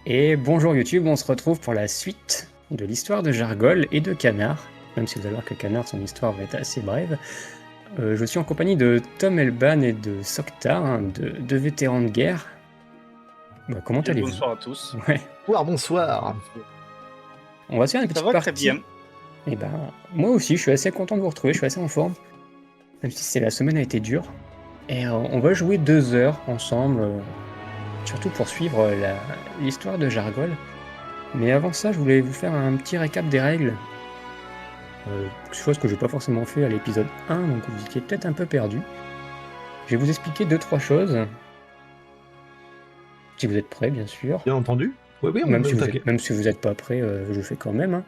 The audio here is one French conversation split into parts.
Et bonjour YouTube, on se retrouve pour la suite de l'histoire de Jargol et de Canard. Même si vous allez voir que Canard, son histoire va être assez brève. Je suis en compagnie de Tom Elban et de Soktar, hein, deux vétérans de guerre. Comment allez-vous? Bonsoir à tous. Ouais. Bonsoir. On va se faire une Ça petite va partie. très bien. Et moi aussi, je suis assez content de vous retrouver, je suis assez en forme. Même si la semaine a été dure. Et on va jouer 2 heures ensemble, surtout pour suivre l'histoire de Jargol. Mais avant ça, je voulais vous faire un petit récap des règles. Chose que je n'ai pas forcément fait à l'épisode 1, donc vous étiez peut-être un peu perdu. Je vais vous expliquer 2-3 choses. Si vous êtes prêts, bien sûr. Bien entendu. Oui, Même si vous n'êtes pas prêts, je fais quand même.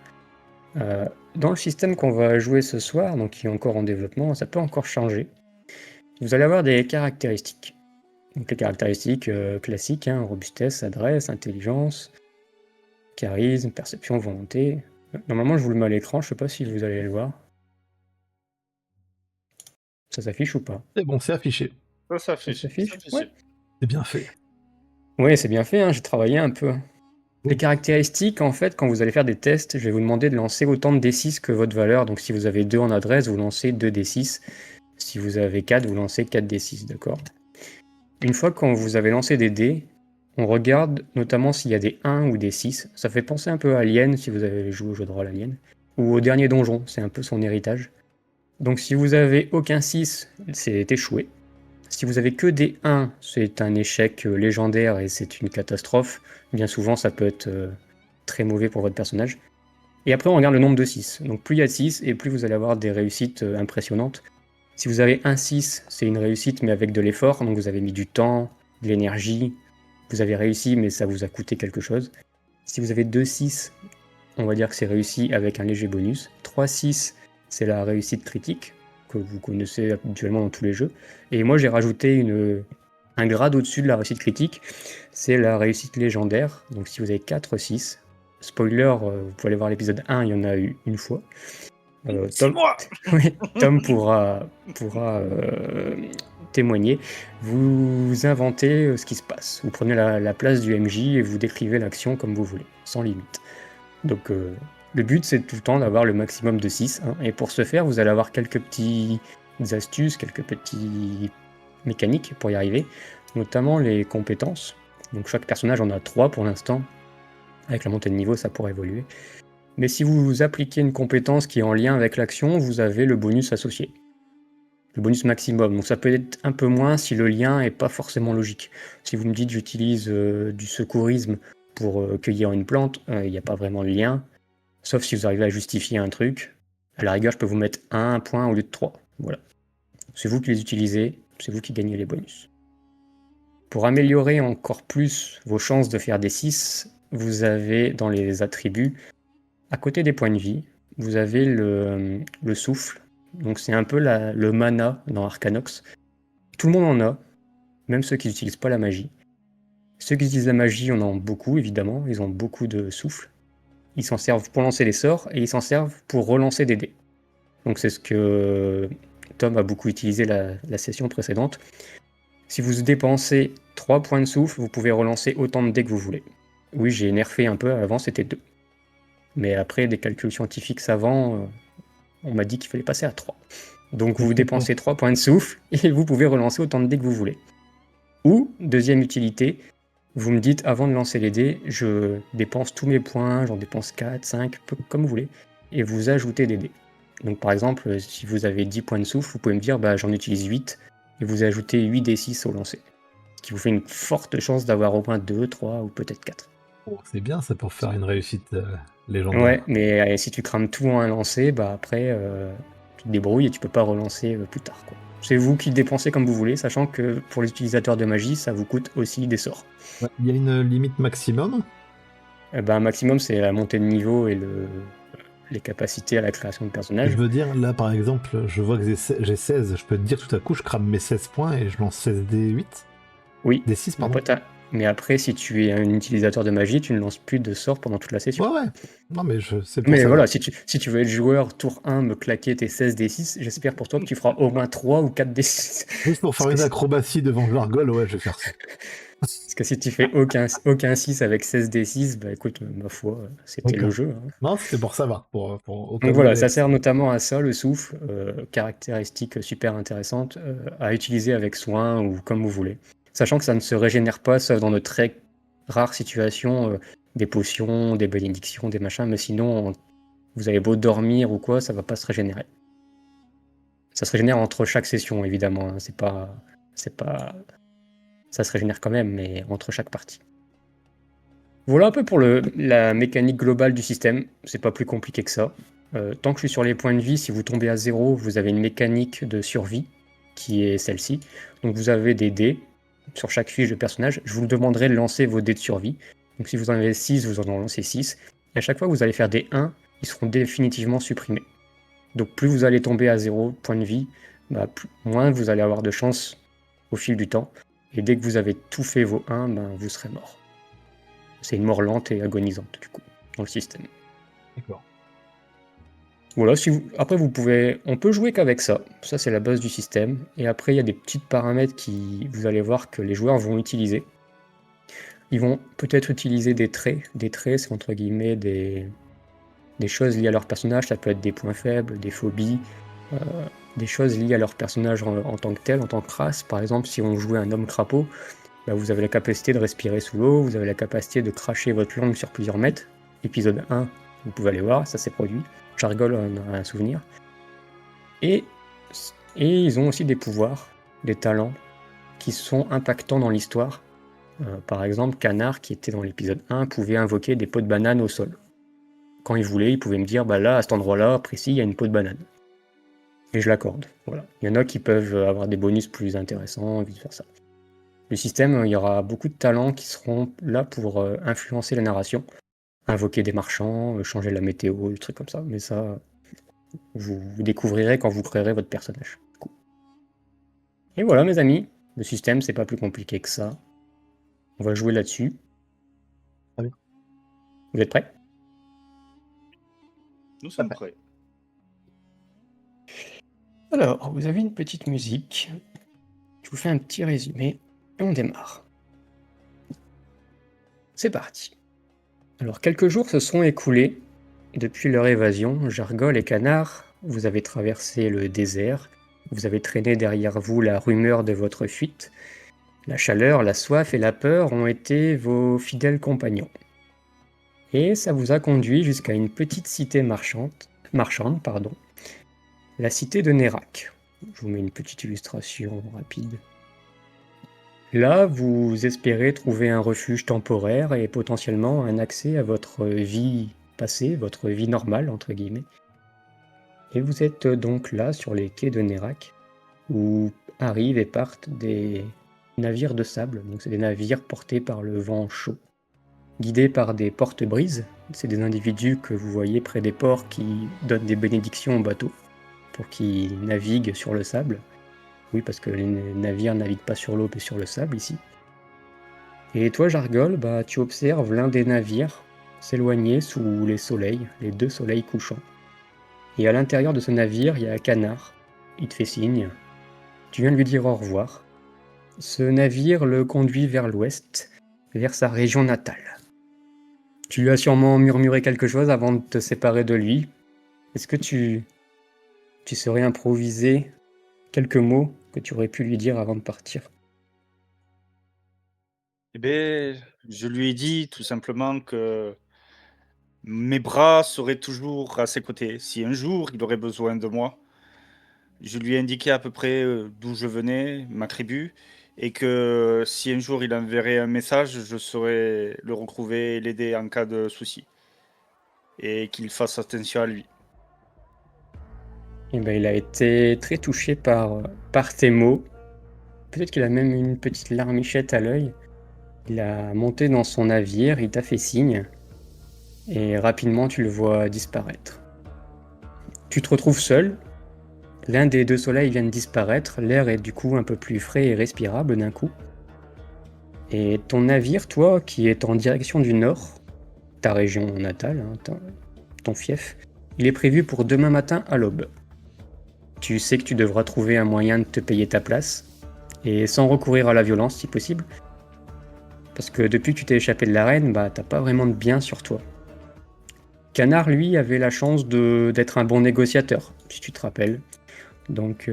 Dans le système qu'on va jouer ce soir, donc qui est encore en développement, ça peut encore changer. Vous allez avoir des caractéristiques. Donc les caractéristiques classiques, hein, robustesse, adresse, intelligence, charisme, perception, volonté. Normalement, je vous le mets à l'écran, je sais pas si vous allez le voir. Ça s'affiche ou pas? C'est bon, c'est affiché. Ça s'affiche. Ouais. C'est bien fait. Oui, c'est bien fait, hein, j'ai travaillé un peu. Les caractéristiques, en fait, quand vous allez faire des tests, je vais vous demander de lancer autant de D6 que votre valeur. Donc si vous avez 2 en adresse, vous lancez 2 D6. Si vous avez 4, vous lancez 4 D6, d'accord? Une fois que vous avez lancé des dés, on regarde notamment s'il y a des 1 ou des 6. Ça fait penser un peu à Alien, si vous avez joué au jeu de rôle Alien. Ou au dernier donjon, c'est un peu son héritage. Donc si vous avez aucun 6, c'est échoué. Si vous avez que des 1, c'est un échec légendaire et c'est une catastrophe. Bien souvent, ça peut être très mauvais pour votre personnage. Et après, on regarde le nombre de 6. Donc plus il y a de 6, et plus vous allez avoir des réussites impressionnantes. Si vous avez un 6, c'est une réussite, mais avec de l'effort. Donc vous avez mis du temps, de l'énergie. Vous avez réussi, mais ça vous a coûté quelque chose. Si vous avez 2 6, on va dire que c'est réussi avec un léger bonus. 3 6, c'est la réussite critique, que vous connaissez habituellement dans tous les jeux. Et moi, j'ai rajouté un grade au-dessus de la réussite critique, c'est la réussite légendaire. Donc si vous avez 4, 6, spoiler, vous pouvez aller voir l'épisode 1, il y en a eu une fois. Tom pourra témoigner. Vous inventez ce qui se passe. Vous prenez la place du MJ et vous décrivez l'action comme vous voulez, sans limite. Donc le but, c'est tout le temps d'avoir le maximum de 6. Hein, et pour ce faire, vous allez avoir quelques petites astuces, quelques petites mécaniques pour y arriver, notamment les compétences. Donc chaque personnage en a 3 pour l'instant. Avec la montée de niveau, ça pourrait évoluer. Mais si vous appliquez une compétence qui est en lien avec l'action, vous avez le bonus associé. Le bonus maximum. Donc ça peut être un peu moins si le lien n'est pas forcément logique. Si vous me dites j'utilise du secourisme pour cueillir une plante, il n'y a pas vraiment de lien. Sauf si vous arrivez à justifier un truc. À la rigueur, je peux vous mettre 1 point au lieu de 3. Voilà. C'est vous qui les utilisez, c'est vous qui gagnez les bonus. Pour améliorer encore plus vos chances de faire des 6, vous avez dans les attributs, à côté des points de vie, vous avez le souffle. Donc c'est un peu le mana dans Arcanox. Tout le monde en a, même ceux qui n'utilisent pas la magie. Ceux qui utilisent la magie en ont beaucoup, évidemment. Ils ont beaucoup de souffle. Ils s'en servent pour lancer les sorts et ils s'en servent pour relancer des dés. Donc c'est ce que Tom a beaucoup utilisé la session précédente. Si vous dépensez 3 points de souffle, vous pouvez relancer autant de dés que vous voulez. Oui, j'ai nerfé un peu, avant c'était 2. Mais après des calculs scientifiques savants, on m'a dit qu'il fallait passer à 3. Donc vous dépensez 3 points de souffle et vous pouvez relancer autant de dés que vous voulez. Ou, deuxième utilité, vous me dites avant de lancer les dés, je dépense tous mes points, j'en dépense 4, 5, comme vous voulez, et vous ajoutez des dés. Donc par exemple, si vous avez 10 points de souffle, vous pouvez me dire j'en utilise 8, et vous ajoutez 8 D6 au lancer. Ce qui vous fait une forte chance d'avoir au moins 2, 3 ou peut-être 4. Oh, c'est bien ça pour faire une réussite légendaire. Ouais, mais si tu crames tout en un lancer, après tu te débrouilles et tu peux pas relancer plus tard, quoi. C'est vous qui dépensez comme vous voulez, sachant que pour les utilisateurs de magie, ça vous coûte aussi des sorts. Il y a une limite maximum? Maximum, c'est la montée de niveau et les capacités à la création de personnages. Je veux dire, là par exemple, je vois que j'ai 16, je peux te dire tout à coup, je crame mes 16 points et je lance 16 D8? Oui. D6, pardon. Mais après, si tu es un utilisateur de magie, tu ne lances plus de sorts pendant toute la session. Ouais. Non, mais c'est pour Mais ça. voilà, si tu veux être joueur, tour 1, me claquer tes 16 D6, j'espère pour toi que tu feras au moins 3 ou 4 D6. Juste pour faire une acrobatie devant Jargol, ouais, je vais faire ça. Parce que si tu fais aucun 6 avec 16 D6, bah écoute, ma foi, c'était le jeu. Hein. Non, c'était pour savoir, au cas Donc où il y voilà, avait- ça sert notamment à ça, le souffle, caractéristique super intéressante, à utiliser avec soin ou comme vous voulez. Sachant que ça ne se régénère pas, sauf dans de très rares situations, des potions, des bénédictions, des machins, mais sinon, vous avez beau dormir ou quoi, ça va pas se régénérer. Ça se régénère entre chaque session, évidemment. Hein. C'est pas... Ça se régénère quand même, mais entre chaque partie. Voilà un peu pour la mécanique globale du système. C'est pas plus compliqué que ça. Tant que je suis sur les points de vie, si vous tombez à 0, vous avez une mécanique de survie, qui est celle-ci. Donc vous avez des dés sur chaque fiche de personnage. Je vous demanderai de lancer vos dés de survie. Donc si vous en avez 6, vous en lancez 6. Et à chaque fois que vous allez faire des 1, ils seront définitivement supprimés. Donc plus vous allez tomber à 0 point de vie, bah, moins vous allez avoir de chance au fil du temps. Et dès que vous avez tout fait vos 1, bah, vous serez mort. C'est une mort lente et agonisante, du coup, dans le système. D'accord. Voilà, après on peut jouer qu'avec ça. Ça, c'est la base du système. Et après, il y a des petits paramètres qui, vous allez voir que les joueurs vont utiliser. Ils vont peut-être utiliser des traits. Des traits, c'est entre guillemets des choses liées à leur personnage. Ça peut être des points faibles, des phobies, des choses liées à leur personnage en tant que tel, en tant que race. Par exemple, si on jouait un homme crapaud, bah, vous avez la capacité de respirer sous l'eau, vous avez la capacité de cracher votre langue sur plusieurs mètres. Épisode 1, vous pouvez aller voir, ça s'est produit. Jargol en a un souvenir. Et ils ont aussi des pouvoirs, des talents qui sont impactants dans l'histoire. Par exemple, Canard, qui était dans l'épisode 1, pouvait invoquer des pots de banane au sol. Quand il voulait, il pouvait me dire, bah là, à cet endroit-là, précis, il y a une peau de banane. Et je l'accorde. Voilà. Il y en a qui peuvent avoir des bonus plus intéressants, vice versa. Le système, il y aura beaucoup de talents qui seront là pour influencer la narration. Invoquer des marchands, changer la météo, des trucs comme ça. Mais ça, vous découvrirez quand vous créerez votre personnage. Cool. Et voilà, mes amis. Le système, c'est pas plus compliqué que ça. On va jouer là-dessus. Très bien. Vous êtes prêts? Nous sommes prêts. Alors, vous avez une petite musique. Je vous fais un petit résumé et on démarre. C'est parti. Alors, quelques jours se sont écoulés depuis leur évasion. Jargol et Canard, vous avez traversé le désert. Vous avez traîné derrière vous la rumeur de votre fuite. La chaleur, la soif et la peur ont été vos fidèles compagnons. Et ça vous a conduit jusqu'à une petite cité marchande, la cité de Nérac. Je vous mets une petite illustration rapide. Là, vous espérez trouver un refuge temporaire et potentiellement un accès à votre vie passée, votre vie normale, entre guillemets. Et vous êtes donc là, sur les quais de Nérac, où arrivent et partent des navires de sable. Donc c'est des navires portés par le vent chaud, guidés par des porte-brises. C'est des individus que vous voyez près des ports qui donnent des bénédictions aux bateaux pour qu'ils naviguent sur le sable. Oui, parce que les navires naviguent pas sur l'eau mais sur le sable ici. Et toi, Jargol, bah, tu observes l'un des navires s'éloigner sous les soleils, les 2 soleils couchants. Et à l'intérieur de ce navire, il y a un canard. Il te fait signe. Tu viens de lui dire au revoir. Ce navire le conduit vers l'ouest, vers sa région natale. Tu lui as sûrement murmuré quelque chose avant de te séparer de lui. Est-ce que tu saurais improviser quelques mots que tu aurais pu lui dire avant de partir? Eh bien, je lui ai dit tout simplement que mes bras seraient toujours à ses côtés. Si un jour il aurait besoin de moi, je lui ai indiqué à peu près d'où je venais, ma tribu, et que si un jour il enverrait un message, je saurais le retrouver et l'aider en cas de souci. Et qu'il fasse attention à lui. Eh ben, il a été très touché par tes mots. Peut-être qu'il a même une petite larmichette à l'œil. Il a monté dans son navire, il t'a fait signe, et rapidement tu le vois disparaître. Tu te retrouves seul. L'un des 2 soleils vient de disparaître, l'air est du coup un peu plus frais et respirable d'un coup. Et ton navire, toi, qui est en direction du nord, ta région natale, hein, ton fief, il est prévu pour demain matin à l'aube. Tu sais que tu devras trouver un moyen de te payer ta place, et sans recourir à la violence si possible, parce que depuis que tu t'es échappé de l'arène, bah t'as pas vraiment de bien sur toi. Canard, lui, avait la chance d'être un bon négociateur, si tu te rappelles. Donc,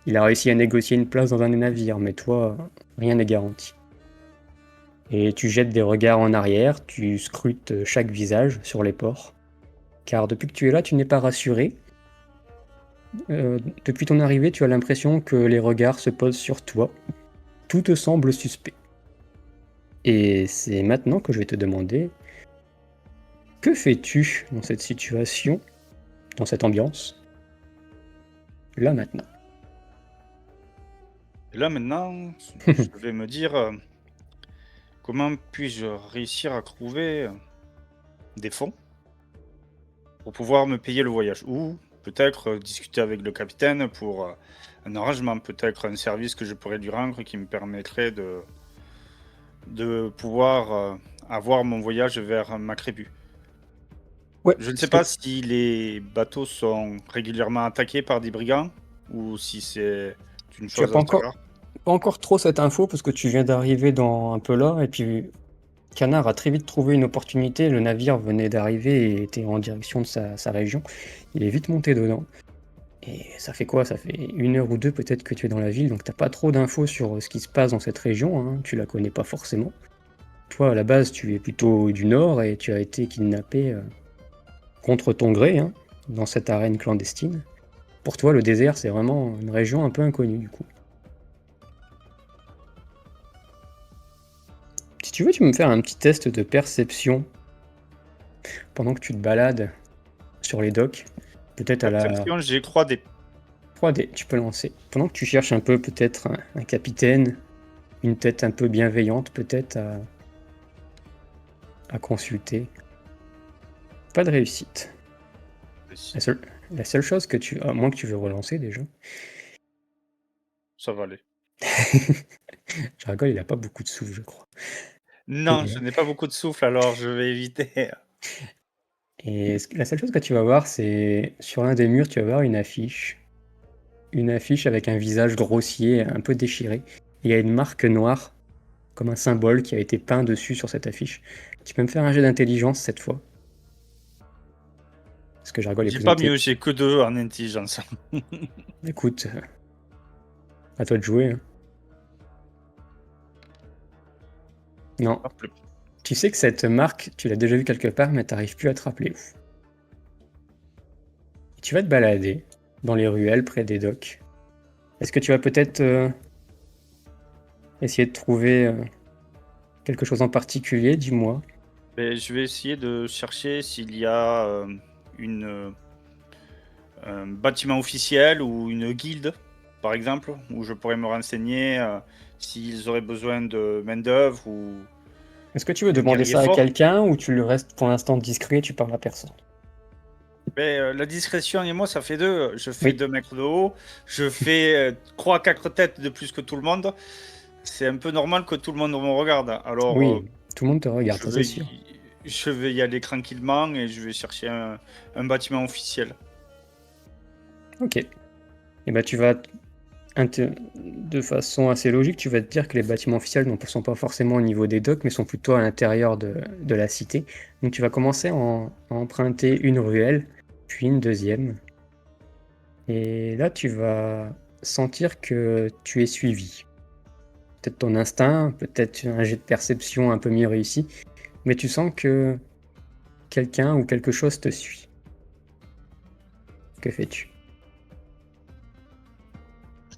il a réussi à négocier une place dans un des navires, mais toi, rien n'est garanti. Et tu jettes des regards en arrière, tu scrutes chaque visage sur les ports. Car depuis que tu es là, tu n'es pas rassuré. Depuis ton arrivée, tu as l'impression que les regards se posent sur toi. Tout te semble suspect. Et c'est maintenant que je vais te demander, que fais-tu dans cette situation, dans cette ambiance, là maintenant? Et là maintenant, je vais me dire comment puis-je réussir à trouver des fonds pour pouvoir me payer le voyage. Ou peut-être discuter avec le capitaine pour un arrangement, peut-être un service que je pourrais lui rendre qui me permettrait de pouvoir avoir mon voyage vers Macrébu. Ouais, Je ne sais parce que pas si les bateaux sont régulièrement attaqués par des brigands ou si c'est une tu as chose assez rare. pas encore trop cette info parce que tu viens d'arriver dans un peu là, et puis Canard a très vite trouvé une opportunité. Le navire venait d'arriver et était en direction de sa région. Il est vite monté dedans. Et ça fait quoi? Ça fait 1 heure ou 2 peut-être que tu es dans la ville, donc t'as pas trop d'infos sur ce qui se passe dans cette région, hein. Tu la connais pas forcément. Toi, à la base, tu es plutôt du nord et tu as été kidnappé contre ton gré, hein, dans cette arène clandestine. Pour toi, le désert, c'est vraiment une région un peu inconnue du coup. Si tu veux, tu peux me faire un petit test de perception pendant que tu te balades sur les docks. Peut-être à la Perception, j'ai crois des 3D, tu peux lancer. Pendant que tu cherches un peu peut-être un capitaine, une tête un peu bienveillante peut-être à consulter. Pas de réussite. La seule chose que tu... À moins que tu veux relancer déjà. Ça va aller. Je rigole, il a pas beaucoup de sous, je crois. Non, je n'ai pas beaucoup de souffle, alors je vais éviter. Et la seule chose que tu vas voir, c'est sur l'un des murs, tu vas voir une affiche. Une affiche avec un visage grossier, un peu déchiré. Il y a une marque noire, comme un symbole qui a été peint dessus sur cette affiche. Tu peux me faire un jet d'intelligence cette fois? Parce que Jargol est J'ai plus pas intelligent. mieux, j'ai que 2 en intelligence. Écoute, à toi de jouer, hein. Non. Tu sais que cette marque, tu l'as déjà vue quelque part, mais t'arrives plus à te rappeler où. Tu vas te balader dans les ruelles près des docks. Est-ce que tu vas peut-être essayer de trouver quelque chose en particulier? Dis-moi. Mais je vais essayer de chercher s'il y a un bâtiment officiel ou une guilde, par exemple, où je pourrais me renseigner s'ils auraient besoin de main-d'œuvre ou Est-ce que tu veux de demander guerriers ça à forts. quelqu'un ou tu le restes pour l'instant discret et tu parles à personne? Mais la discrétion et moi, ça fait 2. Je fais Oui. 2 mètres de haut, je fais 3-4 têtes de plus que tout le monde. C'est un peu normal que tout le monde me regarde. Alors, Oui, tout le monde te regarde, je ça c'est vais sûr. je vais y aller tranquillement et je vais chercher un bâtiment officiel. Ok. Et bah tu vas, de façon assez logique, tu vas te dire que les bâtiments officiels ne sont pas forcément au niveau des docks, mais sont plutôt à l'intérieur de la cité. Donc tu vas commencer à emprunter une ruelle, puis une deuxième. Et là, tu vas sentir que tu es suivi. Peut-être ton instinct, peut-être un jet de perception un peu mieux réussi, mais tu sens que quelqu'un ou quelque chose te suit. Que fais-tu?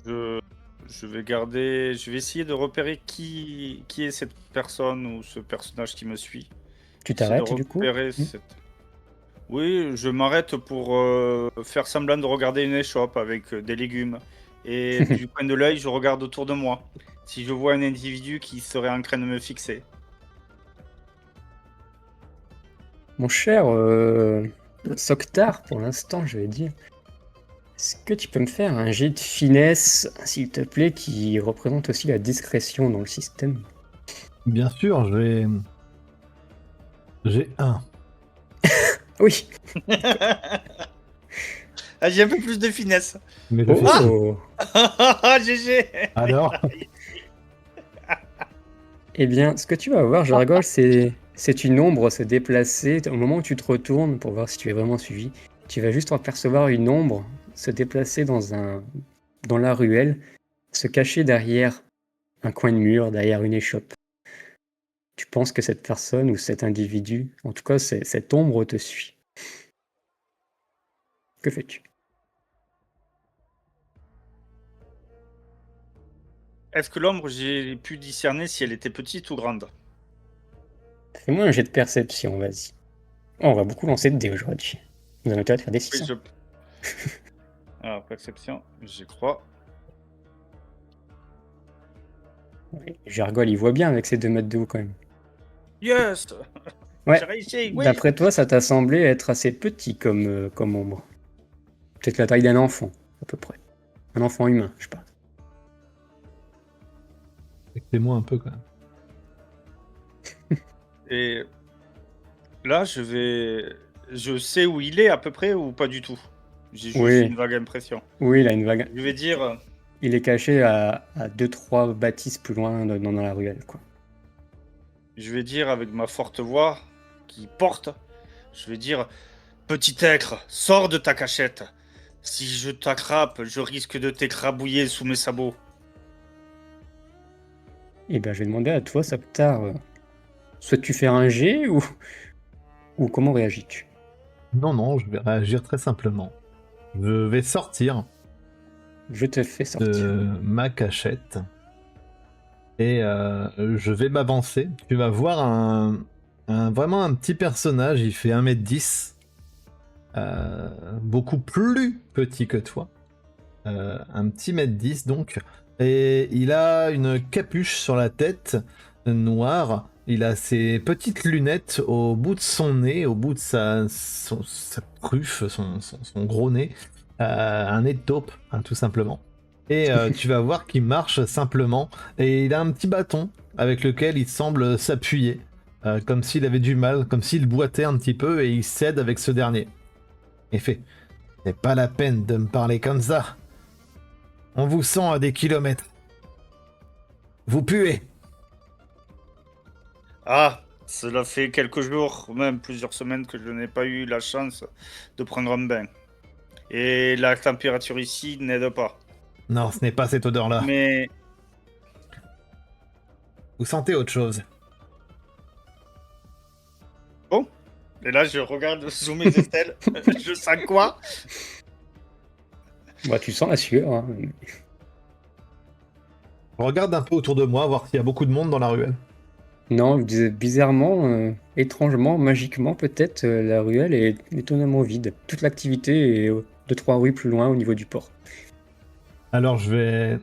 Je, je vais essayer de repérer qui est cette personne ou ce personnage qui me suit. Tu Essayer de t'arrêtes du coup? repérer cette. Oui, je m'arrête pour faire semblant de regarder une échoppe avec des légumes. Et du coin de l'œil, je regarde autour de moi. Si je vois un individu qui serait en train de me fixer. Mon cher Soctar, pour l'instant, je vais dire, Est-ce que tu peux me faire un jet de finesse, s'il te plaît, qui représente aussi la discrétion dans le système? Bien sûr, j'ai un. Oui. Ah, j'ai un peu plus de finesse. Mais je fais ça. Oh! GG. Alors, Eh bien, ce que tu vas voir, Jargol, c'est une ombre se déplacer. Au moment où tu te retournes pour voir si tu es vraiment suivi, tu vas juste apercevoir une ombre se déplacer dans la ruelle, se cacher derrière un coin de mur, derrière une échoppe. Tu penses que cette personne ou cet individu, en tout cas cette ombre te suit. Que fais-tu? Est-ce que l'ombre, j'ai pu discerner si elle était petite ou grande? Fais-moi un jet de perception, vas-y. Oh, on va beaucoup lancer de dés aujourd'hui. Vous avez intérêt de faire des 6. Oui, je... Alors, perception, j'y crois. Jargol, il voit bien avec ses 2 mètres de haut quand même. Yes. Ouais. J'ai réussi, oui. D'après toi, ça t'a semblé être assez petit comme ombre. Peut-être la taille d'un enfant, à peu près. Un enfant humain, je sais pas. écoutez-moi un peu quand même. Et là, je sais où il est à peu près ou pas du tout? J'ai juste Oui. une vague impression. Oui, il a une vague. Je vais dire... Il est caché à 2-3 bâtisses plus loin dans la ruelle, quoi. Je vais dire avec ma forte voix qui porte, je vais dire: petit être, sors de ta cachette. Si je t'attrape, je risque de t'écrabouiller sous mes sabots. Et ben, je vais demander à toi, Saptar, souhaites-tu faire un jet ou comment réagis-tu? Non, non, je vais réagir très simplement. Je vais sortir Je te fais sortir. de ma cachette et je vais m'avancer. Tu vas voir vraiment un petit personnage, il fait 1m10, beaucoup plus petit que toi. Un petit 1m10 donc. Et il a une capuche sur la tête noire. Il a ses petites lunettes au bout de son nez, au bout de sa truffe, son gros nez. Un nez de taupe, hein, tout simplement. Et tu vas voir qu'il marche simplement. Et il a un petit bâton avec lequel il semble s'appuyer. Comme s'il avait du mal, comme s'il boitait un petit peu et il cède avec ce dernier. Et fait: c'est pas la peine de me parler comme ça. On vous sent à des kilomètres. Vous puez. Ah, cela fait quelques jours, même plusieurs semaines que je n'ai pas eu la chance de prendre un bain. Et la température ici n'aide pas. Non, ce n'est pas cette odeur-là. Mais Vous sentez autre chose. bon, et là je regarde sous mes aisselles, je sens quoi? Bah, tu sens la sueur, hein. Je regarde un peu autour de moi, voir s'il y a beaucoup de monde dans la ruelle. Non, bizarrement, étrangement, magiquement peut-être, la ruelle est étonnamment vide. Toute l'activité est 2-3 rues plus loin au niveau du port. Alors je vais...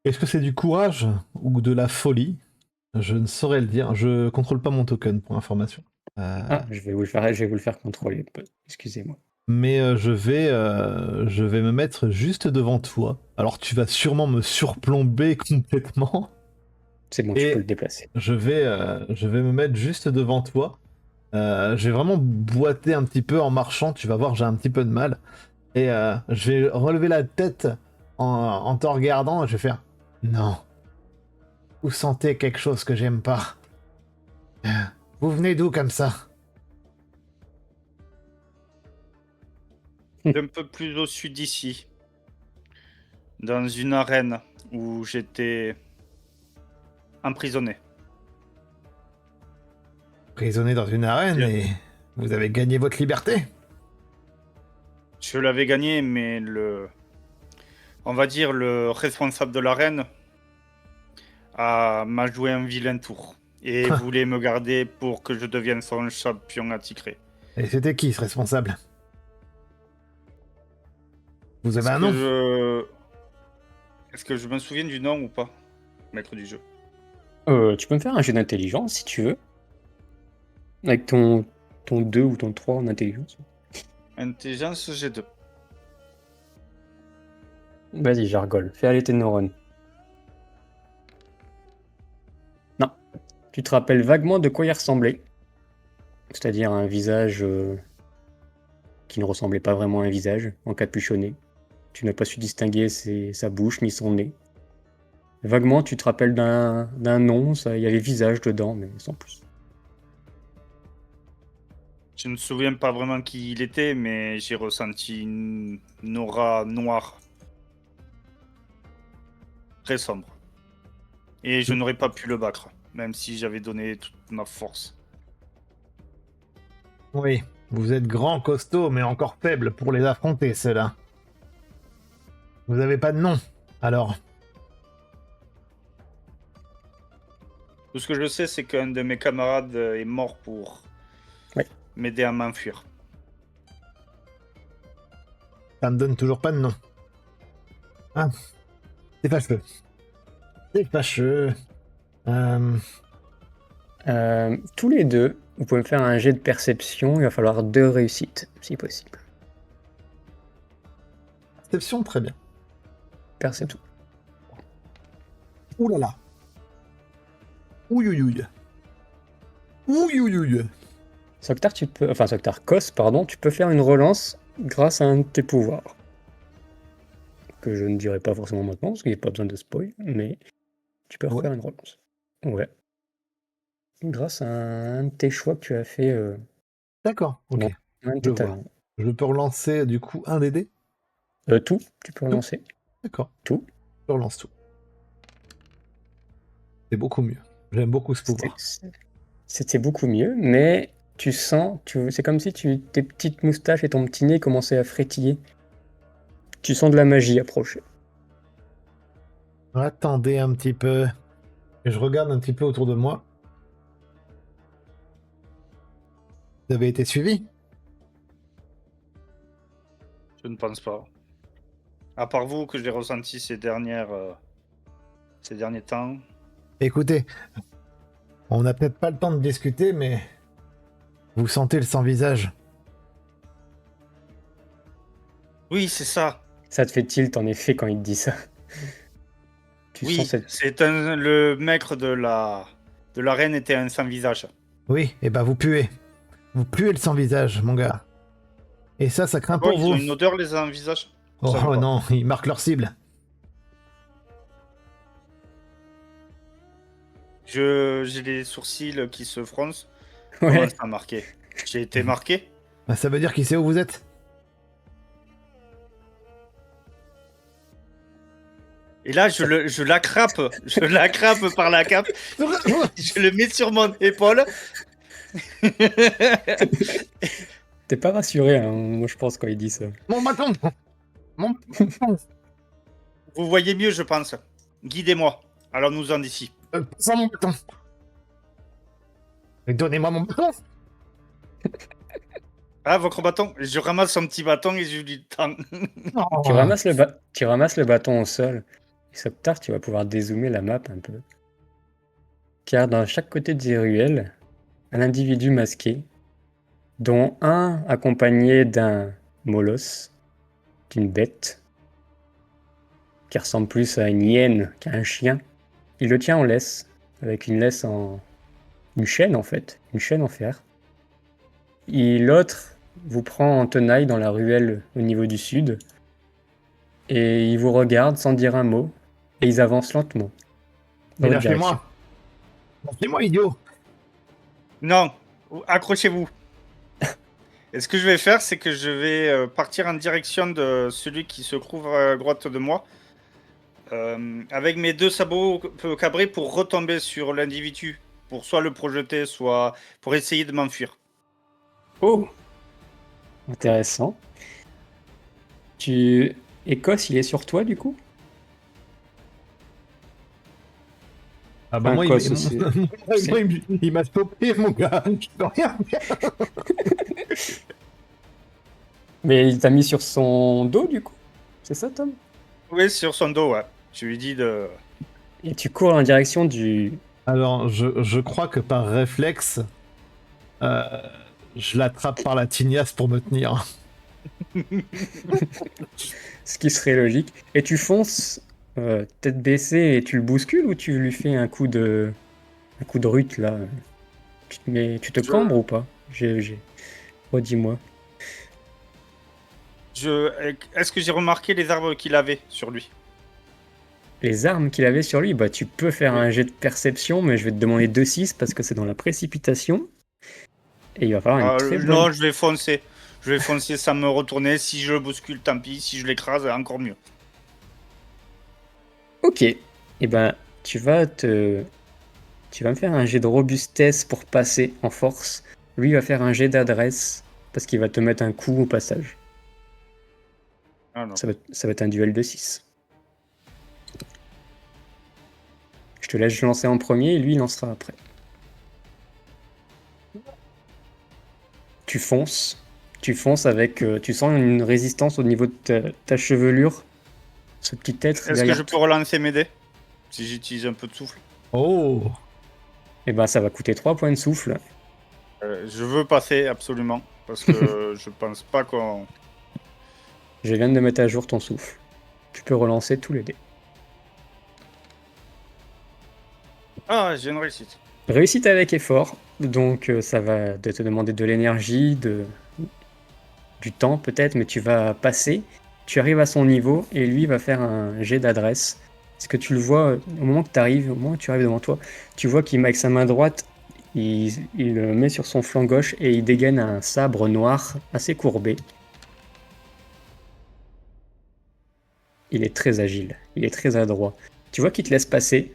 Est-ce que c'est du courage ou de la folie? Je ne saurais le dire. Je contrôle pas mon token pour information. Ah, je vais vous le faire contrôler. Excusez-moi. Mais je vais me mettre juste devant toi. Alors tu vas sûrement me surplomber complètement. C'est bon, Et tu peux le déplacer. je vais me mettre juste devant toi. Je vais vraiment boiter un petit peu en marchant. Tu vas voir, j'ai un petit peu de mal. Et je vais relever la tête en te regardant et je vais faire: non. Vous sentez quelque chose que j'aime pas. Vous venez d'où comme ça? Un peu plus au sud d'ici, dans une arène où j'étais emprisonné. Prisonnier dans une arène Bien. et vous avez gagné votre liberté? Je l'avais gagné, mais on va dire le responsable de l'arène m'a joué un vilain tour et voulait me garder pour que je devienne son champion attitré. Et c'était qui ce responsable? Vous avez un nom? Est-ce que je me souviens du nom ou pas, maître du jeu? Tu peux me faire un jet d'intelligence si tu veux. Avec ton 2 ou ton 3 en intelligence. Intelligence G2. Vas-y, j'argole. Fais aller tes neurones. Non. Tu te rappelles vaguement de quoi il ressemblait. C'est-à-dire un visage qui ne ressemblait pas vraiment à un visage, encapuchonné. Tu n'as pas su distinguer sa bouche ni son nez. Vaguement, tu te rappelles d'un nom, il y avait visage dedans, mais sans plus. Je ne me souviens pas vraiment qui il était, mais j'ai ressenti une aura noire. Très sombre. Et je n'aurais pas pu le battre, même si j'avais donné toute ma force. Oui, vous êtes grand, costaud, mais encore faible pour les affronter, ceux-là. Vous avez pas de nom, alors. Tout ce que je sais, c'est qu'un de mes camarades est mort pour Ouais. m'aider à m'enfuir. Ça me donne toujours pas de nom. Ah, c'est fâcheux. C'est fâcheux. Tous les deux, vous pouvez me faire un jet de perception. Il va falloir 2 réussites, si possible. Perception, très bien. Perception. Ouh là là. Ouïouïouï. Ouïouïouï. Soctar, Kos, pardon, tu peux faire une relance grâce à un de tes pouvoirs. Que je ne dirai pas forcément maintenant, parce qu'il n'y a pas besoin de spoil, mais tu peux refaire une relance. Ouais. Grâce à un de tes choix que tu as fait. D'accord, ok. Non, un de Je tes vois. talents. Je peux relancer du coup un des dés. Tout, tu peux relancer. D'accord. Tout. Je relance tout. C'est beaucoup mieux. J'aime beaucoup ce pouvoir. C'était beaucoup mieux, mais tu sens, c'est comme si tes petites moustaches et ton petit nez commençaient à frétiller. Tu sens de la magie approcher. Attendez un petit peu. Je regarde un petit peu autour de moi. Vous avez été suivi? Je ne pense pas. À part vous, que j'ai ressenti ces derniers temps. Écoutez, on n'a peut-être pas le temps de discuter, mais vous sentez le sans-visage? Oui, c'est ça. Ça te fait tilt en effet quand il te dit ça. Oui, c'est le maître de la reine était un sans-visage. Oui, et bah vous puez. Vous puez le sans-visage, mon gars. Et ça craint pour Ils vous. ont une odeur, les sans-visages? Oh non, ils marquent leur cible. J'ai les sourcils qui se froncent. Ouais. Comment ça a marqué? J'ai été marqué? Bah, ça veut dire qu'il sait où vous êtes. Et là, je l'attrape par la cape, je le mets sur mon épaule. T'es pas rassuré, hein, moi je pense, quand il dit ça. Mon bâton. Mon bâton. Vous voyez mieux, je pense. Guidez-moi. Allons-nous-en d'ici. Sans mon bâton. Donnez-moi mon bâton. Ah, votre bâton? Je ramasse son petit bâton et je lui tends. Oh. Tu ramasses le bâton au sol. Et Soctar, tu vas pouvoir dézoomer la map un peu. Car dans chaque côté des ruelles, un individu masqué, dont un accompagné d'un molosse, d'une bête, qui ressemble plus à une hyène qu'à un chien, il le tient en laisse, avec une laisse une chaîne en fait, une chaîne en fer. Et l'autre vous prend en tenaille dans la ruelle au niveau du sud, et il vous regarde sans dire un mot, et ils avancent lentement. Mais lâchez-moi. Lâchez-moi, idiot. Non, accrochez-vous. Et ce que je vais faire, c'est que je vais partir en direction de celui qui se trouve à droite de moi, avec mes 2 sabots cabrés pour retomber sur l'individu, pour soit le projeter, soit pour essayer de m'enfuir. Oh, intéressant. Écosse, il est sur toi du coup? Ah bah Un moi, Kos aussi. il m'a stoppé, mon gars. Je peux rien faire. Mais il t'a mis sur son dos du coup? C'est ça, Tom? Oui, sur son dos, ouais. Je lui dis de... Et tu cours en direction du... Alors, je crois que par réflexe, je l'attrape par la tignasse pour me tenir. Ce qui serait logique. Et tu fonces tête baissée et tu le bouscules ou tu lui fais un coup de rute là? Tu te Je, cambres ou pas? Redis-moi. Est-ce que j'ai remarqué les arbres qu'il avait sur lui? Les armes qu'il avait sur lui, bah tu peux faire Oui. un jet de perception, mais je vais te demander 2-6 parce que c'est dans la précipitation. Et il va falloir une très bonne. Non, je vais foncer. Je vais foncer sans me retourner. Si je le bouscule, tant pis. Si je l'écrase, encore mieux. Ok. Et ben tu vas me faire un jet de robustesse pour passer en force. Lui va faire un jet d'adresse parce qu'il va te mettre un coup au passage. Ah non. Ça va être un duel de 6. Je te laisse lancer en premier et lui il lancera après. Tu fonces avec. Tu sens une résistance au niveau de ta chevelure. Ce petit être Est-ce que derrière je peux toi. relancer mes dés si j'utilise un peu de souffle? Oh! Et ben ça va coûter 3 points de souffle. Je veux passer absolument parce que je pense pas qu'on. Je viens de mettre à jour ton souffle. Tu peux relancer tous les dés. Ah, j'ai une réussite. Réussite avec effort, donc ça va te demander de l'énergie, du temps peut-être, mais tu vas passer, tu arrives à son niveau et lui va faire un jet d'adresse. Est-ce que tu le vois au moment que tu arrives, au moment où tu arrives devant toi, tu vois qu'il avec sa main droite, il le met sur son flanc gauche et il dégaine un sabre noir assez courbé. Il est très agile, il est très adroit. Tu vois qu'il te laisse passer.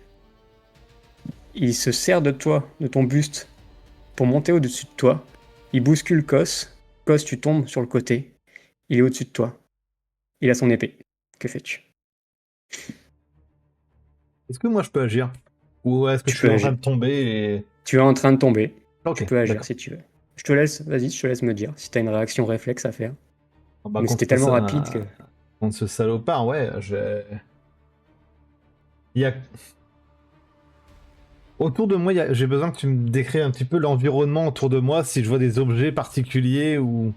Il se sert de toi, de ton buste, pour monter au-dessus de toi. Il bouscule Kos. Kos, tu tombes sur le côté. Il est au-dessus de toi. Il a son épée. Que fais-tu? Est-ce que moi je peux agir? Ou est-ce que Tu je suis peux en train agir. de tomber et... Tu es en train de tomber. Tu Ok, peux agir d'accord. si tu veux. Je te laisse, vas-y, je te laisse me dire si t'as une réaction réflexe à faire. Ah bah, Mais c'était tellement rapide que. contre ce salopard, ouais, il y a... Autour de moi, j'ai besoin que tu me décris un petit peu l'environnement autour de moi, si je vois des objets particuliers ou...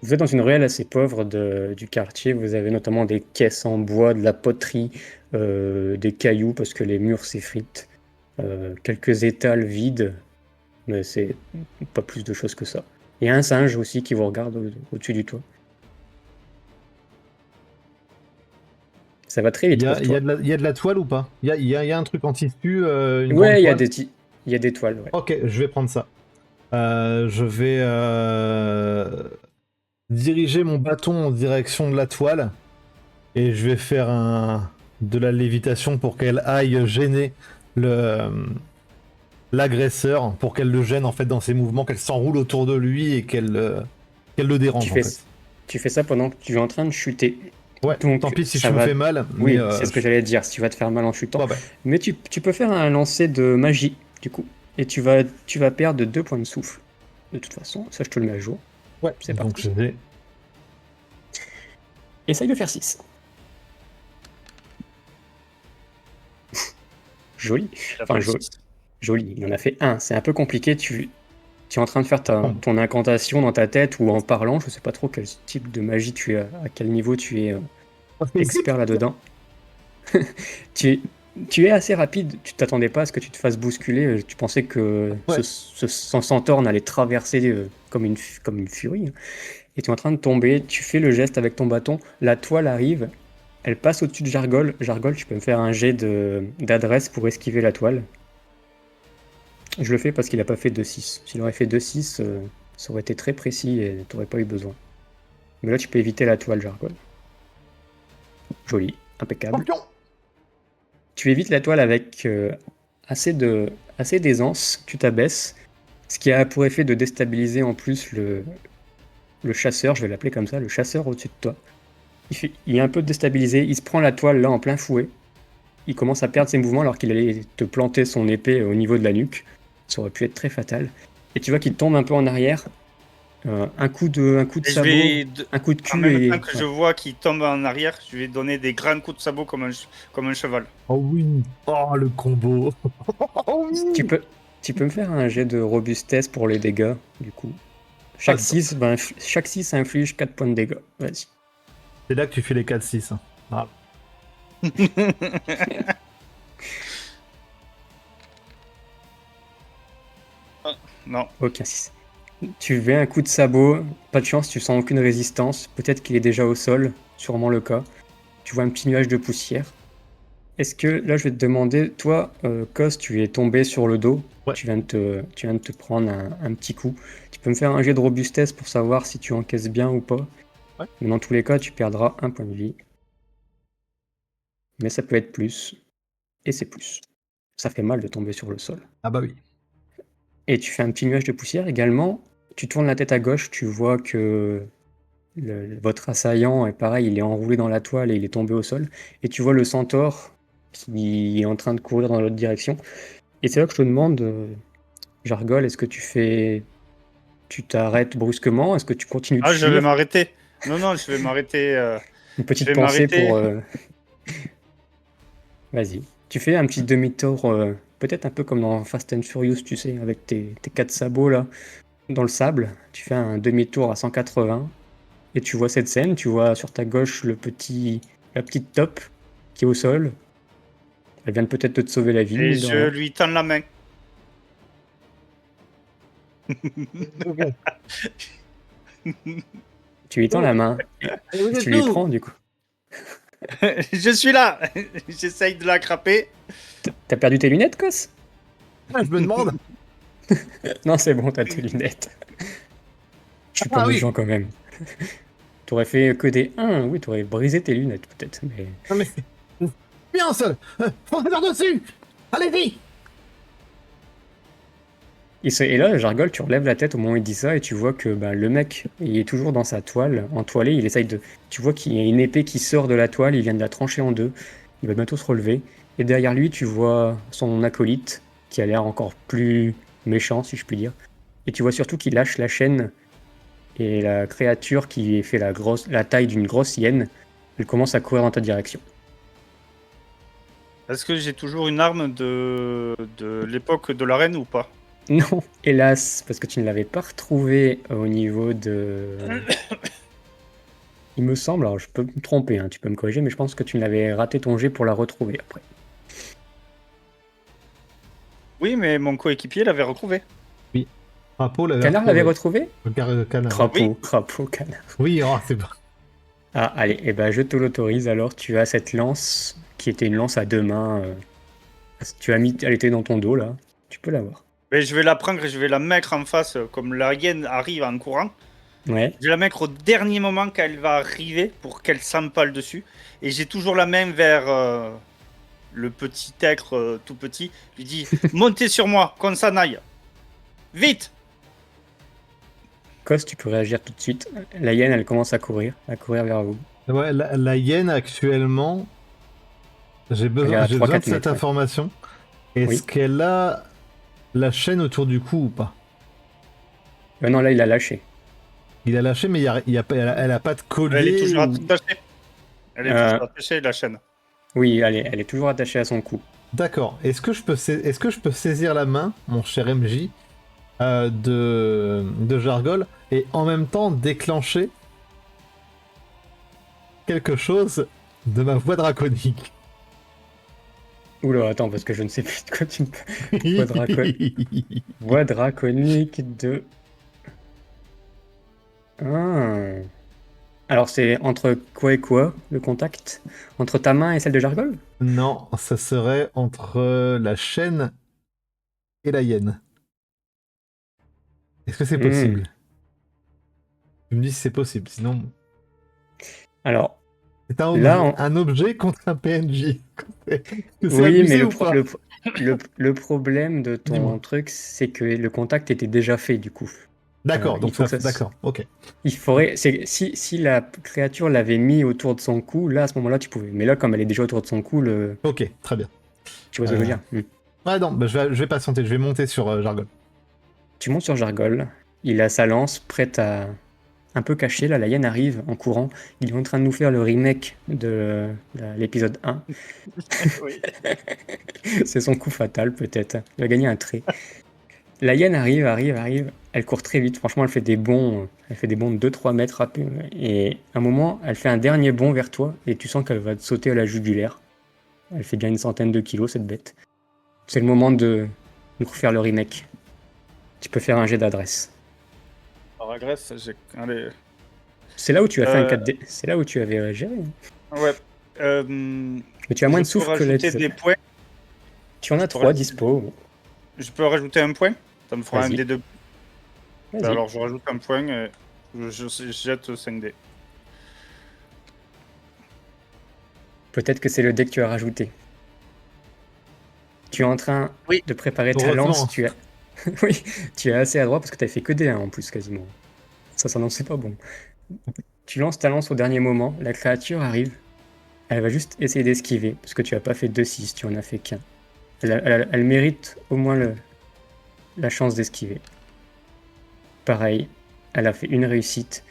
Vous êtes dans une ruelle assez pauvre du quartier. Vous avez notamment des caisses en bois, de la poterie, des cailloux parce que les murs s'effritent, quelques étals vides, mais c'est pas plus de choses que ça. Il y a un singe aussi qui vous regarde au-dessus du toit. Ça va très Il vite y pour a, toi. il y a de la toile ou pas? Il y a un truc en tissu, une grande Ouais, toile? il y a des toiles. Ouais. Ok, je vais prendre ça. Je vais diriger mon bâton en direction de la toile et je vais faire de la lévitation pour qu'elle aille gêner l'agresseur, pour qu'elle le gêne en fait dans ses mouvements, qu'elle s'enroule autour de lui et qu'elle le Tu dérange en fais, fait. tu fais ça pendant que tu es en train de chuter. Ouais, tant Donc pis si ça je me va. fais mal, mais Oui, c'est ce que j'allais te dire. Si tu vas te faire mal en chutant. ouais. Mais tu peux faire un lancer de magie, du coup. Et tu vas perdre 2 points de souffle. De toute façon, ça je te le mets à jour. Ouais, C'est donc parti. je vais... Essaye de faire 6. Joli. Enfin, joli. Il en a fait 1. C'est un peu compliqué. Tu es en train de faire ton incantation dans ta tête ou en parlant. Je sais pas trop quel type de magie tu es, à quel niveau tu es expert là-dedans. tu es assez rapide. Tu t'attendais pas à ce que tu te fasses bousculer. Tu pensais que Ouais. ce centaure allait traverser comme une furie. Et tu es en train de tomber. Tu fais le geste avec ton bâton. La toile arrive. Elle passe au-dessus de Jargol. Jargol, tu peux me faire un jet d'adresse pour esquiver la toile. Je le fais parce qu'il n'a pas fait 2-6. S'il aurait fait 2-6, ça aurait été très précis et tu n'aurais pas eu besoin. Mais là, tu peux éviter la toile, Jargol. Joli, impeccable. Champion. Tu évites la toile avec assez d'aisance. Tu t'abaisses. Ce qui a pour effet de déstabiliser en plus le chasseur, je vais l'appeler comme ça, le chasseur au-dessus de toi. Il est un peu déstabilisé, il se prend la toile là en plein fouet. Il commence à perdre ses mouvements alors qu'il allait te planter son épée au niveau de la nuque. Ça aurait pu être très fatal. Et tu vois qu'il tombe un peu en arrière. Un coup de sabot, un coup de En cul même et... temps que je vois qu'il tombe en arrière, je vais donner des grands coups de sabot comme un cheval. Oh oui. Oh, le combo. Oh oui. Tu peux me faire un jet de robustesse pour les dégâts, du coup. Chaque Ah, 6 chaque 6 inflige 4 points de dégâts. Vas-y. C'est là que tu fais les 4-6. Hein. Voilà. Non. Aucun 6. Tu fais un coup de sabot, pas de chance, tu sens aucune résistance. Peut-être qu'il est déjà au sol, sûrement le cas. Tu vois un petit nuage de poussière. Est-ce que là, je vais te demander, toi, Kos, tu es tombé sur le dos. Ouais. Tu viens de te prendre un petit coup. Tu peux me faire un jet de robustesse pour savoir si tu encaisses bien ou pas. Ouais. Mais dans tous les cas, tu perdras un point de vie. Mais ça peut être plus. Et c'est plus. Ça fait mal de tomber sur le sol. Ah bah oui. Et tu fais un petit nuage de poussière également. Tu tournes la tête à gauche, tu vois que votre assaillant est pareil, il est enroulé dans la toile et il est tombé au sol. Et tu vois le centaure qui est en train de courir dans l'autre direction. Et c'est là que je te demande, Jargol, est-ce que tu t'arrêtes brusquement? Est-ce que tu continues de Ah, je vais fuir? m'arrêter. Non, je vais m'arrêter. Une Je petite vais pensée m'arrêter. pour... Vas-y. Tu fais un petit demi-tour, peut-être un peu comme dans Fast and Furious, tu sais, avec tes 4 sabots là, dans le sable. Tu fais un demi-tour à 180 et tu vois cette scène. Tu vois sur ta gauche la petite top qui est au sol. Elle vient peut-être de te sauver la vie, Et mine de je rien. lui tends la main. Tu lui tends la main et tu lui prends du coup. Je suis là. J'essaye de l'attraper. T'as perdu tes lunettes, Cos? Ah, je me demande. Non, c'est bon, t'as tes lunettes. Je suis pas Ah oui. méchant quand même. T'aurais fait que des 1, oui, t'aurais brisé tes lunettes peut-être, mais... Non mais. Viens seul. Foncez par-dessus. Allez-y. Et là, Jargol, tu relèves la tête au moment où il dit ça et tu vois que le mec, il est toujours dans sa toile, entoilé, il essaye de... Tu vois qu'il y a une épée qui sort de la toile, il vient de la trancher en deux, il va bientôt se relever. Et derrière lui, tu vois son acolyte, qui a l'air encore plus méchant, si je puis dire. Et tu vois surtout qu'il lâche la chaîne, et la créature qui fait la taille d'une grosse hyène, elle commence à courir dans ta direction. Est-ce que j'ai toujours une arme de l'époque de la reine ou pas? Non, hélas, parce que tu ne l'avais pas retrouvé au niveau de... Il me semble, alors je peux me tromper, hein, tu peux me corriger, mais je pense que tu l'avais raté ton jet pour la retrouver après. Oui, mais mon coéquipier l'avait retrouvé. Crapaud l'avait Canard l'avait retrouvé? Canard. Crapaud, crapaud, canard. Oui, oh, c'est bon. Ah, allez, et ben je te l'autorise, alors tu as cette lance, qui était une lance à deux mains. Elle était dans ton dos, là. Tu peux l'avoir. Mais je vais la prendre et je vais la mettre en face, comme la hyène arrive en courant. Ouais. Je vais la mettre au dernier moment quand elle va arriver pour qu'elle s'empale dessus. Et j'ai toujours la main vers le petit être tout petit. Je lui dis montez sur moi, qu'on s'en aille. Vite! Cos, tu peux réagir tout de suite. La hyène, elle commence à courir vers vous. Ouais, la hyène actuellement, j'ai Elle est besoin, à j'ai 3-4 besoin de cette mètres, ouais. information. Est-ce Oui. qu'elle a la chaîne autour du cou ou pas? Non, là, il a lâché. Il a lâché, mais elle a pas de collier. Elle est toujours ou- attachée. Elle est toujours attachée, la chaîne. Oui, elle est toujours attachée à son cou. D'accord. Est-ce que je peux saisir la main, mon cher MJ, de Jargol, et en même temps déclencher quelque chose de ma voix draconique? Oula, attends, parce que je ne sais plus de quoi tu me parles. Voix draconique de... Ah. Alors, c'est entre quoi et quoi, le contact? Entre ta main et celle de Jargol? Non, ça serait entre la chaîne et la hyène. Est-ce que c'est possible? Tu me dis si c'est possible, sinon... Alors, C'est un là, objet, un objet contre un PNJ. C'est oui, abusé mais ou pas? le problème de ton Dis-moi. truc, c'est que le contact était déjà fait, du coup. D'accord, Il donc faut ça... que ça... D'accord, ok. Si la créature l'avait mis autour de son cou, là, à ce moment-là, tu pouvais. Mais là, comme elle est déjà autour de son cou, Ok, très bien. tu vois ce que je veux dire. Ouais, non, bah, je vais patienter, je vais monter sur Jargon. Tu montes sur Jargol, il a sa lance prête à... Un peu caché, là, la hyène arrive en courant. Il est en train de nous faire le remake de l'épisode 1. Oui. C'est son coup fatal, peut-être. Il va gagner un trait. La hyène arrive. Elle court très vite. Franchement, elle fait des bonds de 2-3 mètres rapides. Et à un moment, elle fait un dernier bond vers toi et tu sens qu'elle va te sauter à la jugulaire. Elle fait bien une centaine de kilos, cette bête. C'est le moment de nous refaire le remake. Tu peux faire un jet d'adresse. Alors, la Grèce, allez. C'est là où tu as fait un Euh, 4D. C'est là où tu avais géré. Ouais. Mais tu as moins de Je peux souffle que rajouter les... des points. Tu en as Je 3 pourrais- dispo. Je peux rajouter un point. Ça me fera un Vas-y. D2. Vas-y. Alors, je rajoute un point et je jette 5 dés. Peut-être que c'est le dé que tu as rajouté. Tu es en train Oui. de préparer ta Heureusement. lance. Tu as... oui, tu es assez adroit parce que tu as fait que des 1 en plus quasiment. Ça s'annonçait pas bon. Tu lances ta lance au dernier moment. La créature arrive. Elle va juste essayer d'esquiver parce que tu n'as pas fait 2-6, tu en as fait qu'un. Elle mérite au moins la chance d'esquiver. Pareil, elle a fait une réussite,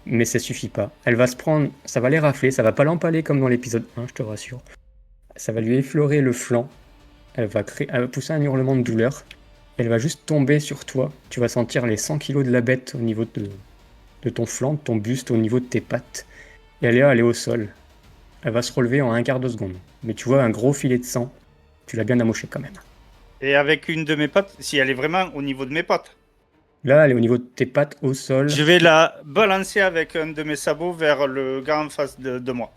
mais ça suffit pas. Elle va se prendre, ça va les rafler, ça va pas l'empaler comme dans l'épisode 1, je te rassure. Ça va lui effleurer le flanc, elle va pousser un hurlement de douleur, elle va juste tomber sur toi. Tu vas sentir les 100 kilos de la bête au niveau de ton flanc, de ton buste, au niveau de tes pattes. Et elle est au sol. Elle va se relever en un quart de seconde. Mais tu vois un gros filet de sang, tu l'as bien amoché quand même. Et avec une de mes pattes, si elle est vraiment au niveau de mes pattes, Là, elle est au niveau de tes pattes au sol. je vais la balancer avec un de mes sabots vers le gars en face de moi.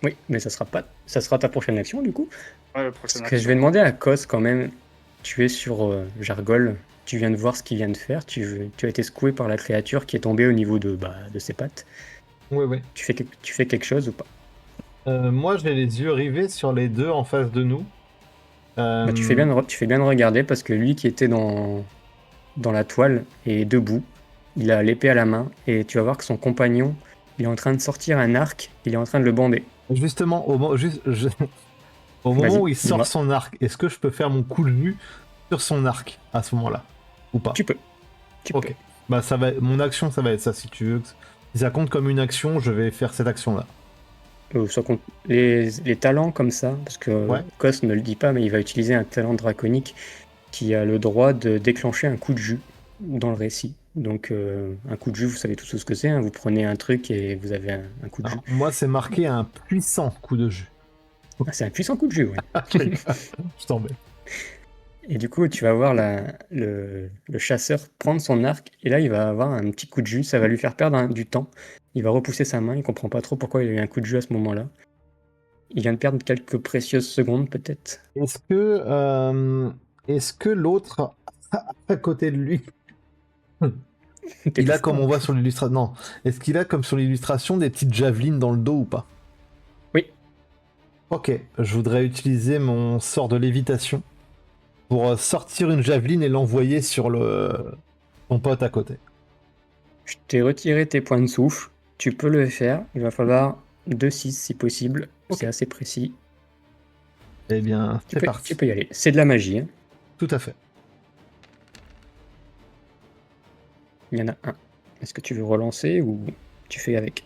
Oui, mais ça sera ta prochaine action du coup. Ouais, la Parce prochaine que je action. vais demander à Kos quand même. Tu es sur Jargol, tu viens de voir ce qu'il vient de faire. Tu as été secoué par la créature qui est tombée au niveau de ses pattes. Ouais. Tu fais quelque chose ou pas? Moi, j'ai les yeux rivés sur les deux en face de nous. Bah, tu fais bien de regarder parce que lui qui était dans la toile est debout. Il a l'épée à la main et tu vas voir que son compagnon, il est en train de sortir un arc, il est en train de le bander. Justement, au moment Vas-y, où il dis-moi. sort son arc, est-ce que je peux faire mon coup de vue sur son arc à ce moment-là? Ou pas? Tu peux. Ok. Bah, mon action, ça va être ça si tu veux. Si ça compte comme une action, je vais faire cette action-là. Ça compte les talents comme ça, parce que Ouais. Kos ne le dit pas, mais il va utiliser un talent draconique qui a le droit de déclencher un coup de jus dans le récit. Donc un coup de jus, vous savez tous ce que c'est, hein, vous prenez un truc et vous avez un coup de jus. Alors, moi, c'est marqué un puissant coup de jus. Ah, c'est un puissant coup de jus, ouais. Je t'embête. Et du coup, tu vas voir le chasseur prendre son arc, et là, il va avoir un petit coup de jus, ça va lui faire perdre du temps. Il va repousser sa main, il comprend pas trop pourquoi il a eu un coup de jus à ce moment-là. Il vient de perdre quelques précieuses secondes, peut-être. Est-ce que l'autre à côté de lui, T'es il a tout comme froid. on voit sur l'illustration, non, est-ce qu'il a comme sur l'illustration des petites javelines dans le dos ou pas? Oui. Ok, je voudrais utiliser mon sort de lévitation pour sortir une javeline et l'envoyer sur ton pote à côté. Je t'ai retiré tes points de souffle. Tu peux le faire. Il va falloir 2-6 si possible. Ok. C'est assez précis. Eh bien, c'est parti. Tu peux y aller. C'est de la magie, hein. Tout à fait. Il y en a un. Est-ce que tu veux relancer ou tu fais avec?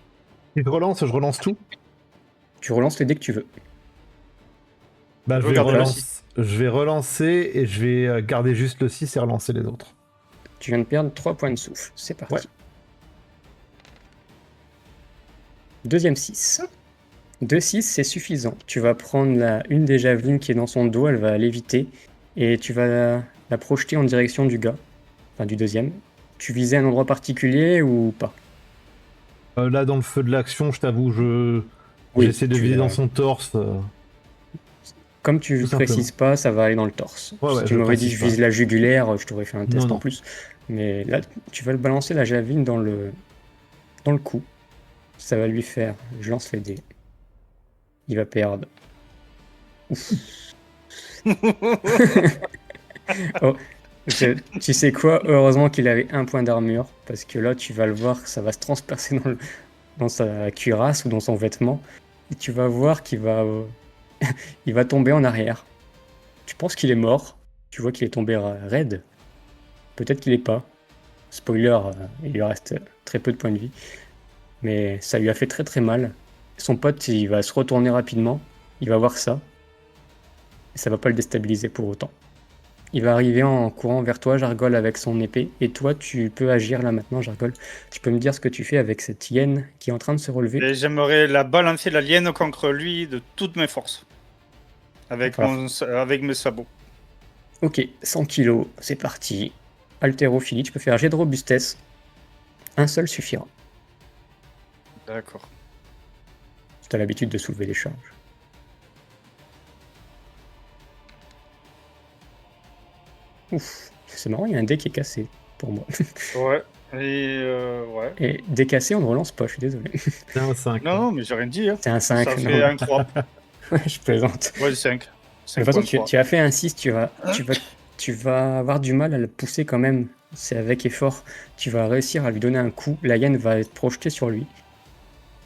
Si je relance tout. Tu relances les dès que tu veux. Bah, Regarde le je vais relancer et je vais garder juste le 6 et relancer les autres. Tu viens de perdre 3 points de souffle. C'est parti. Ouais. Deuxième 6. 2-6, c'est suffisant. Tu vas prendre une des javelines qui est dans son dos, elle va l'éviter, et tu vas la projeter en direction du gars, enfin du deuxième. Tu visais un endroit particulier ou pas? Là, dans le feu de l'action, je t'avoue, Oui, j'essaie de viser dans son torse. Comme tu ne Tout précises pas, ça va aller dans le torse. Ouais, Si tu je m'aurais dit précise je vise pas. la jugulaire, je t'aurais fait un test Non. en plus. Mais là, tu vas le balancer la javeline dans le cou. Ça va lui faire. Je lance les dés. Il va perdre. Ouf. Oh, tu sais quoi? Heureusement qu'il avait un point d'armure. Parce que là, tu vas le voir, ça va se transpercer dans sa cuirasse ou dans son vêtement. Et tu vas voir qu'il va. Il va tomber en arrière. Tu penses qu'il est mort. Tu vois qu'il est tombé raide. Peut-être qu'il est pas. Spoiler, il lui reste très peu de points de vie. Mais ça lui a fait très très mal. Son pote, il va se retourner rapidement. Il va voir ça. Et ça va pas le déstabiliser pour autant. Il va arriver en courant vers toi, Jargol, avec son épée. Et toi, tu peux agir là maintenant, Jargol. Tu peux me dire ce que tu fais avec cette hyène qui est en train de se relever. Et j'aimerais la balancer, la lienne, contre lui de toutes mes forces. Avec, Voilà. avec mes sabots. Ok, 100 kilos, c'est parti. Haltérophilie, tu peux faire un jet de robustesse. Un seul suffira. D'accord. Tu as l'habitude de soulever des charges. Ouf, c'est marrant, il y a un dé qui est cassé pour moi. Ouais. Et ouais. Et dé cassé, on ne relance pas, je suis désolé. C'est un 5. Non, non, mais j'ai rien dit. Hein. C'est un 5. Ça non. fait un 3. Ouais, je plaisante. Ouais, 5. De toute façon, tu as fait un 6, tu vas avoir du mal à le pousser quand même. C'est avec effort. Tu vas réussir à lui donner un coup. La hyène va être projetée sur lui.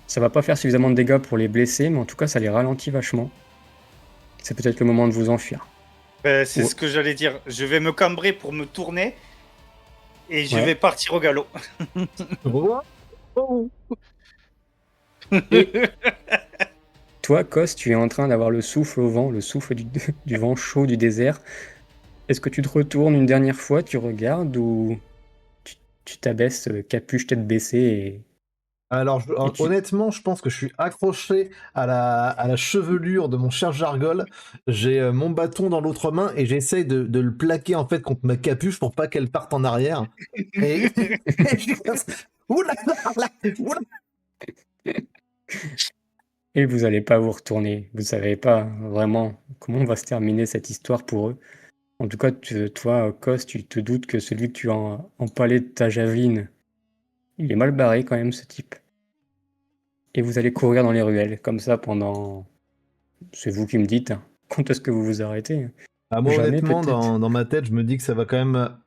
Ça va pas faire suffisamment de dégâts pour les blesser, mais en tout cas, ça les ralentit vachement. C'est peut-être le moment de vous enfuir. Ben, c'est Ouais. ce que j'allais dire. Je vais me cambrer pour me tourner. Et je Ouais. vais partir au galop. Toi, Kos, tu es en train d'avoir le souffle au vent, le souffle du vent chaud du désert. Est-ce que tu te retournes une dernière fois, tu regardes, ou tu t'abaisses, capuche tête baissée et... Alors, Et tu- honnêtement, je pense que je suis accroché à la chevelure de mon cher Jargol. J'ai mon bâton dans l'autre main et j'essaye de le plaquer en fait contre ma capuche pour pas qu'elle parte en arrière. Et... Oula, là, oula. Et vous n'allez pas vous retourner. Vous savez pas vraiment comment va se terminer cette histoire pour eux. En tout cas, toi, Kos, tu te doutes que celui que tu as empalé de ta javeline, il est mal barré quand même, ce type. Et vous allez courir dans les ruelles, comme ça, pendant... C'est vous qui me dites, hein. Quand est-ce que vous vous arrêtez? Ah, moi, Jamais, honnêtement, peut-être. dans ma tête, je me dis que ça va quand même.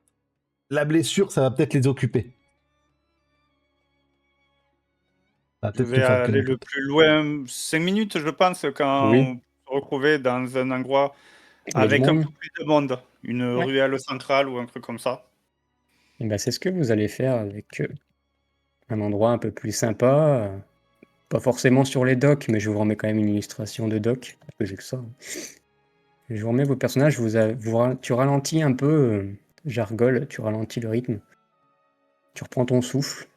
La blessure, ça va peut-être les occuper. Ça va Je peut-être vais tout faire aller que. le plus loin, 5 minutes, je pense, quand Oui, on se retrouver dans un endroit il y a du avec un monde. peu plus de monde. Une Ouais. ruelle centrale ou un truc comme ça. Et ben, c'est ce que vous allez faire avec un endroit un peu plus sympa. Pas forcément sur les docks, mais je vous remets quand même une illustration de dock. Parce que j'ai que ça, hein. Je vous remets vos personnages, tu ralentis un peu, Jargol, tu ralentis le rythme. Tu reprends ton souffle.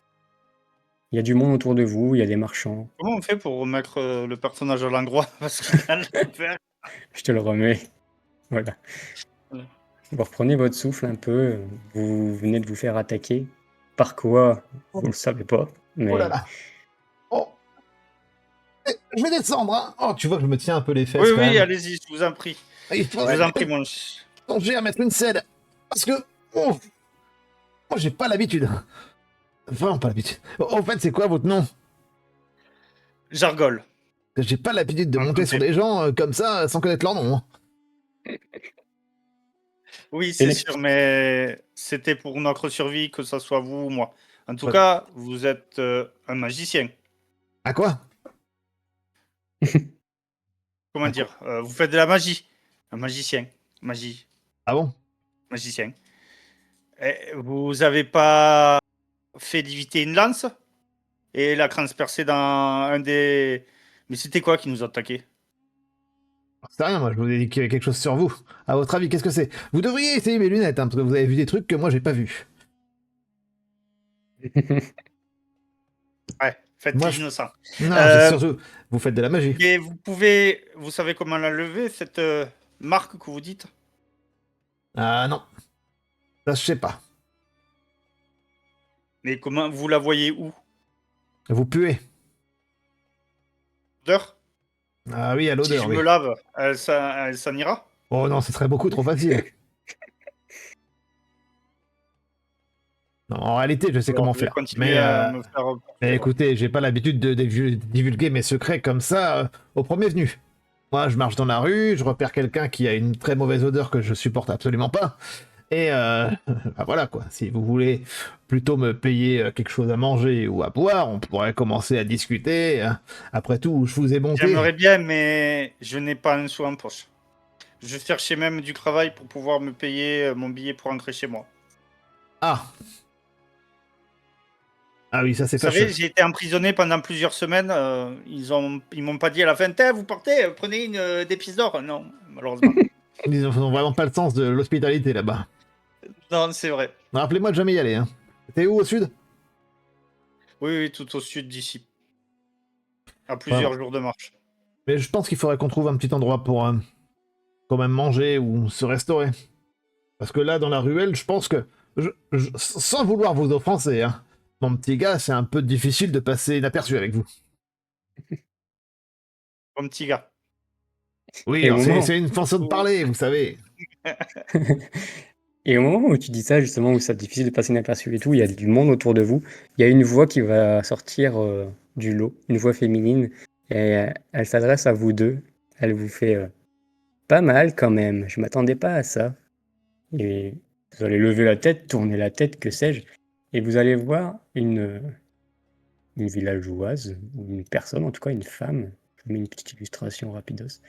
Il y a du monde autour de vous, il y a des marchands. Comment on fait pour remettre le personnage à l'endroit? Parce qu'il a l'envers. Je te le remets. Voilà. Ouais. Vous reprenez votre souffle un peu. Vous venez de vous faire attaquer. Par quoi? Vous le savez pas. Oh là Mais là. Oh. Je vais descendre, hein. Oh, tu vois que je me tiens un peu les Oui, fesses quand oui, même. allez-y, je vous en prie. Il Je faudrait vous en prie, peut-être mon... songer à mettre une selle. Parce que. Oh, moi, j'ai pas l'habitude. Vraiment pas l'habitude. Au fait, c'est quoi votre nom? Jargol. J'ai pas l'habitude de monter sur Enchanté. des gens comme ça sans connaître leur nom, hein. Oui, c'est sûr, mais c'était pour notre survie, que ce soit vous ou moi. En tout Ouais. cas, vous êtes un magicien. À quoi? Comment Ah, dire? Vous faites de la magie. Un magicien. Magie. Ah bon? Magicien. Et vous avez pas fait d'éviter une lance et la transpercer dans un des... Mais c'était quoi qui nous attaquait? C'est rien, moi, je vous ai dit qu'il y avait quelque chose sur vous. À votre avis, qu'est-ce que c'est? Vous devriez essayer mes lunettes, hein, parce que vous avez vu des trucs que moi j'ai pas vu. Ouais, faites Moi, l'innocent. non, j'ai surtout. Vous faites de la magie. Mais vous pouvez... Vous savez comment la lever, cette marque que vous dites? Ah non, ça je sais pas. Mais comment vous la voyez où? Vous puez. Odeur? Ah oui, à Si l'odeur, je oui. me lave, elle s'en ira? Oh non, ce serait beaucoup trop facile. Non, en réalité, je sais Alors, comment je vais faire. continuer à me faire... Mais écoutez, j'ai pas l'habitude de divulguer mes secrets comme ça au premier venu. Moi, je marche dans la rue, je repère quelqu'un qui a une très mauvaise odeur que je supporte absolument pas. Et bah voilà quoi. Si vous voulez plutôt me payer quelque chose à manger ou à boire, on pourrait commencer à discuter. Après tout, je vous ai monté. J'aimerais bien, mais je n'ai pas un sou en poche. Je cherchais même du travail pour pouvoir me payer mon billet pour rentrer chez moi. Ah. Ah oui, ça c'est Vous savez, fâcheux. j'ai été emprisonné pendant plusieurs semaines. Ils m'ont pas dit à la fin, vous partez, prenez des pièces d'or. Non, malheureusement. Ils n'ont vraiment pas le sens de l'hospitalité là-bas. Non, c'est vrai. Rappelez-moi de jamais y aller. Hein. T'es où au sud? Oui, oui, tout au sud d'ici. À Vraiment. plusieurs jours de marche. Mais je pense qu'il faudrait qu'on trouve un petit endroit pour quand même manger ou se restaurer. Parce que là, dans la ruelle, je pense que, sans vouloir vous offenser, hein, mon petit gars, c'est un peu difficile de passer inaperçu avec vous. Mon petit gars. Oui, Et au alors moment, c'est une façon de parler, vous savez. et au moment où tu dis ça, justement, où c'est difficile de passer inaperçu et tout, il y a du monde autour de vous. Il y a une voix qui va sortir du lot, une voix féminine, et elle s'adresse à vous deux. Elle vous fait pas mal quand même, je m'attendais pas à ça. Et vous allez lever la tête, tourner la tête, que sais-je, et vous allez voir une villageoise, ou une personne, en tout cas une femme. Je vous mets une petite illustration rapidos.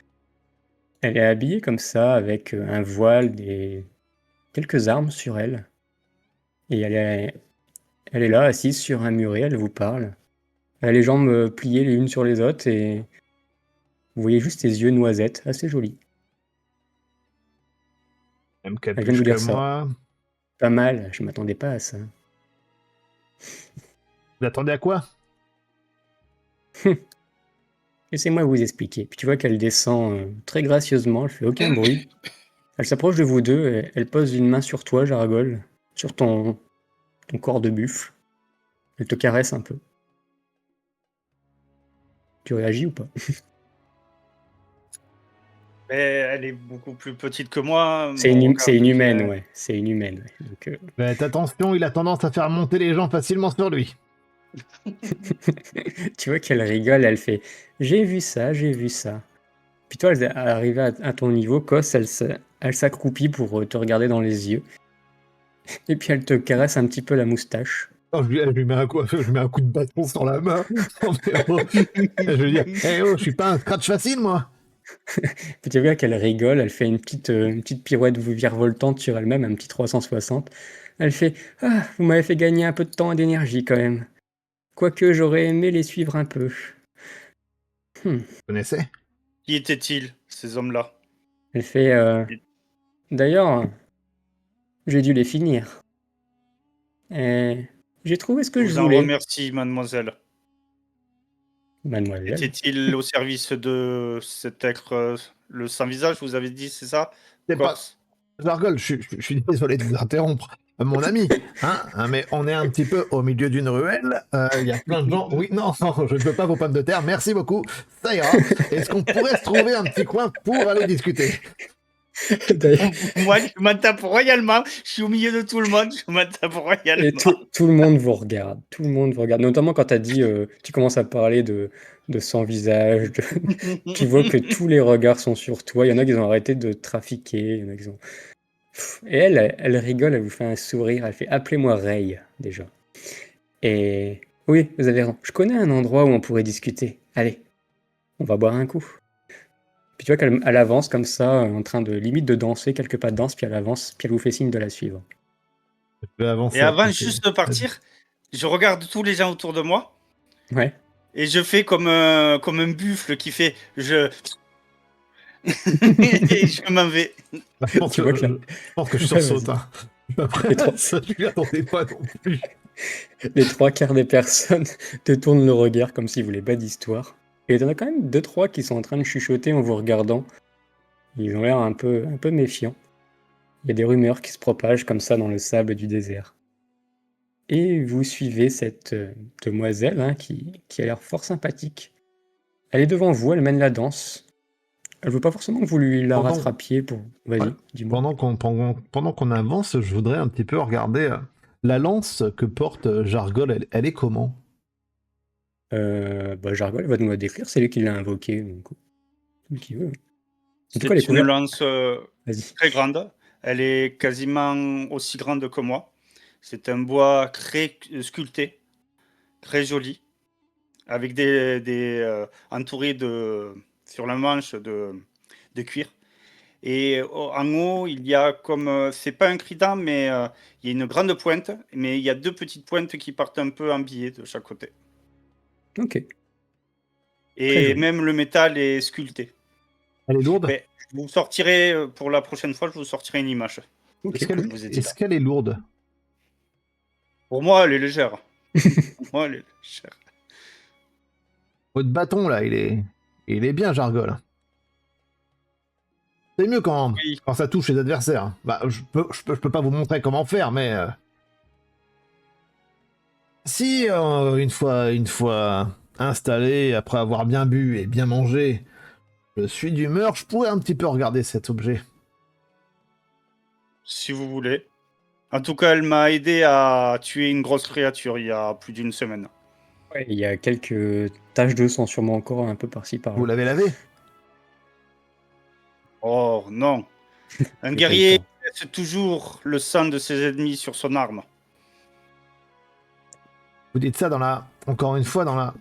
Elle est habillée comme ça, avec un voile et quelques armes sur elle. Et elle est là, assise sur un muret, elle vous parle. Elle a les jambes pliées les unes sur les autres, et vous voyez juste ses yeux noisettes, assez jolis. Même Elle vient de capuche vous que dire ça. moi. Pas mal, je m'attendais pas à ça. Vous attendez à quoi? Laissez-moi vous expliquer. Puis tu vois qu'elle descend très gracieusement, elle fait aucun bruit. Elle s'approche de vous deux et elle pose une main sur toi, Jargol, sur ton corps de buffle. Elle te caresse un peu. Tu réagis ou pas? Mais elle est beaucoup plus petite que moi. C'est Mon regard inhumaine, devient... ouais. C'est inhumaine. Ouais. Donc, Faites attention, il a tendance à faire monter les gens facilement sur lui. tu vois qu'elle rigole, elle fait j'ai vu ça, j'ai vu ça. Puis toi, elle arrive à ton niveau, Cos, elle s'accroupit pour te regarder dans les yeux. Et puis elle te caresse un petit peu la moustache. Oh, je lui mets je lui mets un coup de bâton sur la main. Non, mais oh, je veux dire, eh oh, je suis pas un scratch facile, moi. Puis tu vois qu'elle rigole, elle fait une petite pirouette virevoltante sur elle-même, un petit 360. Elle fait ah, vous m'avez fait gagner un peu de temps et d'énergie quand même. Quoique j'aurais aimé les suivre un peu. Hmm. Vous connaissez? Qui étaient-ils, ces hommes-là? Elle fait d'ailleurs, j'ai dû les finir. Et j'ai trouvé ce Je que je vous en voulais. remercie, mademoiselle. Mademoiselle. Était-il au service de cet être, le sans-visage, vous avez dit, c'est ça? C'est pas. Corse? J'argole, je suis désolé de vous interrompre, mon ami. Hein, mais on est un petit peu au milieu d'une ruelle. Il y a plein de gens. Oui, non, non, je ne veux pas vos pommes de terre. Merci beaucoup. Ça ira. Est-ce qu'on pourrait se trouver un petit coin pour aller discuter? D'ailleurs, Moi, je m'en tape royalement. Je suis au milieu de tout le monde, je m'en tape et royalement. tout le monde vous regarde. Tout le monde vous regarde. Notamment quand tu as dit, tu commences à parler de sans visage. Tu vois que tous les regards sont sur toi. Il y en a qui ont arrêté de trafiquer. Il y en a qui ont... Et elle rigole, elle vous fait un sourire. Elle fait appelez-moi Ray, déjà. Et oui, vous avez raison. Je connais un endroit où on pourrait discuter. Allez, on va boire un coup. Puis tu vois qu'elle avance comme ça, en train de limite de danser quelques pas de danse, puis elle avance, puis elle vous fait signe de la suivre. Je vais avancer Et à avant côté. juste de partir, je regarde tous les gens autour de moi Ouais. et je fais comme un buffle qui fait je et je m'en vais. Bah, Tu vois que là... je pense que je Ouais, sursaute. vas-y. Hein. Après, Les trois... ça, je lui attendais pas non plus. les trois quarts des personnes te tournent le regard comme s'ils voulaient pas d'histoire. Et il y en a quand même deux, trois qui sont en train de chuchoter en vous regardant. Ils ont l'air un peu méfiants. Il y a des rumeurs qui se propagent comme ça dans le sable du désert. Et vous suivez cette demoiselle hein, qui a l'air fort sympathique. Elle est devant vous, elle mène la danse. Elle veut pas forcément que vous lui la Pendant, rattrapiez pour... ouais, Vas-y, dis-moi. pendant qu'on avance, je voudrais un petit peu regarder la lance que porte Jargol. Elle est comment? Bah, Jargol elle va nous la décrire, c'est lui qui l'a invoqué. Donc, celui qui veut. En tout cas, elle est C'est une couverte. lance Vas-y. très grande. Elle est quasiment aussi grande que moi. C'est un bois très sculpté, très joli, avec entouré sur la manche de cuir. Et en haut, il y a comme, c'est pas un trident, mais il y a une grande pointe, mais il y a deux petites pointes qui partent un peu en biais de chaque côté. Ok, très Et joli. même le métal est sculpté. Elle est lourde? Mais je vous sortirai, pour la prochaine fois, je vous sortirai une image. Ok, Est-ce Je qu'elle cool. vous ai dit là. est-ce qu'elle est lourde? Pour moi, elle est légère. Pour moi, elle est légère. Votre bâton, là, il est bien, Jargol. C'est mieux Oui, quand ça touche les adversaires. Bah, je peux pas vous montrer comment faire, mais... Si, une fois installé, après avoir bien bu et bien mangé, je suis d'humeur, je pourrais un petit peu regarder cet objet. si vous voulez. En tout cas, elle m'a aidé à tuer une grosse créature il y a plus d'une semaine. Ouais, il y a quelques taches de sang sûrement encore un peu par-ci Vous par-là. l'avez lavé? Oh non. Un J'ai pas eu le guerrier temps. laisse toujours le sang de ses ennemis sur son arme. Vous dites ça encore une fois, dans la...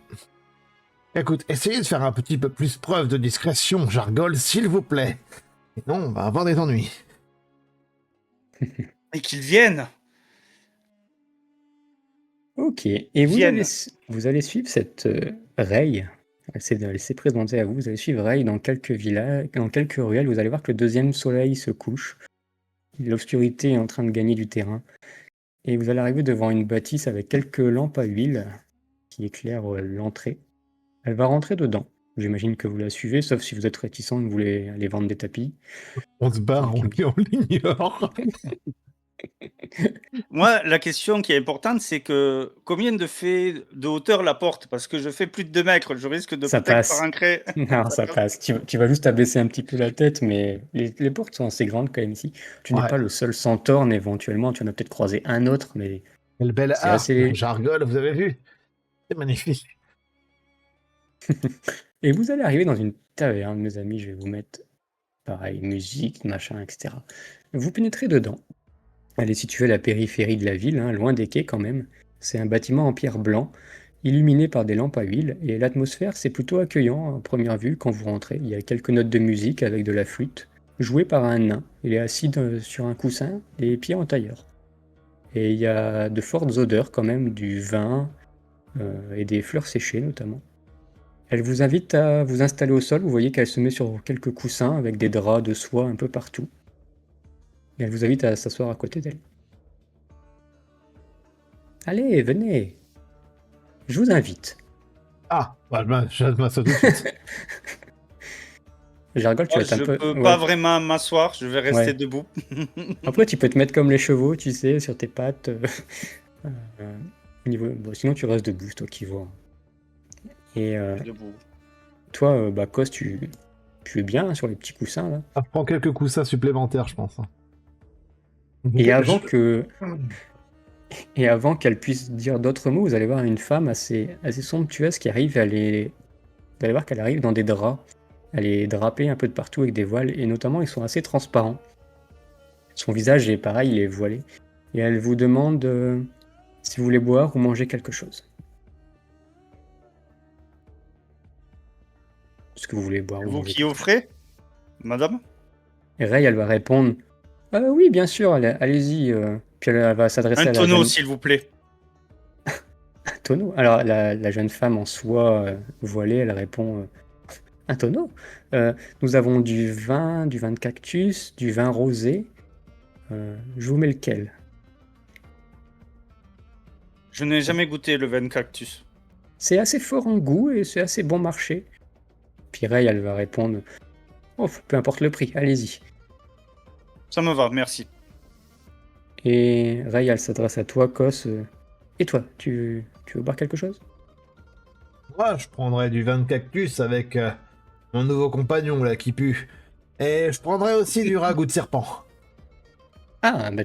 Écoute, essayez de faire un petit peu plus preuve de discrétion, Jargol, s'il vous plaît. Sinon, on va avoir des ennuis. Et qu'ils viennent. Ok, et Viennent. vous allez suivre cette Rey. Elle s'est présentée à vous. Vous allez suivre Rey dans quelques villages, dans quelques ruelles. Vous allez voir que le deuxième soleil se couche. L'obscurité est en train de gagner du terrain. Et vous allez arriver devant une bâtisse avec quelques lampes à huile qui éclairent l'entrée. Elle va rentrer dedans. J'imagine que vous la suivez, sauf si vous êtes réticent et que vous voulez aller vendre des tapis. On se barre, Avec une- on l'ignore. Moi, la question qui est importante, c'est que combien de hauteur la porte? Parce que je fais plus de 2 mètres. Je risque de Ça peut-être pas passe. rentrer. Non, ça passe. Tu vas juste abaisser un petit peu la tête, mais les portes sont assez grandes quand même ici. Tu n'es Ouais. pas le seul centaure, éventuellement. Tu en as peut-être croisé un autre, mais Quelle belle c'est harpe, assez. Jargol, vous avez vu? C'est magnifique. Et vous allez arriver dans une taverne, mes amis. Je vais vous mettre pareil, musique, machin, etc. Vous pénétrez dedans. Elle est située à la périphérie de la ville, hein, loin des quais quand même. C'est un bâtiment en pierre blanc, illuminé par des lampes à huile, et l'atmosphère c'est plutôt accueillant à première vue quand vous rentrez. Il y a quelques notes de musique avec de la flûte, jouée par un nain. Il est assis sur un coussin, les pieds en tailleur. Et il y a de fortes odeurs quand même, du vin et des fleurs séchées notamment. Elle vous invite à vous installer au sol, vous voyez qu'elle se met sur quelques coussins avec des draps de soie un peu partout. Et elle vous invite à s'asseoir à côté d'elle. Allez, venez, je vous invite. Ah, bah, je m'assois tout de suite. Jargol, tu Moi, vas être un je peu. peux pas Ouais, vraiment m'asseoir. Je vais rester ouais. debout. Après, tu peux te mettre comme les chevaux, tu sais, sur tes pattes. Au niveau... bon, sinon, tu restes debout, c'est toi qui vois. Et Debout. toi, bah, Cos, tu es bien hein, sur les petits coussins, là. Ça prend quelques coussins supplémentaires, je pense. Et avant que. Et avant qu'elle puisse dire d'autres mots, vous allez voir une femme assez somptueuse qui arrive. Vous allez voir qu'elle arrive dans des draps. Elle est drapée un peu de partout avec des voiles, et notamment, ils sont assez transparents. Son visage est pareil, il est voilé. Et elle vous demande si vous voulez boire ou manger quelque chose. Est-ce que vous voulez boire ou Vous manger qui quelque chose? offrez, madame? Et Ray, elle va répondre oui, bien sûr, allez-y. Puis elle va s'adresser Un à la tonneau, jeune s'il vous plaît. tonneau. Alors, la jeune femme en soie voilée, elle répond un tonneau. Nous avons du vin de cactus, du vin rosé. Je vous mets lequel? Je n'ai jamais goûté le vin cactus. C'est assez fort en goût et c'est assez bon marché. Puis Ray, elle va répondre oh, peu importe le prix, allez-y. Ça me va, merci. Et Ray, elle s'adresse à toi, Kos. Et toi, tu veux boire quelque chose? Moi, je prendrais du vin de cactus avec mon nouveau compagnon, là, qui pue. Et je prendrais aussi du ragoût de serpent. Ah, bah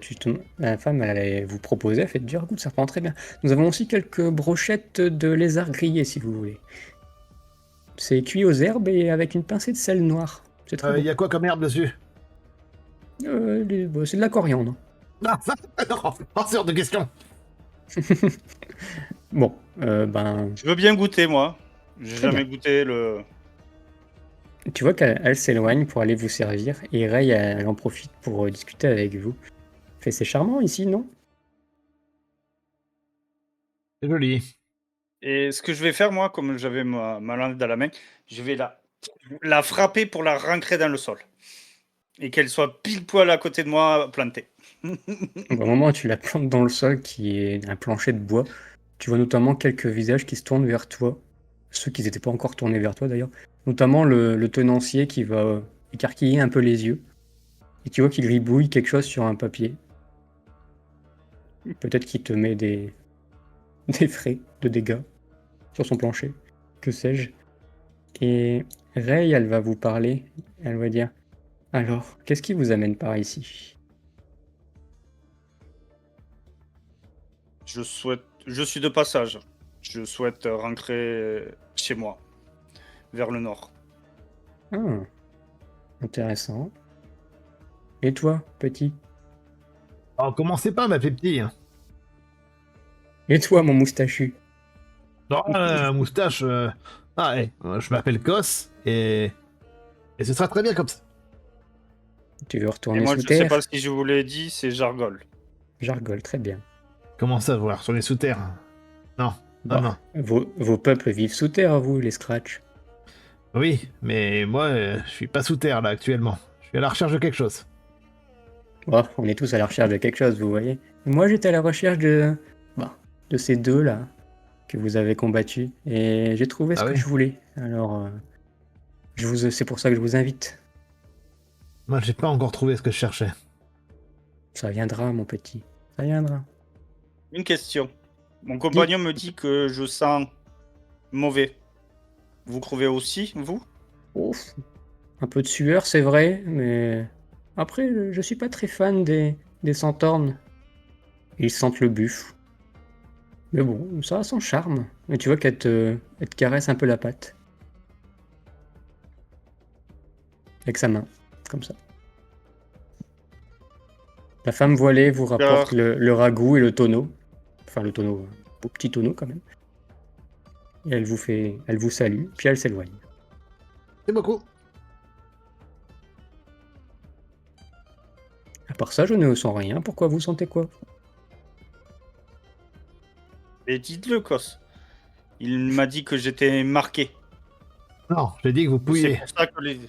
la femme, elle allait vous proposer, elle fait du ragoût de serpent, très bien. Nous avons aussi quelques brochettes de lézard grillé, si vous voulez. C'est cuit aux herbes et avec une pincée de sel noir. C'est très Il bon. y a quoi comme herbe dessus? Bon, c'est de la coriandre. Ah, non, hors de question. Bon, ben, Je veux bien goûter, moi. J'ai très bien. jamais goûté le... Tu vois qu'elle s'éloigne pour aller vous servir et Ray, elle en profite pour discuter avec vous. Fait, c'est charmant ici, non? C'est joli. Et ce que je vais faire, moi, comme j'avais ma langue dans la main, je vais la la frapper pour la rancrer dans le sol. Et qu'elle soit pile poil à côté de moi, plantée. Au moment où tu la plantes dans le sol, qui est un plancher de bois, tu vois notamment quelques visages qui se tournent vers toi. Ceux qui n'étaient pas encore tournés vers toi d'ailleurs. Notamment le tenancier qui va écarquiller un peu les yeux. Et tu vois qu'il gribouille quelque chose sur un papier. Peut-être qu'il te met des frais de dégâts sur son plancher. Que sais-je. Et Ray, elle va vous parler. Elle va dire: alors, qu'est-ce qui vous amène par ici? Je suis de passage. Je souhaite rentrer chez moi, vers le nord. Ah, intéressant. Et toi, petit? Alors, commencez pas, ma petit. Et toi, mon moustachu? Non, moustache. Je m'appelle Kos et ce sera très bien comme ça. Tu veux Et retourner moi, sous je sais terre? pas si je vous l'ai dit, c'est Jargol. J'argole, très bien. Comment ça, voir sur les sous-terres? Non, non, non. Bah, vos peuples vivent sous terre, vous, les Scratch. Oui, mais moi, je suis pas sous terre là actuellement. Je suis à la recherche de quelque chose. Oh, on est tous à la recherche de quelque chose, vous voyez. Moi, j'étais à la recherche de ces deux-là que vous avez combattus. Et j'ai trouvé ce Ah que oui? je voulais. Alors, c'est pour ça que je vous invite. Moi, j'ai pas encore trouvé ce que je cherchais. Ça viendra, mon petit. Ça viendra. Une question. Mon compagnon me dit que je sens mauvais. Vous trouvez aussi, vous? Ouf. Un peu de sueur, c'est vrai, mais après, je suis pas très fan des centaures. Ils sentent le buffle. Mais bon, ça a son charme. Et tu vois elle te caresse un peu la patte. Avec sa main, comme ça. La femme voilée vous rapporte le ragoût et le tonneau. Enfin, le tonneau, un beau petit tonneau quand même. Et elle vous salue, puis elle s'éloigne. C'est beaucoup. À part ça, je ne sens rien. Pourquoi vous sentez quoi? Et dites-le, Kos. Il m'a dit que j'étais marqué. Non, j'ai dit que vous C'est pouillez. pour ça que les...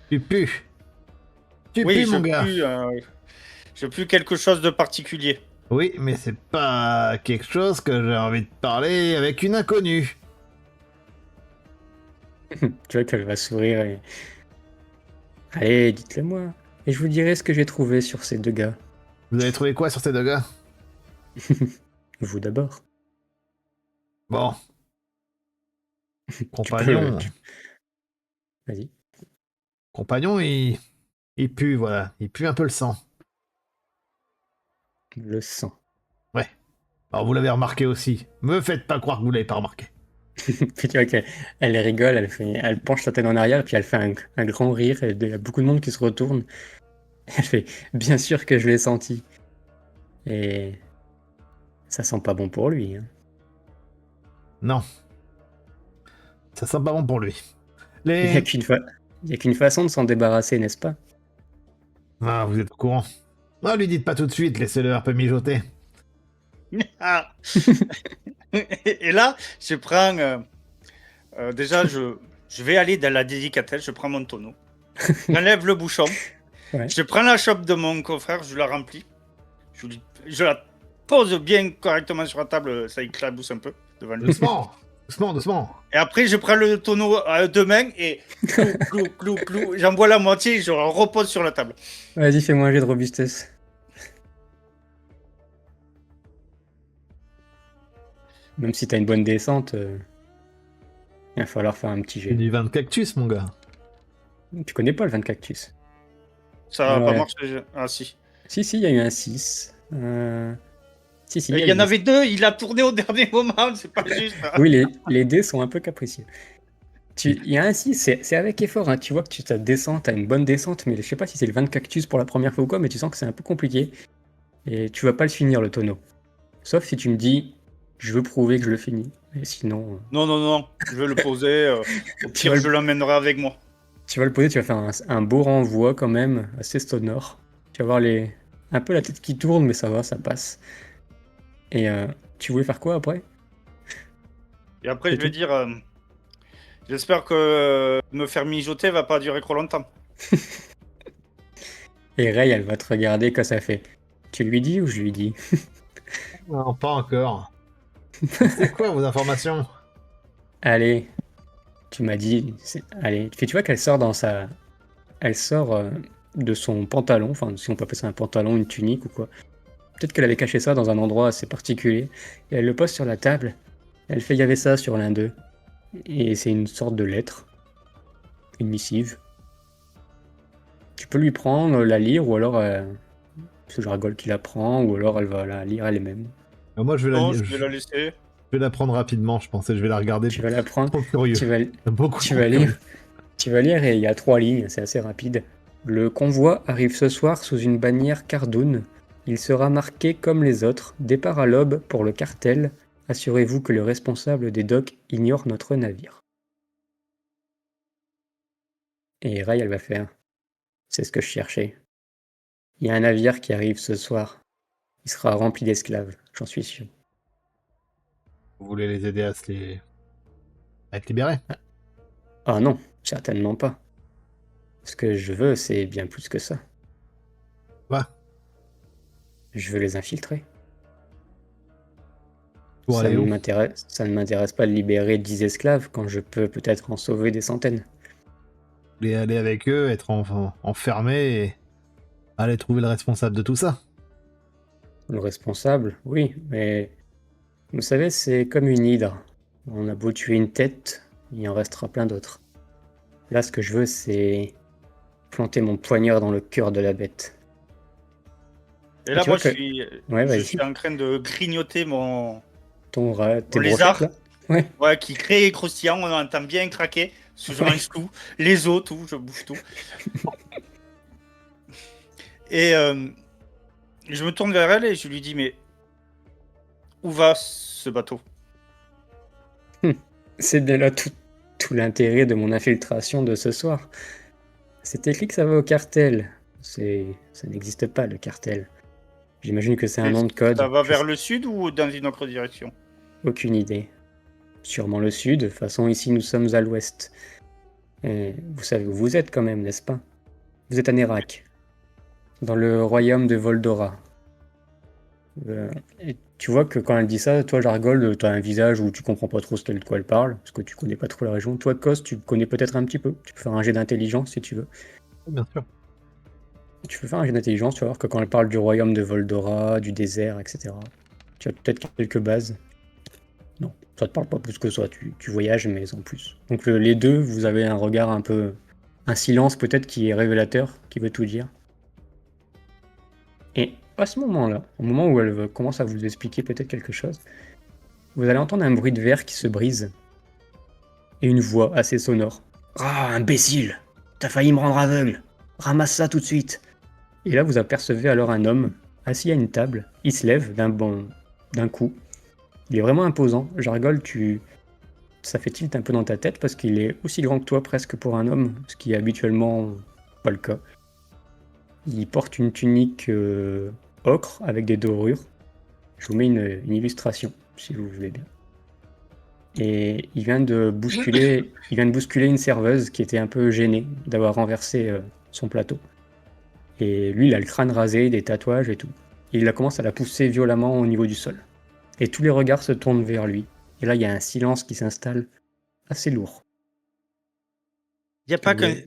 Tu pues. Tu Oui, pues, mon gars. je pue quelque chose de particulier. Oui, mais c'est pas quelque chose que j'ai envie de parler avec une inconnue. Tu vois qu'elle va sourire et... Allez, dites-le moi. Et je vous dirai ce que j'ai trouvé sur ces deux gars. Vous avez trouvé quoi sur ces deux gars? Vous d'abord. Bon. Tu Compagnon. peux... Vas-y. Compagnon, il pue, voilà. Il pue un peu le sang. Le sang. Ouais. Alors vous l'avez remarqué aussi. Me faites pas croire que vous l'avez pas remarqué. Puis tu vois qu'elle rigole, elle penche sa tête en arrière, puis elle fait un grand rire, et il y a beaucoup de monde qui se retourne. Elle fait: bien sûr que je l'ai senti. Et ça sent pas bon pour lui. Hein. Non. Ça sent pas bon pour lui. Il n'y a Les... qu'une façon de s'en débarrasser, n'est-ce pas? Ah, vous êtes au courant. Ah, lui dites pas tout de suite, laissez-le un peu mijoter. Ah. Et là, je prends... déjà, je vais aller dans la délicatesse, je prends mon tonneau. J'enlève le bouchon. Ouais. Je prends la chope de mon confrère, je la remplis. Je la pose bien correctement sur la table, ça éclabousse un peu devant lui. Doucement. Doucement, doucement. Et après, je prends le tonneau à deux mains et clou, clou, clou, clou. J'envoie la moitié et je le repose sur la table. Vas-y, fais-moi un jet de robustesse. Même si t'as une bonne descente, il va falloir faire un petit C'est jet. du vin de cactus, mon gars. Tu connais pas le vin de cactus? Ça va Alors, pas marcher. Ah si. Si, il y a eu un 6. Si, Il il y en avait deux, il a tourné au dernier moment, c'est pas juste. Oui, les dés sont un peu capricieux. Il y a un 6, c'est avec effort. Hein. Tu vois que ta descente, t'as une bonne descente, mais je sais pas si c'est le vin de cactus pour la première fois ou quoi, mais tu sens que c'est un peu compliqué. Et tu vas pas le finir, le tonneau. Sauf si tu me dis, je veux prouver que je le finis. Et sinon... Non, je vais le poser. Au pire, je l'emmènerai avec moi. Tu vas le poser, tu vas faire un beau renvoi quand même, assez sonore. Tu vas voir un peu la tête qui tourne, mais ça va, ça passe. Et tu voulais faire quoi après? Et après, je vais dire, J'espère que me faire mijoter va pas durer trop longtemps. Et Ray, elle va te regarder quand ça fait. Tu lui dis ou je lui dis? Non, pas encore. C'est quoi vos informations? Allez, tu m'as dit. Allez, tu vois qu'elle sort dans sa. Elle sort de son pantalon, enfin, si on peut appeler ça un pantalon, une tunique ou quoi. Peut-être qu'elle avait caché ça dans un endroit assez particulier. Et elle le pose sur la table. Elle fait, il y avait ça sur l'un d'eux. Et c'est une sorte de lettre. Une missive. Tu peux lui prendre, la lire, ou alors c'est Jargol qui la prend, ou alors elle va la lire elle-même. Moi, je vais Non, la, je je vais la laisser. vais la prendre rapidement, je pensais. Je vais la regarder. Tu vas la prendre, Trop curieux. tu vas, Beaucoup tu trop vas curieux. lire, tu vas lire et il y a 3 lignes, c'est assez rapide. Le convoi arrive ce soir sous une bannière Cardoon. Il sera marqué comme les autres, départ à l'aube pour le cartel. Assurez-vous que le responsable des docks ignore notre navire. Et Ray, elle va faire. C'est ce que je cherchais. Il y a un navire qui arrive ce soir. Il sera rempli d'esclaves, j'en suis sûr. Vous voulez les aider à être libérés? Ah non, certainement pas. Ce que je veux, c'est bien plus que ça. Bah, Je veux les infiltrer. pour aller où? Ça ne m'intéresse pas de libérer 10 esclaves quand je peux peut-être en sauver des centaines. Vous voulez aller avec eux, être enfermé et aller trouver le responsable de tout ça? Le responsable, oui, mais vous savez, c'est comme une hydre. On a beau tuer une tête, il en restera plein d'autres. Là, ce que je veux, c'est planter mon poignard dans le cœur de la bête. Et là, tu moi, vois que... Ouais, je vas-y. suis en train de grignoter mon Tes brochettes, lézard. là? Ouais. Ouais, qui crée croustillant, on entend bien craquer. Parce que je mange tout, les os, tout, je bouffe tout. Et je me tourne vers elle et je lui dis, mais où va ce bateau? C'est bien là tout l'intérêt de mon infiltration de ce soir. C'est écrit que ça va au cartel. Ça n'existe pas, le cartel. J'imagine que c'est un Et nom de code. ça va vers le sud ou dans une autre direction? Aucune idée. Sûrement le sud. De toute façon, ici, nous sommes à l'ouest. Et vous savez où vous êtes quand même, n'est-ce pas? Vous êtes à Nérac, dans le royaume de Voldora. Et tu vois que quand elle dit ça, toi, Jargold, tu as un visage où tu comprends pas trop de quoi elle parle, parce que tu connais pas trop la région. Toi, Kos, tu connais peut-être un petit peu. Tu peux faire un jet d'intelligence si tu veux. Bien sûr. Tu peux faire un jet d'intelligence, tu vas voir que quand elle parle du royaume de Voldora, du désert, etc., tu as peut-être quelques bases. Non, ça te parle pas plus que ça, tu voyages, mais sans plus. Donc les deux, vous avez un regard un peu... un silence peut-être qui est révélateur, qui veut tout dire. Et à ce moment-là, au moment où elle commence à vous expliquer peut-être quelque chose, vous allez entendre un bruit de verre qui se brise. Et une voix assez sonore. « Ah, imbécile! T'as failli me rendre aveugle! Ramasse ça tout de suite !» Et là, vous apercevez alors un homme, assis à une table. Il se lève d'un coup. Il est vraiment imposant. Jargol, ça fait tilt un peu dans ta tête parce qu'il est aussi grand que toi presque pour un homme, ce qui est habituellement pas le cas. Il porte une tunique ocre avec des dorures. Je vous mets une illustration, si vous voulez bien. Et il vient de bousculer une serveuse qui était un peu gênée d'avoir renversé son plateau. Et lui, il a le crâne rasé, des tatouages et tout. Et il commence à la pousser violemment au niveau du sol. Et tous les regards se tournent vers lui. Et là, il y a un silence qui s'installe assez lourd.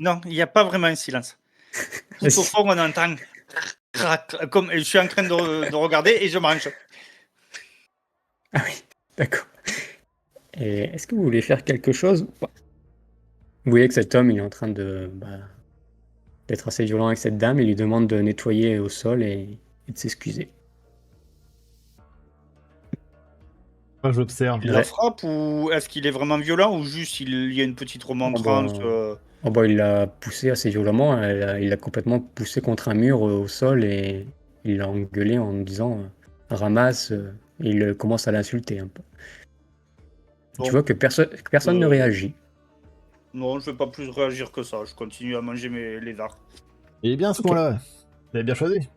Non, il n'y a pas vraiment un silence. Tout au fond, on entend crac, comme je suis en train de regarder et je mange. Ah oui, d'accord. Et est-ce que vous voulez faire quelque chose? Vous voyez que cet homme, il est en train d'être assez violent avec cette dame. Il lui demande de nettoyer au sol et de s'excuser. Moi, j'observe. Il la frappe ou est-ce qu'il est vraiment violent ou juste il y a une petite remontrance il l'a poussé assez violemment. Il l'a complètement poussé contre un mur au sol et il l'a engueulé en disant ramasse. Et il commence à l'insulter un peu. Bon. Tu vois que personne ne réagit. Non, je vais pas plus réagir que ça. Je continue à manger mes lézards. Il est bien ce point-là. Vous avez bien choisi.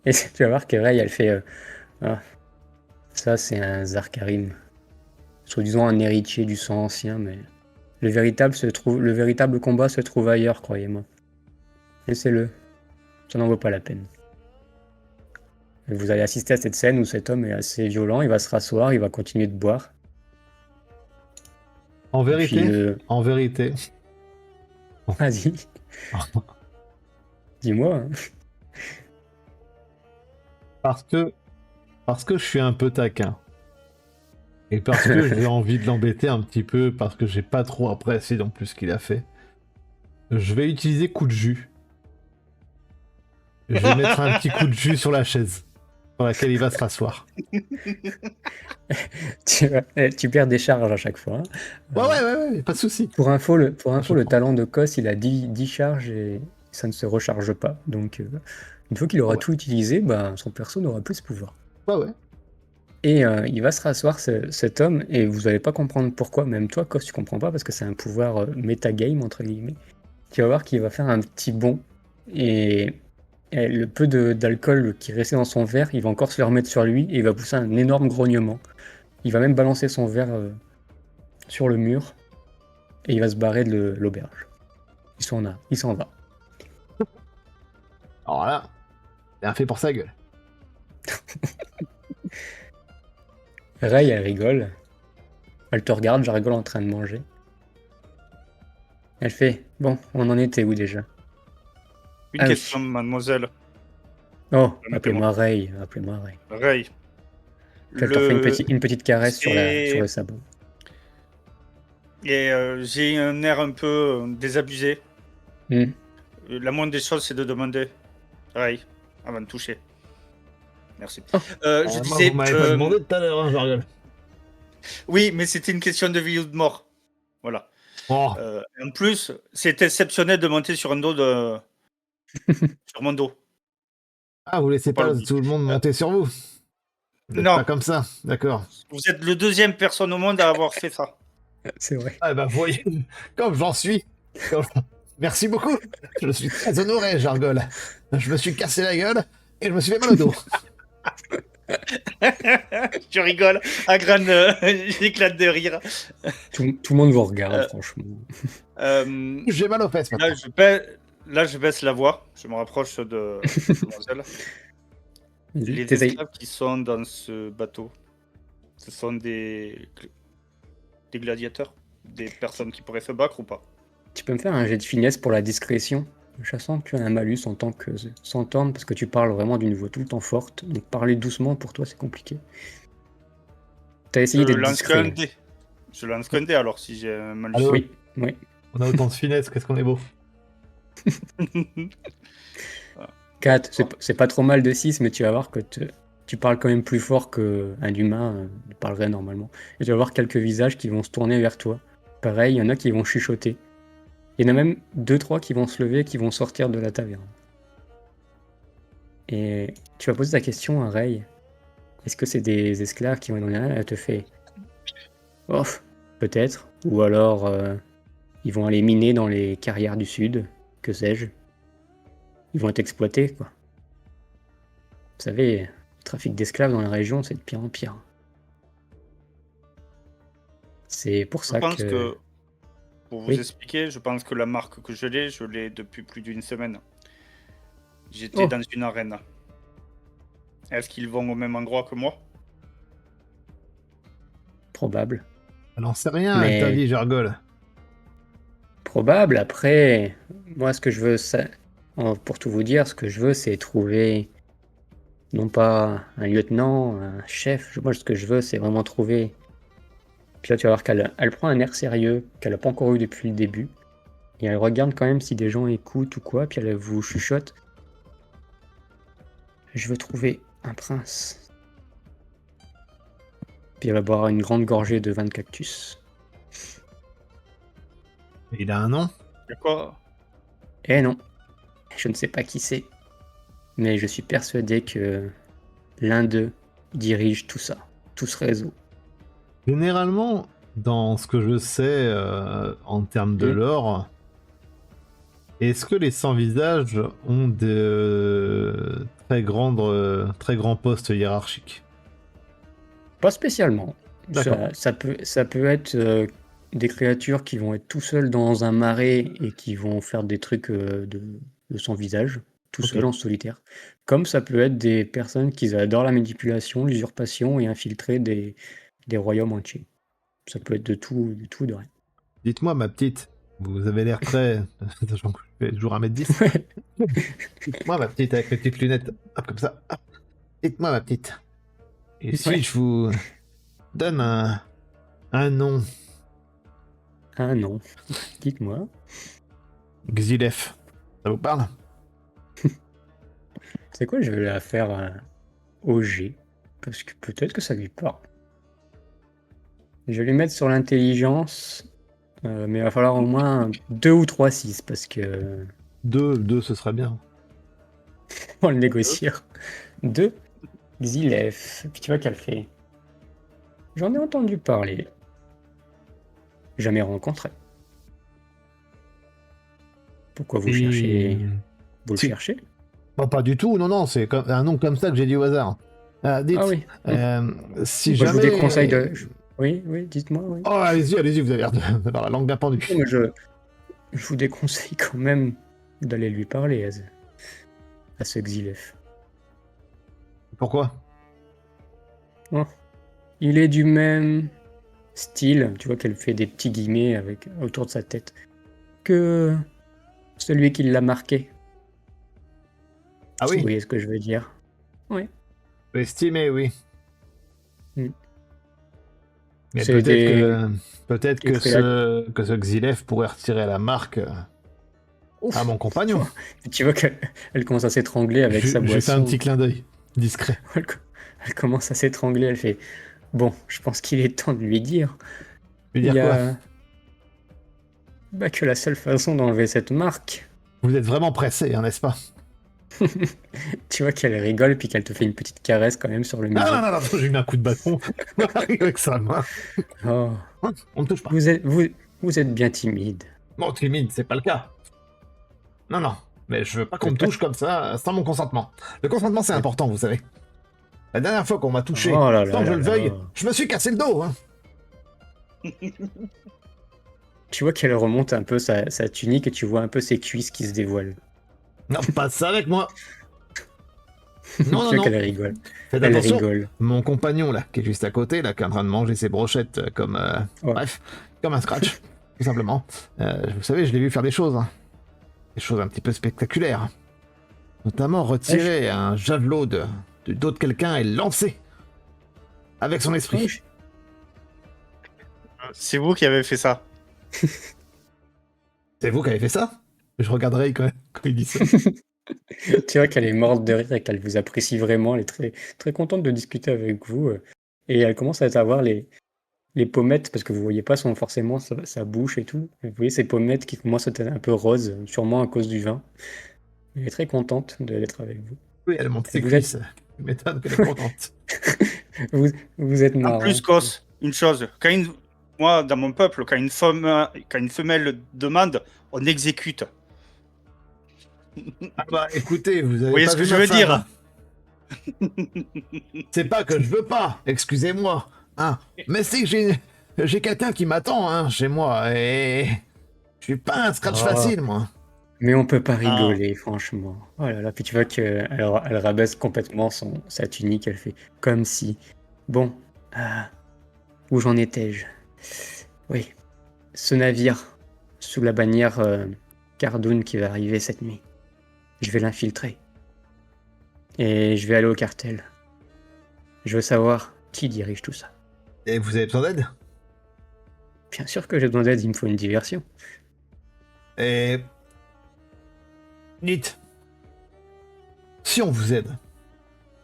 Et tu vas voir que Ray, elle fait ça, c'est un Zarkarim. soi-disant un héritier du sang ancien, mais le véritable combat se trouve ailleurs, croyez-moi. Laissez-le, ça n'en vaut pas la peine. Et vous allez assister à cette scène où cet homme est assez violent, il va se rasseoir, il va continuer de boire. En Puis vérité, en vérité, Vas-y, dis-moi. Hein. parce que je suis un peu taquin. Et parce que j'ai envie de l'embêter un petit peu, parce que j'ai pas trop apprécié non plus ce qu'il a fait, je vais utiliser coup de jus. Je vais mettre un petit coup de jus sur la chaise sur laquelle il va se rasseoir. Tu perds des charges à chaque fois. Hein. Ouais, pas de souci. Pour info, le comprends. talent de Kos, il a 10 charges et ça ne se recharge pas. Donc, une fois qu'il aura Ouais. tout utilisé, bah, son perso n'aura plus ce pouvoir. Ouais. Et il va se rasseoir, cet homme, et vous n'allez pas comprendre pourquoi. Même toi, Kos, tu comprends pas parce que c'est un pouvoir metagame, entre guillemets. Tu vas voir qu'il va faire un petit bond et le peu d'alcool qui restait dans son verre, il va encore se le remettre sur lui et il va pousser un énorme grognement. Il va même balancer son verre sur le mur et il va se barrer de l'auberge. Il s'en va. Alors là, c'est un fait pour sa gueule. Ray, elle rigole. Elle te regarde, je rigole en train de manger. Elle fait, bon, on en était où déjà? Une Ah oui. question, mademoiselle. Oh, Permettez-moi. appelez-moi Ray, appelez-moi Ray. Ray. Puis elle te refait une petite caresse sur c'est- le sabot. Et j'ai un air un peu désabusé. Hmm. La moindre des choses, c'est de demander Ray avant de toucher. Merci. Oh. Je Moi, disais. vous m'avez pas demandé tout à l'heure, hein, je rigole. Oui, mais c'était une question de vie ou de mort. Voilà. Oh, En plus, c'est exceptionnel de monter sur un dos de. sur mon dos. ah, vous laissez Pas pas l'oublier. tout le monde monter sur vous? Vous êtes Non. pas comme ça, d'accord. Vous êtes le deuxième personne au monde à avoir fait ça. C'est vrai. Ah bah voyez, comme j'en suis. Merci beaucoup. Je suis très honoré, je rigole. Je me suis cassé la gueule et je me suis fait mal au dos. Je rigole. À grande. J'éclate de rire. Tout le monde vous regarde, franchement. J'ai mal aux fesses maintenant. Là, je baisse la voix. Je me rapproche de mademoiselle. Les T'essayes- esclaves qui sont dans ce bateau, ce sont des gladiateurs, des personnes qui pourraient se battre ou pas? Tu peux me faire un jet de finesse pour la discrétion. Je sens que tu as un malus en tant que s'entendre parce que tu parles vraiment d'une voix tout le temps forte. Donc parler doucement pour toi c'est compliqué. T'as essayé Je d'être lance discret. qu'un dé. Je lance qu'un dé alors si j'ai un malus. Allô Oui. On a autant de finesse, qu'est-ce qu'on est beau. 4, c'est pas trop mal de 6, mais tu vas voir que tu parles quand même plus fort qu'un humain parlerait normalement. Et tu vas voir quelques visages qui vont se tourner vers toi. Pareil, il y en a qui vont chuchoter. Il y en a même 2-3 qui vont se lever, qui vont sortir de la taverne. Et tu vas poser ta question à Ray. Est-ce que c'est des esclaves qui vont dans les rangs? Elle te fait oh, peut-être. Ou alors ils vont aller miner dans les carrières du sud, que sais-je. Ils vont être exploités, quoi. Vous savez, le trafic d'esclaves dans la région, c'est de pire en pire. C'est pour Je ça pense que, pour vous Oui. expliquer, je pense que la marque que je l'ai depuis plus d'une semaine. J'étais Oh. dans une arène. Est-ce qu'ils vont au même endroit que moi? Probable. Elle n'en sait rien, Mais- elle t'a dit, je rigole. Probable, après, moi ce que je veux, pour tout vous dire, ce que je veux c'est trouver, non pas un lieutenant, un chef, moi ce que je veux c'est vraiment trouver. Puis là tu vas voir elle prend un air sérieux, qu'elle n'a pas encore eu depuis le début, et elle regarde quand même si des gens écoutent ou quoi, puis elle vous chuchote. Je veux trouver un prince. Puis elle va boire une grande gorgée de vin de cactus. Il a un nom? D'accord. Eh non, je ne sais pas qui c'est, mais je suis persuadé que l'un d'eux dirige tout ça, tout ce réseau. Généralement, dans ce que je sais en termes de lore, est-ce que les sans-visages ont très grands postes hiérarchiques? Pas spécialement. D'accord. Ça peut être des créatures qui vont être tout seuls dans un marais et qui vont faire des trucs de sans visage, tout Ok. seuls en solitaire. Comme ça peut être des personnes qui adorent la manipulation, l'usurpation et infiltrer des royaumes entiers. Ça peut être de tout, de rien. Dites-moi, ma petite, vous avez l'air très... Sachant que je fais toujours 1m10. Ouais. Dites-moi, ma petite, avec mes petites lunettes. Hop, comme ça. Hop. Dites-moi, ma petite. Et si Ouais. je vous donne un nom, Ah non, dites-moi. Xilef, ça vous parle? C'est quoi, je vais la faire au G, parce que peut-être que ça lui parle. Je vais lui mettre sur l'intelligence, mais il va falloir au moins 2 ou 3 6 parce que Deux, ce serait bien. on le négocier. 2, Xilef. Puis tu vois qu'elle fait. J'en ai entendu parler. Jamais rencontré. Pourquoi vous cherchez. Vous le Si. cherchez? Bon, pas du tout, non, non, c'est un nom comme ça que j'ai dit au hasard. Dites, Ah oui. si Bah, jamais... je vous déconseille de. Oui, oui, dites-moi, oui. Oh, allez-y, vous avez l'air d'avoir la langue bien pendue. Non, mais je vous déconseille quand même d'aller lui parler à ce Xilef. Pourquoi? Oh. Il est du même style, tu vois qu'elle fait des petits guillemets autour de sa tête, que celui qui l'a marqué. Ah Si vous oui, voyez ce que je veux dire. Oui. estimé, oui. Mm. Mais C'est des peut-être des que créatures. ce Xilef pourrait retirer la marque à Ouf. mon compagnon. Tu vois qu'elle commence à s'étrangler avec sa J'ai fait un boisson. petit clin d'œil, discret. Elle commence à s'étrangler, elle fait bon, je pense qu'il est temps de lui dire. Lui Il dire y quoi? a que la seule façon d'enlever cette marque. Vous êtes vraiment pressé, hein, n'est-ce pas? Tu vois qu'elle rigole puis qu'elle te fait une petite caresse quand même sur le Ah museau. non, j'ai eu un coup de bâton avec sa main. Oh, On ne touche pas. vous êtes bien timide. Bon, timide, c'est pas le cas. Non, mais je veux pas qu'on me touche comme ça, sans mon consentement. Le consentement, c'est important, vous savez. La dernière fois qu'on m'a touché, Oh là sans là que je là le là. veuille, je me suis cassé le dos, hein. Tu vois qu'elle remonte un peu sa tunique et tu vois un peu ses cuisses qui se dévoilent. Non, pas ça avec moi. Tu Non, vois qu'elle rigole. Faites Elle attention. rigole. Mon compagnon, là, qui est juste à côté, là, qui est en train de manger ses brochettes comme... Ouais. Bref, comme un scratch, tout simplement. Vous savez, je l'ai vu faire des choses. Hein. Des choses un petit peu spectaculaires. Notamment retirer un javelot du dos de quelqu'un et le lancer. Avec son esprit. Oh, C'est vous qui avez fait ça. C'est vous qui avez fait ça? Je regarderai quand il dit ça. Tu vois qu'elle est morte de rire et qu'elle vous apprécie vraiment. Elle est très, très contente de discuter avec vous. Et elle commence à avoir les pommettes, parce que vous voyez pas forcément sa bouche et tout. Vous voyez ces pommettes qui commencent à être un peu roses, sûrement à cause du vin. Elle est très contente d'être avec vous. Oui, elle monte ses Vous cuisses. Je m'étonne qu'elle est contente. Vous êtes En marrant. plus, Cos, une chose, moi, dans mon peuple, quand une femelle demande, on exécute. Ah bah écoutez, vous avez voyez pas ce vu que je ma veux femme. dire? C'est pas que je veux pas, excusez-moi. Hein. Mais c'est que j'ai quelqu'un qui m'attend hein, chez moi et je suis pas un scratch Oh. facile moi. Mais on peut pas Ah. rigoler, franchement. Oh là là, puis tu vois qu'elle elle rabaisse complètement sa tunique, elle fait comme si. Bon, où j'en étais-je? Oui, ce navire sous la bannière Cardoon qui va arriver cette nuit. Je vais l'infiltrer. Et je vais aller au cartel. Je veux savoir qui dirige tout ça. Et vous avez besoin d'aide? Bien sûr que j'ai besoin d'aide, il me faut une diversion. Et dites, si on vous aide,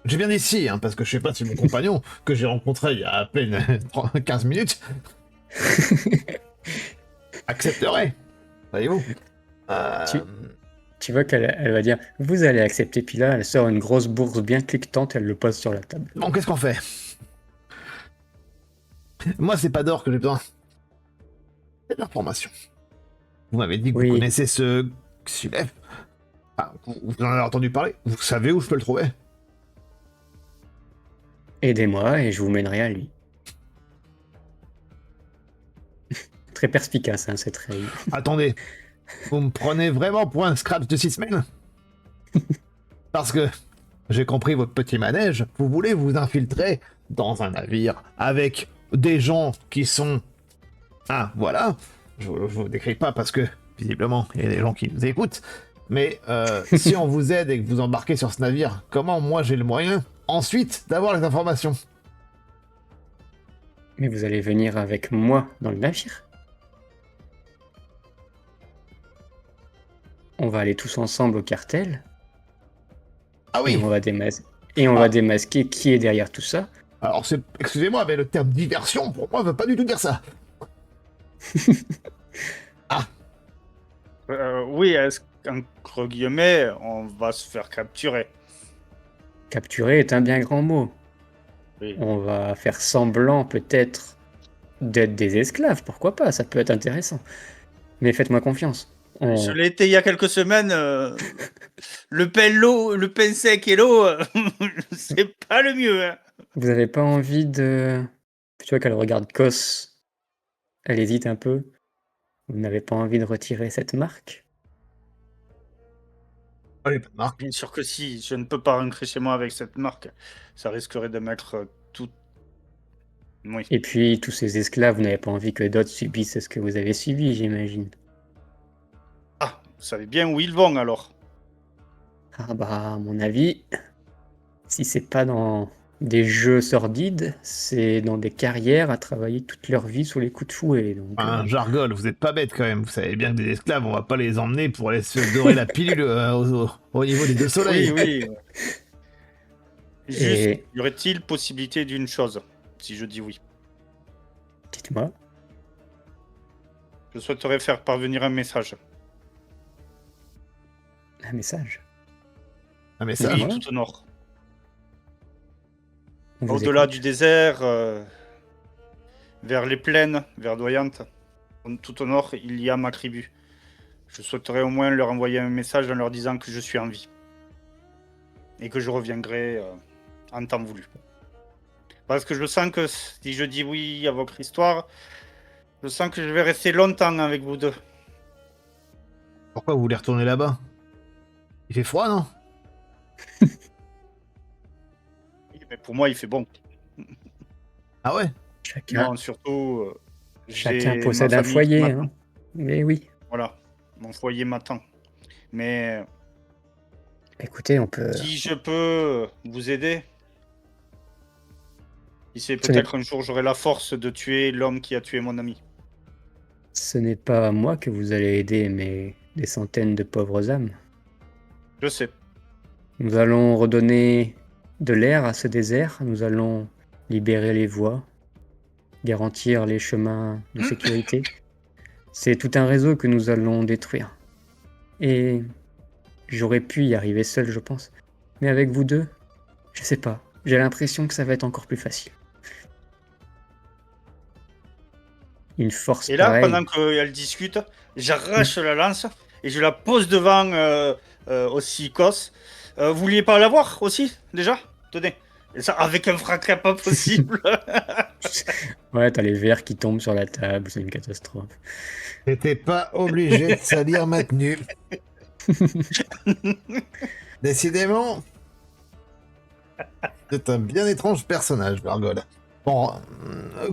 j'ai bien dit si, hein, parce que je sais pas si mon compagnon, que j'ai rencontré il y a à peine 15 minutes, accepterait. Voyez-vous Tu vois qu'elle va dire « Vous allez accepter », puis là, elle sort une grosse bourse bien cliquetante, elle le pose sur la table. Bon, qu'est-ce qu'on fait? Moi, c'est pas d'or que j'ai besoin. C'est de l'information. Vous m'avez dit que Oui. vous connaissez ce Xilef. Ah, vous en avez entendu parler? Vous savez où je peux le trouver? Aidez-moi et je vous mènerai à lui. Très perspicace, hein, cette règle. Attendez, vous me prenez vraiment pour un Scraps de 6 semaines? Parce que j'ai compris votre petit manège, vous voulez vous infiltrer dans un navire avec des gens qui sont... Ah, voilà, je vous décris pas parce que, visiblement, il y a des gens qui nous écoutent, mais si on vous aide et que vous embarquez sur ce navire, comment moi j'ai le moyen, ensuite, d'avoir les informations? Mais vous allez venir avec moi dans le navire. On va aller tous ensemble au cartel. Ah Et oui, on va démasquer qui est derrière tout ça. alors c'est... Excusez-moi, mais le terme diversion, pour moi, veut pas du tout dire ça. Oui, est-ce qu'entre guillemets, on va se faire capturer? Capturer est un bien grand mot. Oui. On va faire semblant peut-être d'être des esclaves, pourquoi pas, ça peut être intéressant. Mais faites-moi confiance. Je l'ai été il y a quelques semaines. Le pain sec et l'eau, c'est pas le mieux. Hein. Vous avez pas envie de... Tu vois qu'elle regarde Kos. Elle hésite un peu. Vous n'avez pas envie de retirer cette marque? Allez, pas de marque. Bien sûr que si, je ne peux pas rentrer chez moi avec cette marque. Ça risquerait de mettre tout. Oui. Et puis, tous ces esclaves, vous n'avez pas envie que d'autres subissent ce que vous avez subi, j'imagine. Ah, vous savez bien où ils vont alors. Ah bah, à mon avis, si c'est pas dans des jeux sordides, c'est dans des carrières à travailler toute leur vie sous les coups de fouet. Donc, Jargol, vous êtes pas bête quand même. Vous savez bien que des esclaves, on va pas les emmener pour aller se dorer la pilule au niveau des deux soleils. Oui, oui. Juste, Et y aurait-il possibilité d'une chose, si je dis oui? dites-moi, Je souhaiterais faire parvenir un message. un message. Un message. Oui, Dites-moi. tout au nord. On vous Au-delà écoute. du désert, vers les plaines verdoyantes, tout au nord, il y a ma tribu. Je souhaiterais au moins leur envoyer un message en leur disant que je suis en vie. Et que je reviendrai en temps voulu. Parce que je sens que si je dis oui à votre histoire, je sens que je vais rester longtemps avec vous deux. Pourquoi vous voulez retourner là-bas? Il fait froid, non? Oui, mais pour moi, il fait bon. Ah ouais? Chacun, Non, surtout, chacun j'ai possède ma un famille qui foyer, m'attend. hein. Mais oui. Voilà, mon foyer m'attend. Mais Écoutez, on peut... si je peux vous aider, si c'est Ce n'est peut-être un jour j'aurai la force de tuer l'homme qui a tué mon ami. ce n'est pas moi que vous allez aider, mais des centaines de pauvres âmes. Je sais. Nous allons redonner de l'air à ce désert, nous allons libérer les voies, garantir les chemins de sécurité. C'est tout un réseau que nous allons détruire. Et j'aurais pu y arriver seul, je pense. Mais avec vous deux, je sais pas. J'ai l'impression que ça va être encore plus facile. Une force Et là, pareille. pendant qu'elle discute, j'arrache la lance et je la pose devant aussi Kos. Vous vouliez pas l'avoir aussi, déjà? Tenez. Et ça, avec un fracas pas possible. Ouais, t'as les verres qui tombent sur la table, c'est une catastrophe. T'étais pas obligé de salir ma tenue. Décidément, c'est un bien étrange personnage, Gargol. Bon,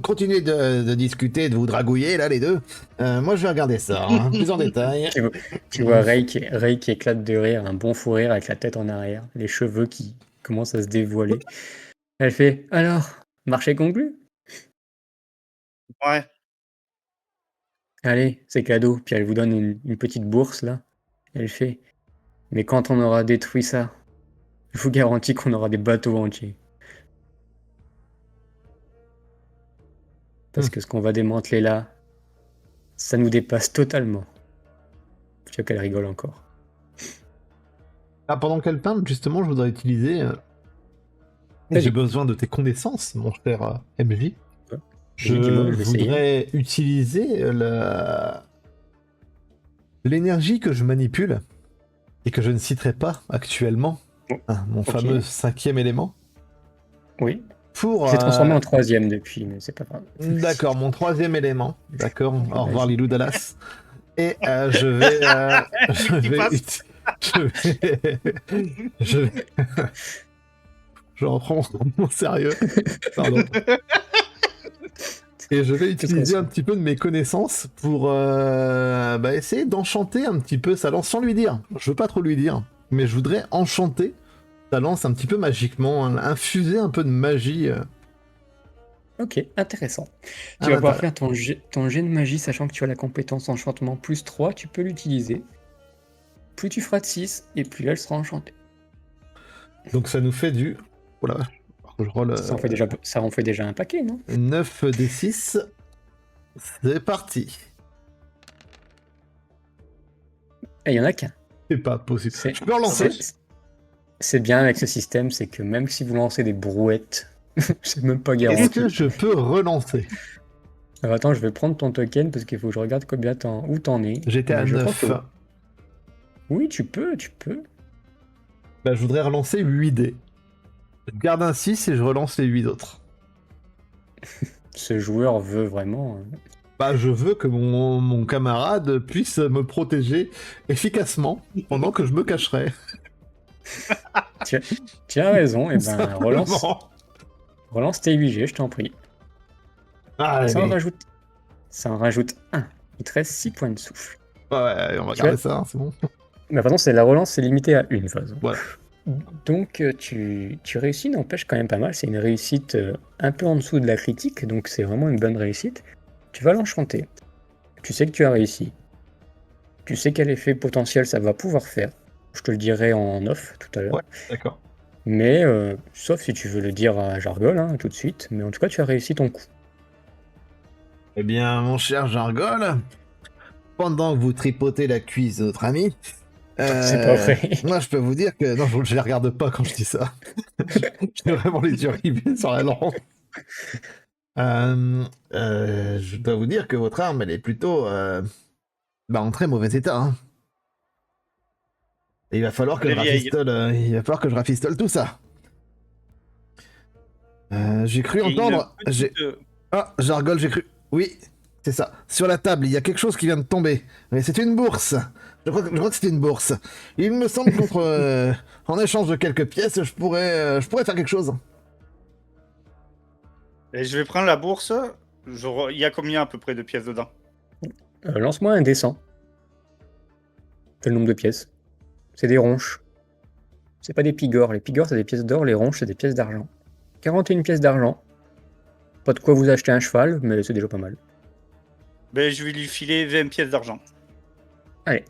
continuez de discuter, de vous dragouiller, là, les deux. Moi, je vais regarder ça, hein, plus en détail. Tu vois Ray qui éclate de rire, un bon fou rire avec la tête en arrière, les cheveux qui commencent à se dévoiler. Elle fait « Alors, marché conclu? Ouais. Allez, c'est cadeau. » Puis elle vous donne une petite bourse, là. Elle fait « Mais quand on aura détruit ça, je vous garantis qu'on aura des bateaux entiers. Parce que ce qu'on va démanteler là, ça nous dépasse totalement. » Tu vois qu'elle rigole encore. Ah, pendant qu'elle parle, justement, je voudrais utiliser... Vas-y. J'ai besoin de tes connaissances, mon cher MJ. Ouais. Je Dis-moi, je vais essayer. voudrais utiliser l'énergie que je manipule et que je ne citerai pas actuellement, Oh, mon ok. fameux 5e élément, Oui. pour... Je l'ai transformé en troisième depuis, mais c'est pas grave. D'accord, mon troisième élément. D'accord, au revoir Lilou Dallas. Et je vais... je Qui vais... passe. je vais... je reprends mon sérieux. Pardon. Et je vais utiliser un petit peu de mes connaissances pour essayer d'enchanter un petit peu sa lance sans lui dire. Je veux pas trop lui dire, mais je voudrais enchanter sa lance un petit peu magiquement, infuser un peu de magie. Ok, intéressant. Tu vas pouvoir faire ton jet de magie, sachant que tu as la compétence enchantement plus 3, tu peux l'utiliser. Plus tu feras de 6, et plus elle sera enchantée. Donc ça nous fait du... Oh la vache. Je roll, Ça en fait déjà un paquet, non? 9 des 6. C'est parti. Et il y en a qu'un. C'est pas possible. C'est- Je peux relancer. C'est bien avec ce système, c'est que même si vous lancez des brouettes, c'est même pas Est-ce garanti. que je peux relancer? Alors attends, je vais prendre ton token parce qu'il faut que je regarde où t'en es. J'étais à Mais je crois 9. que- Oui, tu peux. Bah, je voudrais relancer 8 dés. Je garde un 6 et je relance les 8 autres. Ce joueur veut vraiment. Bah, je veux que mon camarade puisse me protéger efficacement pendant que je me cacherai. Tu as raison, et ben relance, Simplement. relance tes 8G, je t'en prie. Allez. Ça en rajoute 1. Il te reste 6 points de souffle. Ouais, on va Tu garder vois ça, hein, c'est bon. Mais par contre, la relance, c'est limité à une phase. Voilà. Donc tu réussis, n'empêche quand même pas mal. C'est une réussite un peu en dessous de la critique, donc c'est vraiment une bonne réussite. Tu vas l'enchanter. Tu sais que tu as réussi. Tu sais quel effet potentiel ça va pouvoir faire. Je te le dirai en off tout à l'heure. Ouais, d'accord. Mais sauf si tu veux le dire à Jargol tout de suite. Mais en tout cas, tu as réussi ton coup. Eh bien, mon cher Jargol, pendant que vous tripotez la cuisse de notre ami, C'est pas vrai. moi, je peux vous dire que... Non, je les regarde pas quand je dis ça. J'ai vraiment les yeux rivés sur la lampe. Je dois vous dire que votre arme, elle est plutôt en très mauvais état. Hein. Et il va falloir que je rafistole tout ça. J'ai cru entendre... Ah, Jargol, j'ai cru... Oui, c'est ça. Sur la table, il y a quelque chose qui vient de tomber. Mais c'est une bourse. Je crois que c'est une bourse. Il me semble qu'entre... en échange de quelques pièces, je pourrais faire quelque chose. Et je vais prendre la bourse. Il y a combien à peu près de pièces dedans? Lance-moi un D100. C'est le nombre de pièces. C'est des ronches. C'est pas des pigores. Les pigores, c'est des pièces d'or. Les ronches, c'est des pièces d'argent. 41 pièces d'argent. Pas de quoi vous acheter un cheval, mais c'est déjà pas mal. Ben, je vais lui filer 20 pièces d'argent. Allez.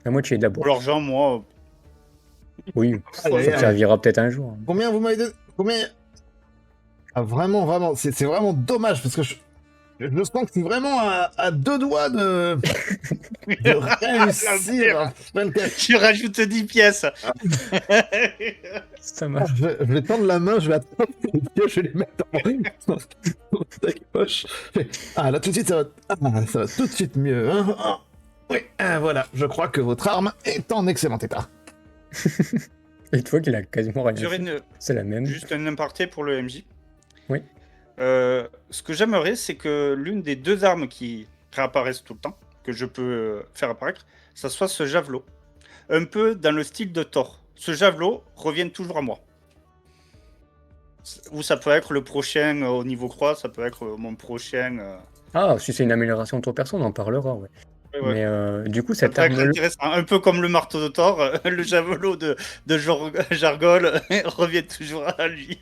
La moitié de la Pour bourse. l'argent, moi... Oui, Allez, ça te servira peut-être un jour. Combien vous m'avez donné? Combien? Ah, vraiment, c'est vraiment dommage parce que je sens que c'est vraiment à deux doigts de réussir à faire le cas. Je rajoute 10 pièces. Ça marche. Je vais tendre la main, je vais attraper les pieds, je vais les mettre dans ta poche. Ah, là tout de suite, ça va tout de suite mieux. Hein. Ah, oui, voilà, je crois que votre arme est en excellent état. Et tu vois qu'il a quasiment rien J'aurais fait. C'est la même. juste un aparté pour le MJ. Oui. Ce que j'aimerais, c'est que l'une des deux armes qui réapparaissent tout le temps, que je peux faire apparaître, ça soit ce javelot. Un peu dans le style de Thor. Ce javelot revienne toujours à moi. Ou ça peut être le prochain au niveau croix, ça peut être mon prochain... Ah, si c'est une amélioration de ton perso, on en parlera, ouais. Ouais. Mais du coup, Ça cette peut être arme-là... intéressant. Un peu comme le marteau de Thor, le javelot de Jargol revient toujours à lui.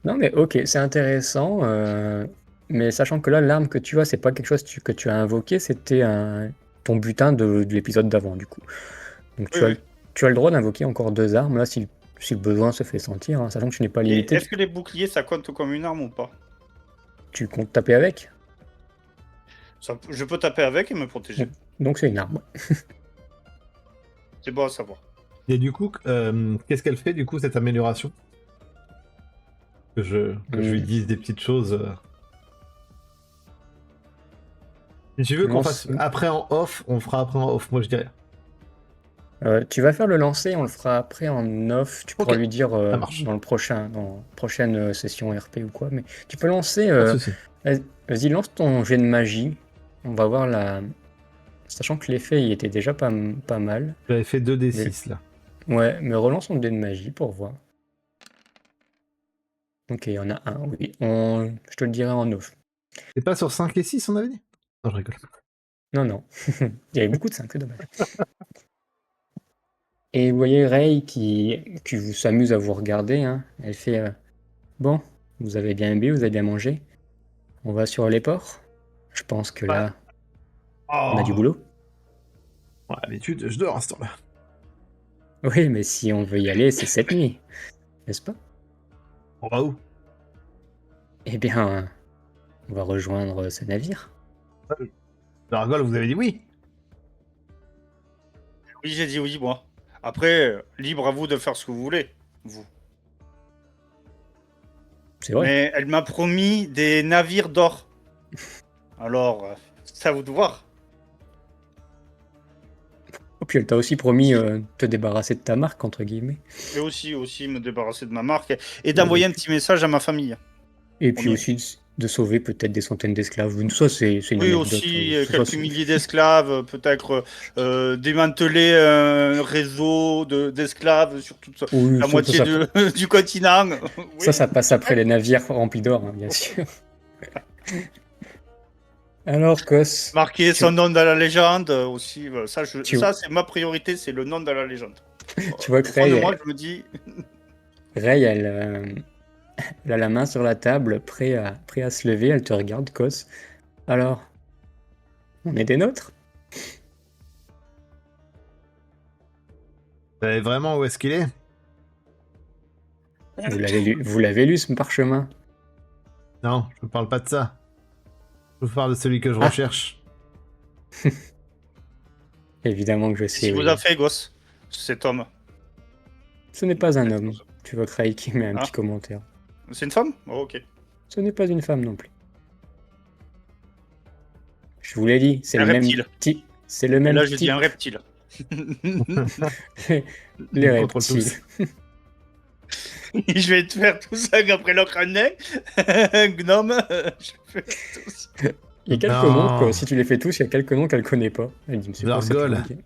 Non, mais ok, c'est intéressant. Mais sachant que là, l'arme que tu as, c'est pas quelque chose que tu as invoqué, c'était ton butin de l'épisode d'avant, du coup. Donc tu as le droit d'invoquer encore 2 armes, là, si le besoin se fait sentir, hein, sachant que tu n'es pas limité. Est-ce que les boucliers, ça compte comme une arme ou pas? Tu comptes taper avec? Je peux taper avec et me protéger. Donc c'est une arme. C'est bon à savoir. Et du coup, qu'est-ce qu'elle fait, du coup, cette amélioration? Que je lui dise des petites choses. Si tu veux qu'on fasse après en off, on fera après en off, moi je dirais. Tu vas faire le lancer, on le fera après en off. Tu pourras Ok, lui dire ça marche. dans la prochaine session RP ou quoi. Mais tu peux lancer. Pas de souci. Vas-y, lance ton jet de magie. On va voir la. Sachant que l'effet il était déjà pas mal. J'avais fait 2 d Mais 6 là. ouais, mais relance ton dé de magie pour voir. Ok, il y en a un, oui. Je te le dirai en off. C'est pas sur 5 et 6 on avait dit? Non, je rigole. Non, non. Il y avait beaucoup de 5, c'est dommage. Et vous voyez Ray qui vous s'amuse à vous regarder. Hein. Elle fait bon, vous avez bien bu, vous avez bien mangé. On va sur les ports. Je pense que Ouais. là, on a du Oh. boulot. Ouais, d'habitude, je dors à ce temps-là. Oui, mais si on veut y aller, c'est cette nuit, n'est-ce pas? On va où? Eh bien, on va rejoindre ce navire. Jargol, vous avez dit oui? Oui, j'ai dit oui, moi. Après, libre à vous de faire ce que vous voulez, vous. C'est vrai. Mais elle m'a promis des navires d'or. Alors, c'est à vous de voir. Oh, puis elle t'a aussi promis de te débarrasser de ta marque, entre guillemets. Et aussi me débarrasser de ma marque et d'envoyer un petit message à ma famille. Et On puis y est. aussi de sauver peut-être des centaines d'esclaves. Ça, c'est une Oui, anecdote. aussi Ça, quelques c'est- milliers d'esclaves, peut-être démanteler un réseau d'esclaves sur toute Oui, la moitié du continent. Oui, ça passe après les navires remplis d'or, hein, bien sûr. Alors, Kos, marquer tu, son nom dans la légende aussi. tu, Ça, c'est ma priorité, c'est le nom dans la légende. tu vois Au que fond de moi, je me dis, Ray, elle a la main sur la table, prêt à se lever. Elle te regarde, Kos. Alors, on est des nôtres? Vous savez vraiment où est-ce qu'il est? Vous l'avez lu, ce parchemin? Non, je vous parle pas de ça. Je vous parle de celui que je Ah. recherche. Évidemment que je qu'est-ce sais qu'il où vous il a est. fait, gosse, cet homme? Ce n'est pas un homme. Tu vois que Ray qui met un Ah, petit commentaire. c'est une femme? Oh, ok. Ce n'est pas une femme non plus. Je vous l'ai dit, c'est Un le même reptile. type. C'est le Et même là, je dis type. un reptile. Les On contrôle reptiles. tous. Je vais te faire tout ça après l'autre année. Un gnome. Je fais tous. Il y a quelques noms, quoi. Si tu les fais tous, il y a quelques noms qu'elle connaît pas. Elle dit, mais c'est quoi cette Jargol. langue?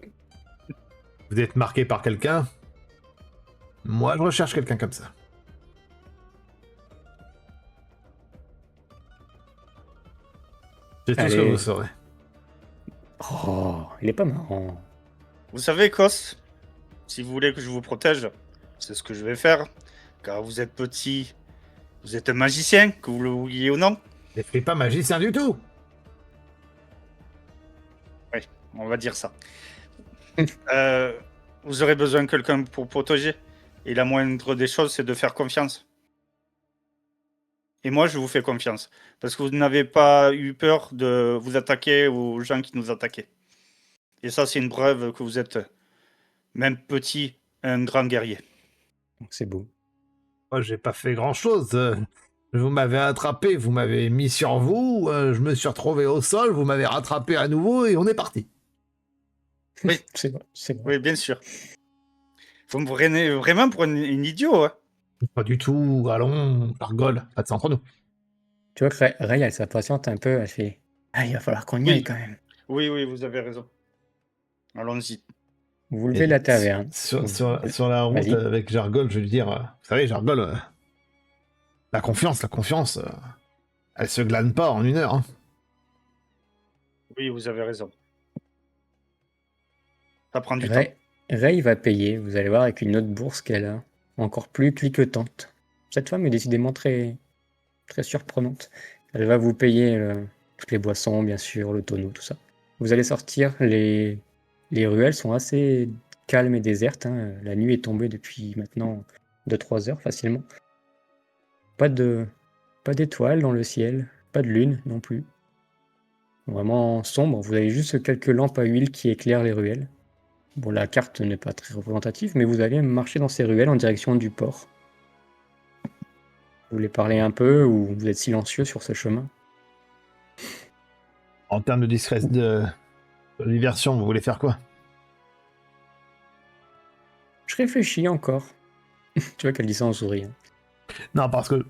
Vous êtes marqué par quelqu'un? Moi, je recherche quelqu'un comme ça. C'est tout ce que Allez. vous saurez. Oh, il est pas marrant. Vous savez, Kos, si vous voulez que je vous protège, c'est ce que je vais faire. Car vous êtes petit, vous êtes un magicien, que vous le vouliez ou non. Je suis pas magicien du tout. Oui, on va dire ça. Vous aurez besoin de quelqu'un pour protéger. Et la moindre des choses, c'est de faire confiance. Et moi, je vous fais confiance. Parce que vous n'avez pas eu peur de vous attaquer aux gens qui nous attaquaient. Et ça, c'est une preuve que vous êtes, même petit, un grand guerrier. C'est beau. Moi, j'ai pas fait grand-chose. Vous m'avez attrapé, vous m'avez mis sur vous, je me suis retrouvé au sol, vous m'avez rattrapé à nouveau et on est parti. Oui. C'est vrai, c'est vrai. Oui, bien sûr. Vous me prenez vraiment pour une idiot, hein. Pas du tout, allons, Jargol, pas de ça entre nous. Tu vois que Ray, elle s'impatiente un peu. Elle fait, ah, il va falloir qu'on y Oui. aille quand même. Oui, vous avez raison. Allons-y. Vous levez la taverne. Sur la route Vas-y. avec Jargol, je vais lui dire, vous savez, Jargol, la confiance, elle se glane pas en 1 heure. Hein. Oui, vous avez raison. Ça prend du temps. Ray va payer. Vous allez voir avec une autre bourse qu'elle a. Encore plus cliquetante. Cette femme est décidément très, très surprenante. Elle va vous payer toutes les boissons, bien sûr, le tonneau, tout ça. Vous allez sortir. Les ruelles sont assez calmes et désertes. Hein. La nuit est tombée depuis maintenant 2-3 heures facilement. Pas d'étoiles dans le ciel. Pas de lune non plus. Vraiment sombre. Vous avez juste quelques lampes à huile qui éclairent les ruelles. Bon, la carte n'est pas très représentative, mais vous allez marcher dans ces ruelles en direction du port. Vous voulez parler un peu ou vous êtes silencieux sur ce chemin? En termes de diversion, vous voulez faire quoi? Je réfléchis encore. Tu vois qu'elle dit ça en souriant. Non, parce que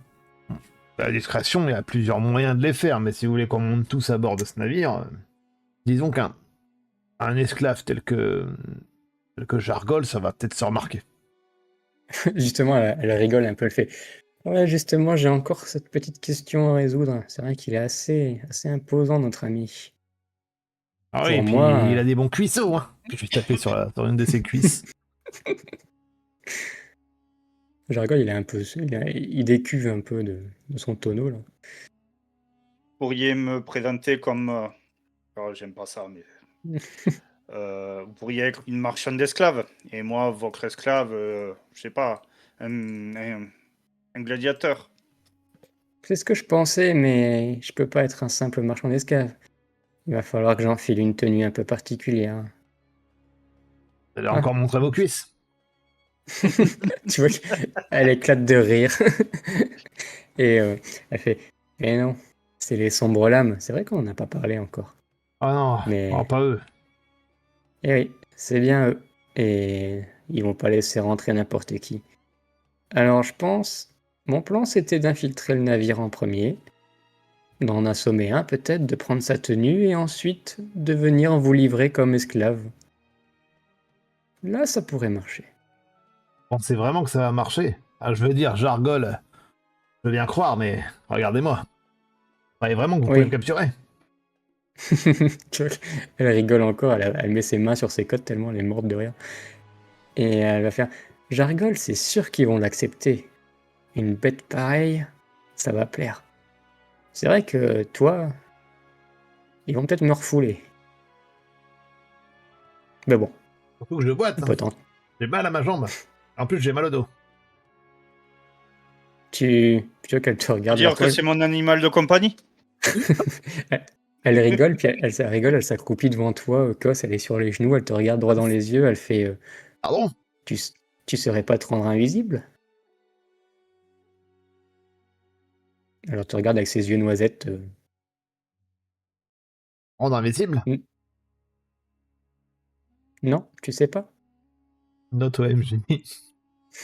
la discrétion, il y a plusieurs moyens de les faire, mais si vous voulez qu'on monte tous à bord de ce navire, disons qu'un esclave tel que Jargol, ça va peut-être se remarquer. Justement, elle rigole un peu, elle fait ouais, justement, j'ai encore cette petite question à résoudre. C'est vrai qu'il est assez imposant, notre ami. Ah oui, Pour et puis il moi, a des bons cuisseaux, hein. Puis je vais taper sur une de ses cuisses. je rigole, il est un peu, il décuve un peu de son tonneau là. Vous pourriez me présenter comme. Alors, j'aime pas ça, mais. Vous pourriez être une marchande d'esclaves. Et moi, votre esclave, je sais pas, un gladiateur. C'est ce que je pensais, mais je peux pas être un simple marchand d'esclaves. Il va falloir que j'enfile une tenue un peu particulière. Vous allez Ah. encore montrer vos cuisses. Tu vois qu'elle éclate de rire. Et elle fait mais non, c'est les sombres lames. C'est vrai qu'on n'en a pas parlé encore. Ah non, Mais oh, pas eux. eh oui, c'est bien eux. Et ils vont pas laisser rentrer n'importe qui. Alors je pense, mon plan c'était d'infiltrer le navire en premier, d'en assommer un peut-être, de prendre sa tenue et ensuite de venir vous livrer comme esclave. Là ça pourrait marcher. Pensez vraiment que ça va marcher? Ah, je veux dire, Jargol, je veux bien croire, mais regardez-moi. Vous croyez vraiment que vous pouvez me Oui. capturer? Tu vois, elle rigole encore, elle met ses mains sur ses côtes tellement elle est morte de rire. Et elle va faire Jargol, c'est sûr qu'ils vont l'accepter. Une bête pareille, ça va plaire. C'est vrai que toi, ils vont peut-être me refouler. Mais bon, Surtout que je boite, on hein. peut tenter. J'ai mal à ma jambe. En plus, j'ai mal au dos. Tu vois qu'elle te Tu veux regarde vers dire que toi. c'est mon animal de compagnie? Elle rigole, puis elle rigole, elle s'accroupit devant toi, Kos, elle est sur les genoux, elle te regarde droit dans les yeux, elle fait Pardon? tu, tu saurais pas te rendre invisible? Alors tu regardes avec ses yeux noisettes. Rendre invisible? Non, tu sais pas? Note OMJ.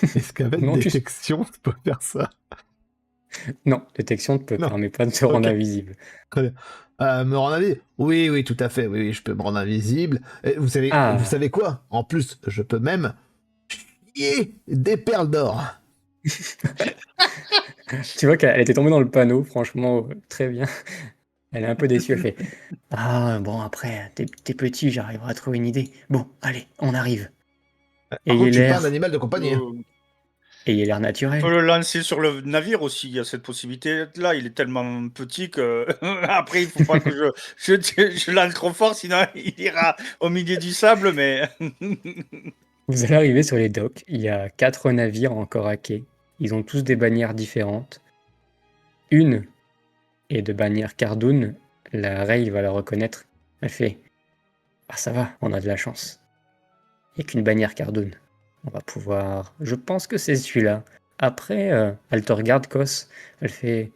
Est-ce qu'avec Non, détection, tu peux faire ça? non, détection ne te Non. permet pas de te rendre Ok. invisible. Très bien. Me rendre invisible? Oui, oui, tout à fait. Oui, oui, je peux me rendre invisible. Et vous Ah, savez quoi? En plus, je peux même chier des perles d'or. tu vois qu'elle était tombée dans le panneau, franchement, très bien. Elle est un peu déçue, elle fait ah, bon, après, t'es petit, j'arriverai à trouver une idée. Bon, allez, on arrive. Par Ayez contre, je suis pas un l'air, animal de compagnie, hein. ayez l'air On peut naturel. le lancer sur le navire aussi, il y a cette possibilité-là. Il est tellement petit que après, il faut pas que je lance trop fort, sinon il ira au milieu du sable, mais Vous allez arriver sur les docks, il y a 4 navires encore à quai. Ils ont tous des bannières différentes. Une est de bannière Cardoon, la Ray va la reconnaître. Elle fait ah, ça va, on a de la chance. Il n'y a qu'une bannière Cardoon. On va pouvoir. Je pense que c'est celui-là. Après, elle te regarde, Kos. Elle fait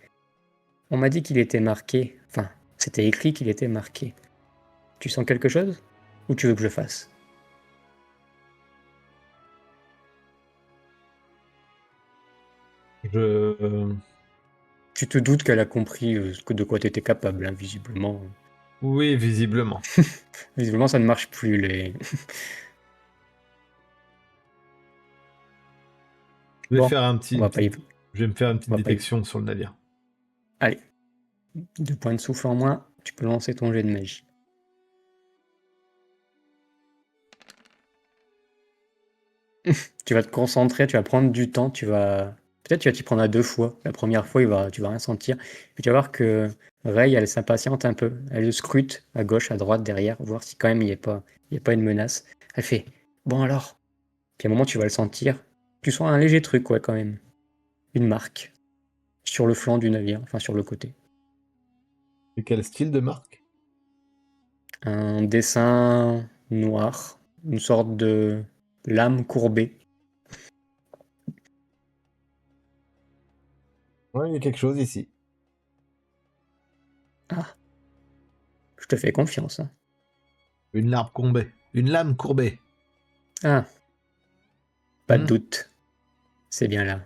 on m'a dit qu'il était marqué. Enfin, c'était écrit qu'il était marqué. Tu sens quelque chose? Ou tu veux que je fasse? Je... Tu te doutes qu'elle a compris de quoi tu étais capable, hein, visiblement. Oui, visiblement. Visiblement, ça ne marche plus, les. Je vais Bon, faire on va pas y. Je vais me faire une On petite va pas y. détection sur le navire. Allez, 2 points de souffle en moins, tu peux lancer ton jet de magie. Tu vas te concentrer, tu vas prendre du temps, tu vas. Peut-être tu vas t'y prendre à 2 fois. La première fois, tu vas rien sentir. Puis tu vas voir que Ray, elle s'impatiente un peu. Elle le scrute à gauche, à droite, derrière, voir si quand même il y a pas une menace. Elle fait bon alors. Puis à un moment, tu vas le sentir. Tu sens un léger truc, ouais, quand même. Une marque. Sur le flanc du navire, enfin sur le côté. Et quel style de marque? Un dessin noir, une sorte de lame courbée. Ouais, il y a quelque chose ici. Ah, je te fais confiance, hein. Une lame courbée. Une lame courbée. Ah, Pas de doute. C'est bien là.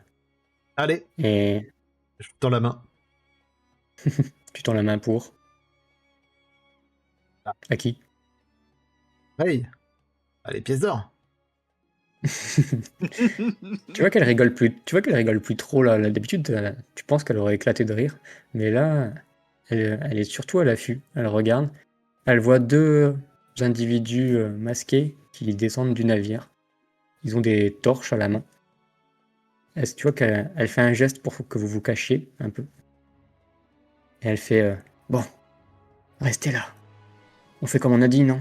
Allez, Et je vous tends la main. tu tends la main pour. À qui? Hey, allez, pièces d'or. Tu vois qu'elle rigole plus. Tu vois qu'elle rigole plus trop là. D'habitude, tu penses qu'elle aurait éclaté de rire, mais là, elle est surtout à l'affût. Elle regarde. Elle voit deux individus masqués qui descendent du navire. Ils ont des torches à la main. Tu vois qu'elle fait un geste pour que vous vous cachiez un peu. Et elle fait bon, restez là. On fait comme on a dit, non?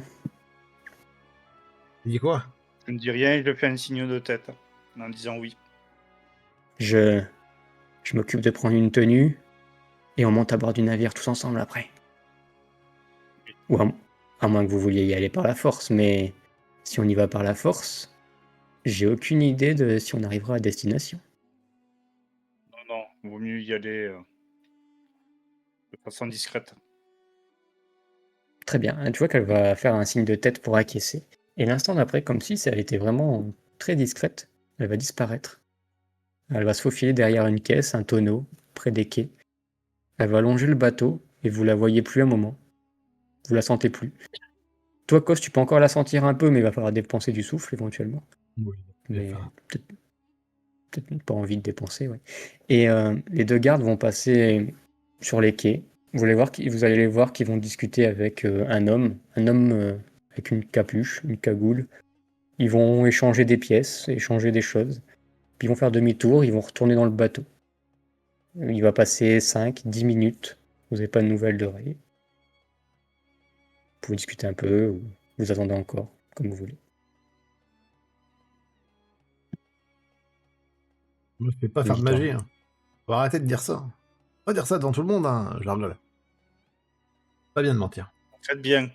Tu dis quoi? Je ne dis rien, je fais un signe de tête en disant oui. Je m'occupe de prendre une tenue et on monte à bord du navire tous ensemble après. Ou à moins que vous vouliez y aller par la force, mais si on y va par la force, j'ai aucune idée de si on arrivera à destination. Non, vaut mieux y aller de façon discrète. Très bien. Tu vois qu'elle va faire un signe de tête pour acquiescer. Et l'instant d'après, comme si elle était vraiment très discrète, elle va disparaître. Elle va se faufiler derrière une caisse, un tonneau, près des quais. Elle va longer le bateau et vous la voyez plus un moment. Vous la sentez plus. Toi, Cos, tu peux encore la sentir un peu, mais il va falloir dépenser du souffle éventuellement. Oui. Mais peut-être pas envie de dépenser, ouais. Et les deux gardes vont passer sur les quais. Vous allez les voir qui vont discuter avec un homme avec une capuche, une cagoule. Ils vont échanger des pièces, échanger des choses. Puis ils vont faire demi-tour, ils vont retourner dans le bateau. Il va passer 5-10 minutes. Vous n'avez pas de nouvelles de Ray. Vous pouvez discuter un peu, ou vous attendez encore, comme vous voulez. Je me fais pas faire de Dites-moi. magie. Hein. Faut arrêter de dire ça. Faut pas dire ça devant tout le monde, hein, je rigole. Pas bien de mentir. Faites bien.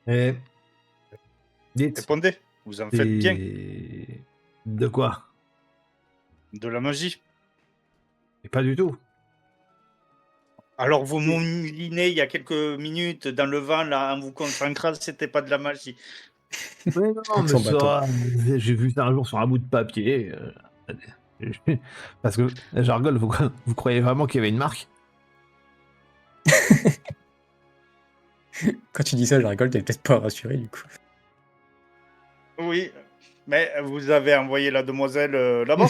Et dites, Répondez. Vous en faites bien. c'est... De quoi? De la magie. Et pas du tout. Alors vous moulinez il y a quelques minutes dans le vent là en vous concentrant, c'était pas de la magie. Mais non, Avec mais son bateau. ça, j'ai vu ça un jour sur un bout de papier. Parce que, je rigole, vous croyez vraiment qu'il y avait une marque? Quand tu dis ça, je rigole, t'es peut-être pas rassuré du coup. Oui, mais vous avez envoyé la demoiselle là-bas.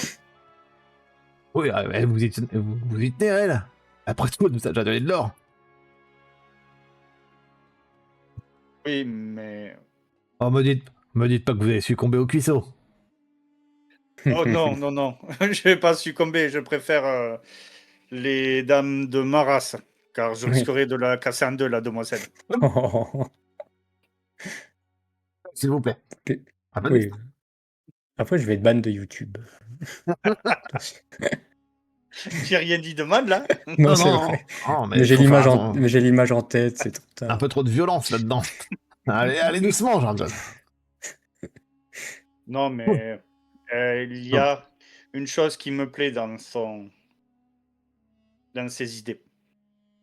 Oui, vous y tenez, elle. Après tout, elle nous a déjà donné de l'or. Oui, mais... Oh, me dites pas que vous avez succombé au cuisseau. Oh non, non, non, je vais pas succomber, je préfère les dames de ma race, car je Oui. risquerais de la casser en deux, la demoiselle. S'il vous plaît. Ok. Ah, pas de- Oui. Après, je vais être ban de YouTube. Attention. J'ai rien dit de mal, là. Non, Non, c'est non, vrai. non, mais Mais il j'ai faut faire l'image en tête, c'est trop un tard. peu trop de violence là-dedans. Allez, allez doucement, Jean-John. Non, mais il y a une chose qui me plaît dans ses idées.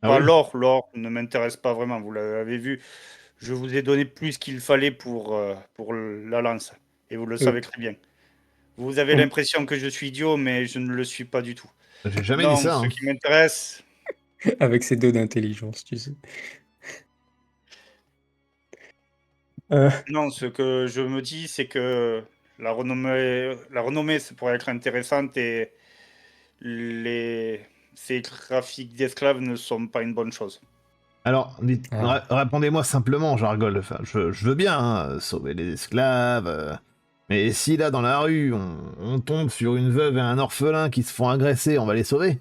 Ah Pas oui? l'or ne m'intéresse pas vraiment, vous l'avez vu. Je vous ai donné plus qu'il fallait pour la lance, et vous le savez très bien. Vous avez l'impression que je suis idiot, mais je ne le suis pas du tout. J'ai jamais dit Non, ça. ce Hein. qui m'intéresse, Avec ses deux d'intelligence, tu sais. Euh, non, ce que je me dis, c'est que la renommée, ça pourrait être intéressante et ces trafics d'esclaves ne sont pas une bonne chose. Alors, ah. répondez-moi simplement, Jargol. Enfin, je veux bien hein, sauver les esclaves. Mais si là, dans la rue, on tombe sur une veuve et un orphelin qui se font agresser, on va les sauver?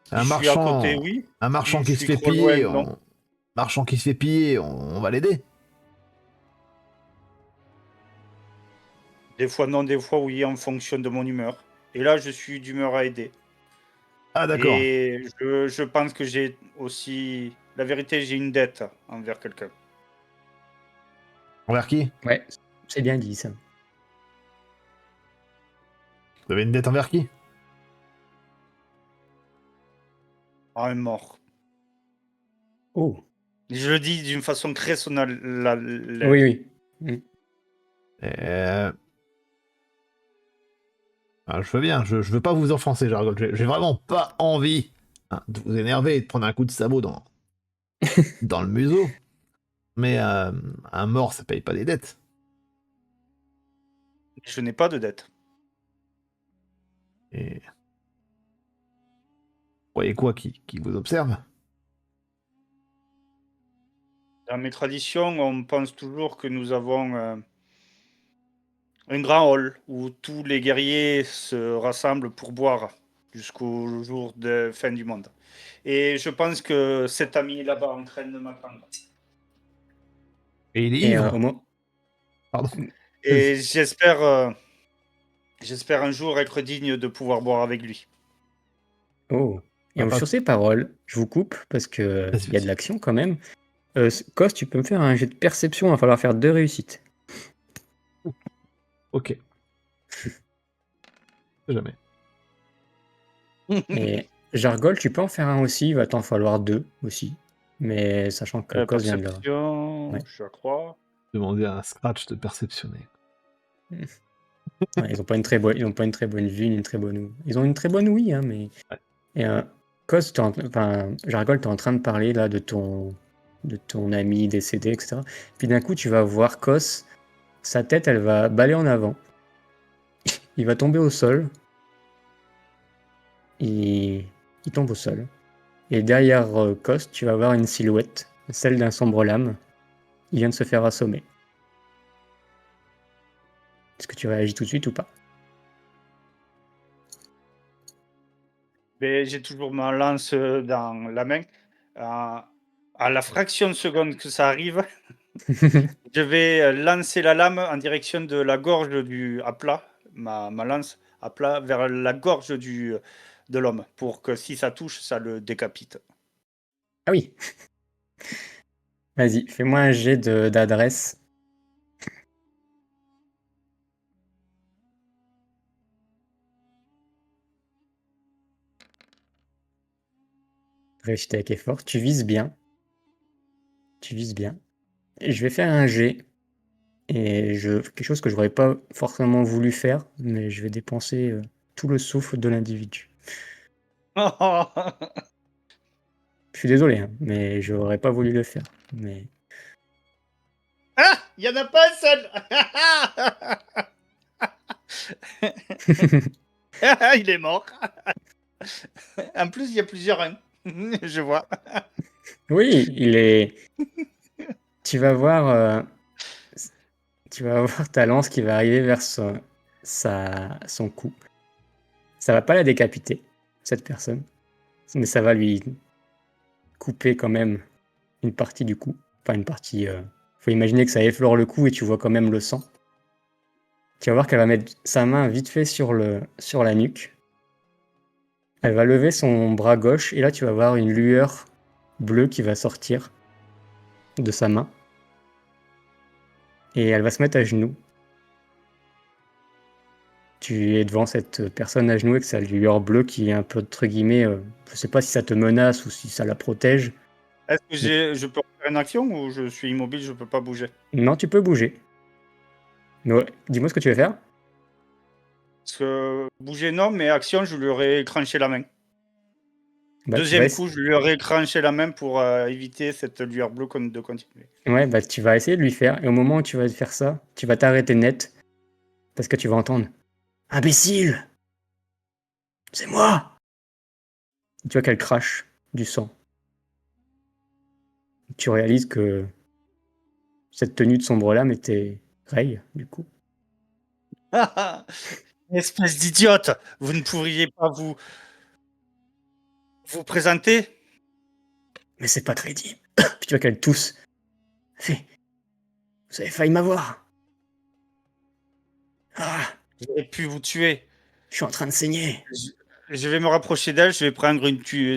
Si je suis à côté, oui. Un Si marchand je qui se suis fait trop loin, piller, non. on va l'aider. Des fois non, des fois oui, en fonction de mon humeur. Et là, je suis d'humeur à aider. Ah d'accord. Et je pense que j'ai aussi... La vérité, j'ai une dette envers quelqu'un. Envers qui? Ouais, c'est bien dit ça. Vous avez une dette envers qui? À un mort. Oh, Je le dis d'une façon très sonore. Oui, oui. Mm. Euh, je veux bien, je veux pas vous offenser, Jargol. J'ai vraiment pas envie de vous énerver et de prendre un coup de sabot dans le museau. Mais un mort, ça paye pas des dettes. Je n'ai pas de dette. Et vous croyez quoi qui vous observe? Dans mes traditions, on pense toujours que nous avons un grand hall où tous les guerriers se rassemblent pour boire jusqu'au jour de fin du monde. Et je pense que cet ami là-bas en train de m'attendre. Et il est Et ivre. au moins. Pardon. Et j'espère un jour être digne de pouvoir boire avec lui. Oh. Et Papa, sur ces paroles, je vous coupe parce que vas-y, il y a de vas-y. l'action quand même. Cos, tu peux me faire un jet de perception, il va falloir faire 2 réussites. Ok. Jamais. Et Jargol, tu peux en faire un aussi, il va t'en falloir 2 aussi. Mais sachant que Cos vient de là. Perception, Ouais. je crois. Demander à un scratch de perceptionner. Ouais, ils ont pas une très bonne vue, ni une très bonne. Ils ont une très bonne ouïe, hein, mais. Ouais. Et Cos, Jargol, t'es en train de parler là de ton ami décédé, etc. Puis d'un coup, tu vas voir Cos, sa tête, elle va baler en avant. Il va tomber au sol. Il tombe au sol. Et derrière Cos, tu vas voir une silhouette, celle d'un sombre lame. Il vient de se faire assommer. Est-ce que tu réagis tout de suite ou pas? Mais j'ai toujours ma lance dans la main. À la fraction de seconde que ça arrive, je vais lancer la lame en direction de la gorge à plat, ma lance à plat vers la gorge de l'homme, pour que si ça touche, ça le décapite. Ah oui. Vas-y, fais-moi un jet d'adresse. Réussite avec effort. Tu vises bien. Tu vises bien. Et je vais faire un jet. Et quelque chose que je n'aurais pas forcément voulu faire, mais je vais dépenser tout le souffle de l'individu. Je suis désolé, hein, mais je n'aurais pas voulu le faire. Mais Ah, il y en a pas un seul. Il est mort. En plus, il y a plusieurs uns. Je vois. oui, il est. Tu vas voir, tu vas voir ta lance qui va arriver vers son cou. Ça va pas la décapiter, cette personne, mais ça va lui couper quand même une partie du cou. Enfin, une partie. Faut imaginer que ça effleure le cou et tu vois quand même le sang. Tu vas voir qu'elle va mettre sa main vite fait sur la nuque. Elle va lever son bras gauche et là tu vas voir une lueur bleue qui va sortir de sa main. Et elle va se mettre à genoux. Tu es devant cette personne à genoux avec sa lueur bleue qui est un peu entre guillemets, je sais pas si ça te menace ou si ça la protège. Est-ce que je peux faire une action ou je suis immobile, je peux pas bouger? Non, tu peux bouger. Mais ouais, dis-moi ce que tu veux faire. Parce que bouger, non, mais action, je lui aurais tranché la main. Bah, Deuxième coup, je lui aurais tranché la main pour éviter cette lueur bleue de continuer. Ouais, bah, tu vas essayer de lui faire. Et au moment où tu vas faire ça, tu vas t'arrêter net parce que tu vas entendre imbécile, c'est moi. Tu vois qu'elle crache du sang. Tu réalises que cette tenue de sombre lame était Rey, du coup. Espèce d'idiote! Vous ne pourriez pas vous présenter? Mais c'est pas crédible. Puis tu vois qu'elle tousse. Fait, vous avez failli m'avoir. Ah, J'aurais pu vous tuer. je suis en train de saigner. Je vais me rapprocher d'elle, je vais prendre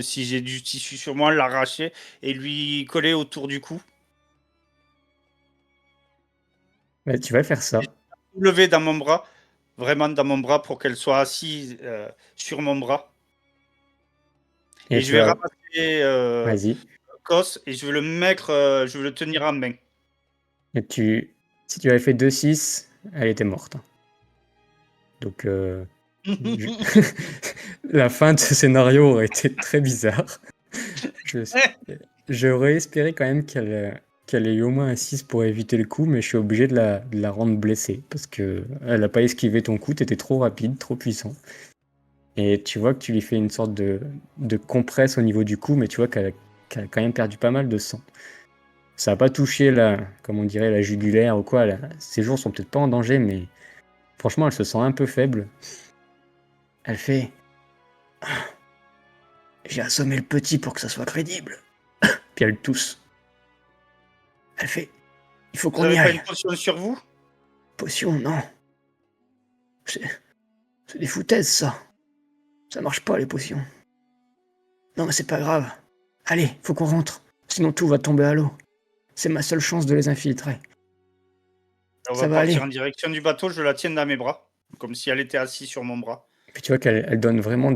si j'ai du tissu sur moi, l'arracher et lui coller autour du cou. Bah, tu vas faire ça. Lever dans mon bras, vraiment dans mon bras pour qu'elle soit assise sur mon bras. Et Et je tu vais vas. ramasser Vas-y. Cos et je vais le mettre, je vais le tenir en main. Et si tu avais fait 2-6, elle était morte, hein. Donc, la fin de ce scénario aurait été très bizarre. J'aurais espéré quand même qu'elle ait eu au moins un 6 pour éviter le coup, mais je suis obligé de la rendre blessée parce que elle n'a pas esquivé ton coup, t'étais trop rapide, trop puissant. Et tu vois que tu lui fais une sorte de compresse au niveau du cou, mais tu vois qu'elle a quand même perdu pas mal de sang. Ça n'a pas touché comme on dirait, la jugulaire ou quoi. Ses jours sont peut-être pas en danger, mais franchement, elle se sent un peu faible. Elle fait: j'ai assommé le petit pour que ça soit crédible. Puis elle tousse. Elle fait: il faut Vous qu'on y avez pas aille. une potion sur vous? Potion, non. C'est des foutaises, ça. Ça marche pas, les potions. Non, mais c'est pas grave. Allez, faut qu'on rentre. Sinon tout va tomber à l'eau. C'est ma seule chance de les infiltrer. On Ça va va aller. partir en direction du bateau, je la tiens dans mes bras, comme si elle était assise sur mon bras. Puis tu vois qu'elle donne vraiment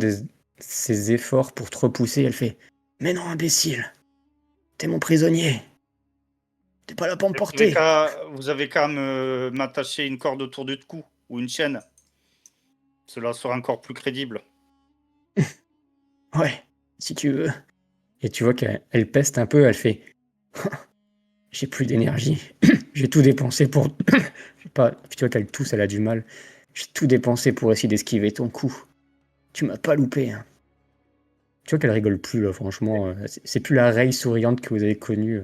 ses efforts pour te repousser. Elle fait: mais non, imbécile. T'es mon prisonnier. T'es pas là pour me porter. Vous avez qu'à m'attacher une corde autour du cou ou une chaîne. Cela sera encore plus crédible. Ouais, si tu veux. Et tu vois qu'elle peste un peu. Elle fait: j'ai plus d'énergie. J'ai tout dépensé pour... Puis tu vois qu'elle tousse, elle a du mal. J'ai tout dépensé pour essayer d'esquiver ton coup. Tu m'as pas loupé, hein. Tu vois qu'elle rigole plus, là, franchement. C'est plus la Ray souriante que vous avez connue.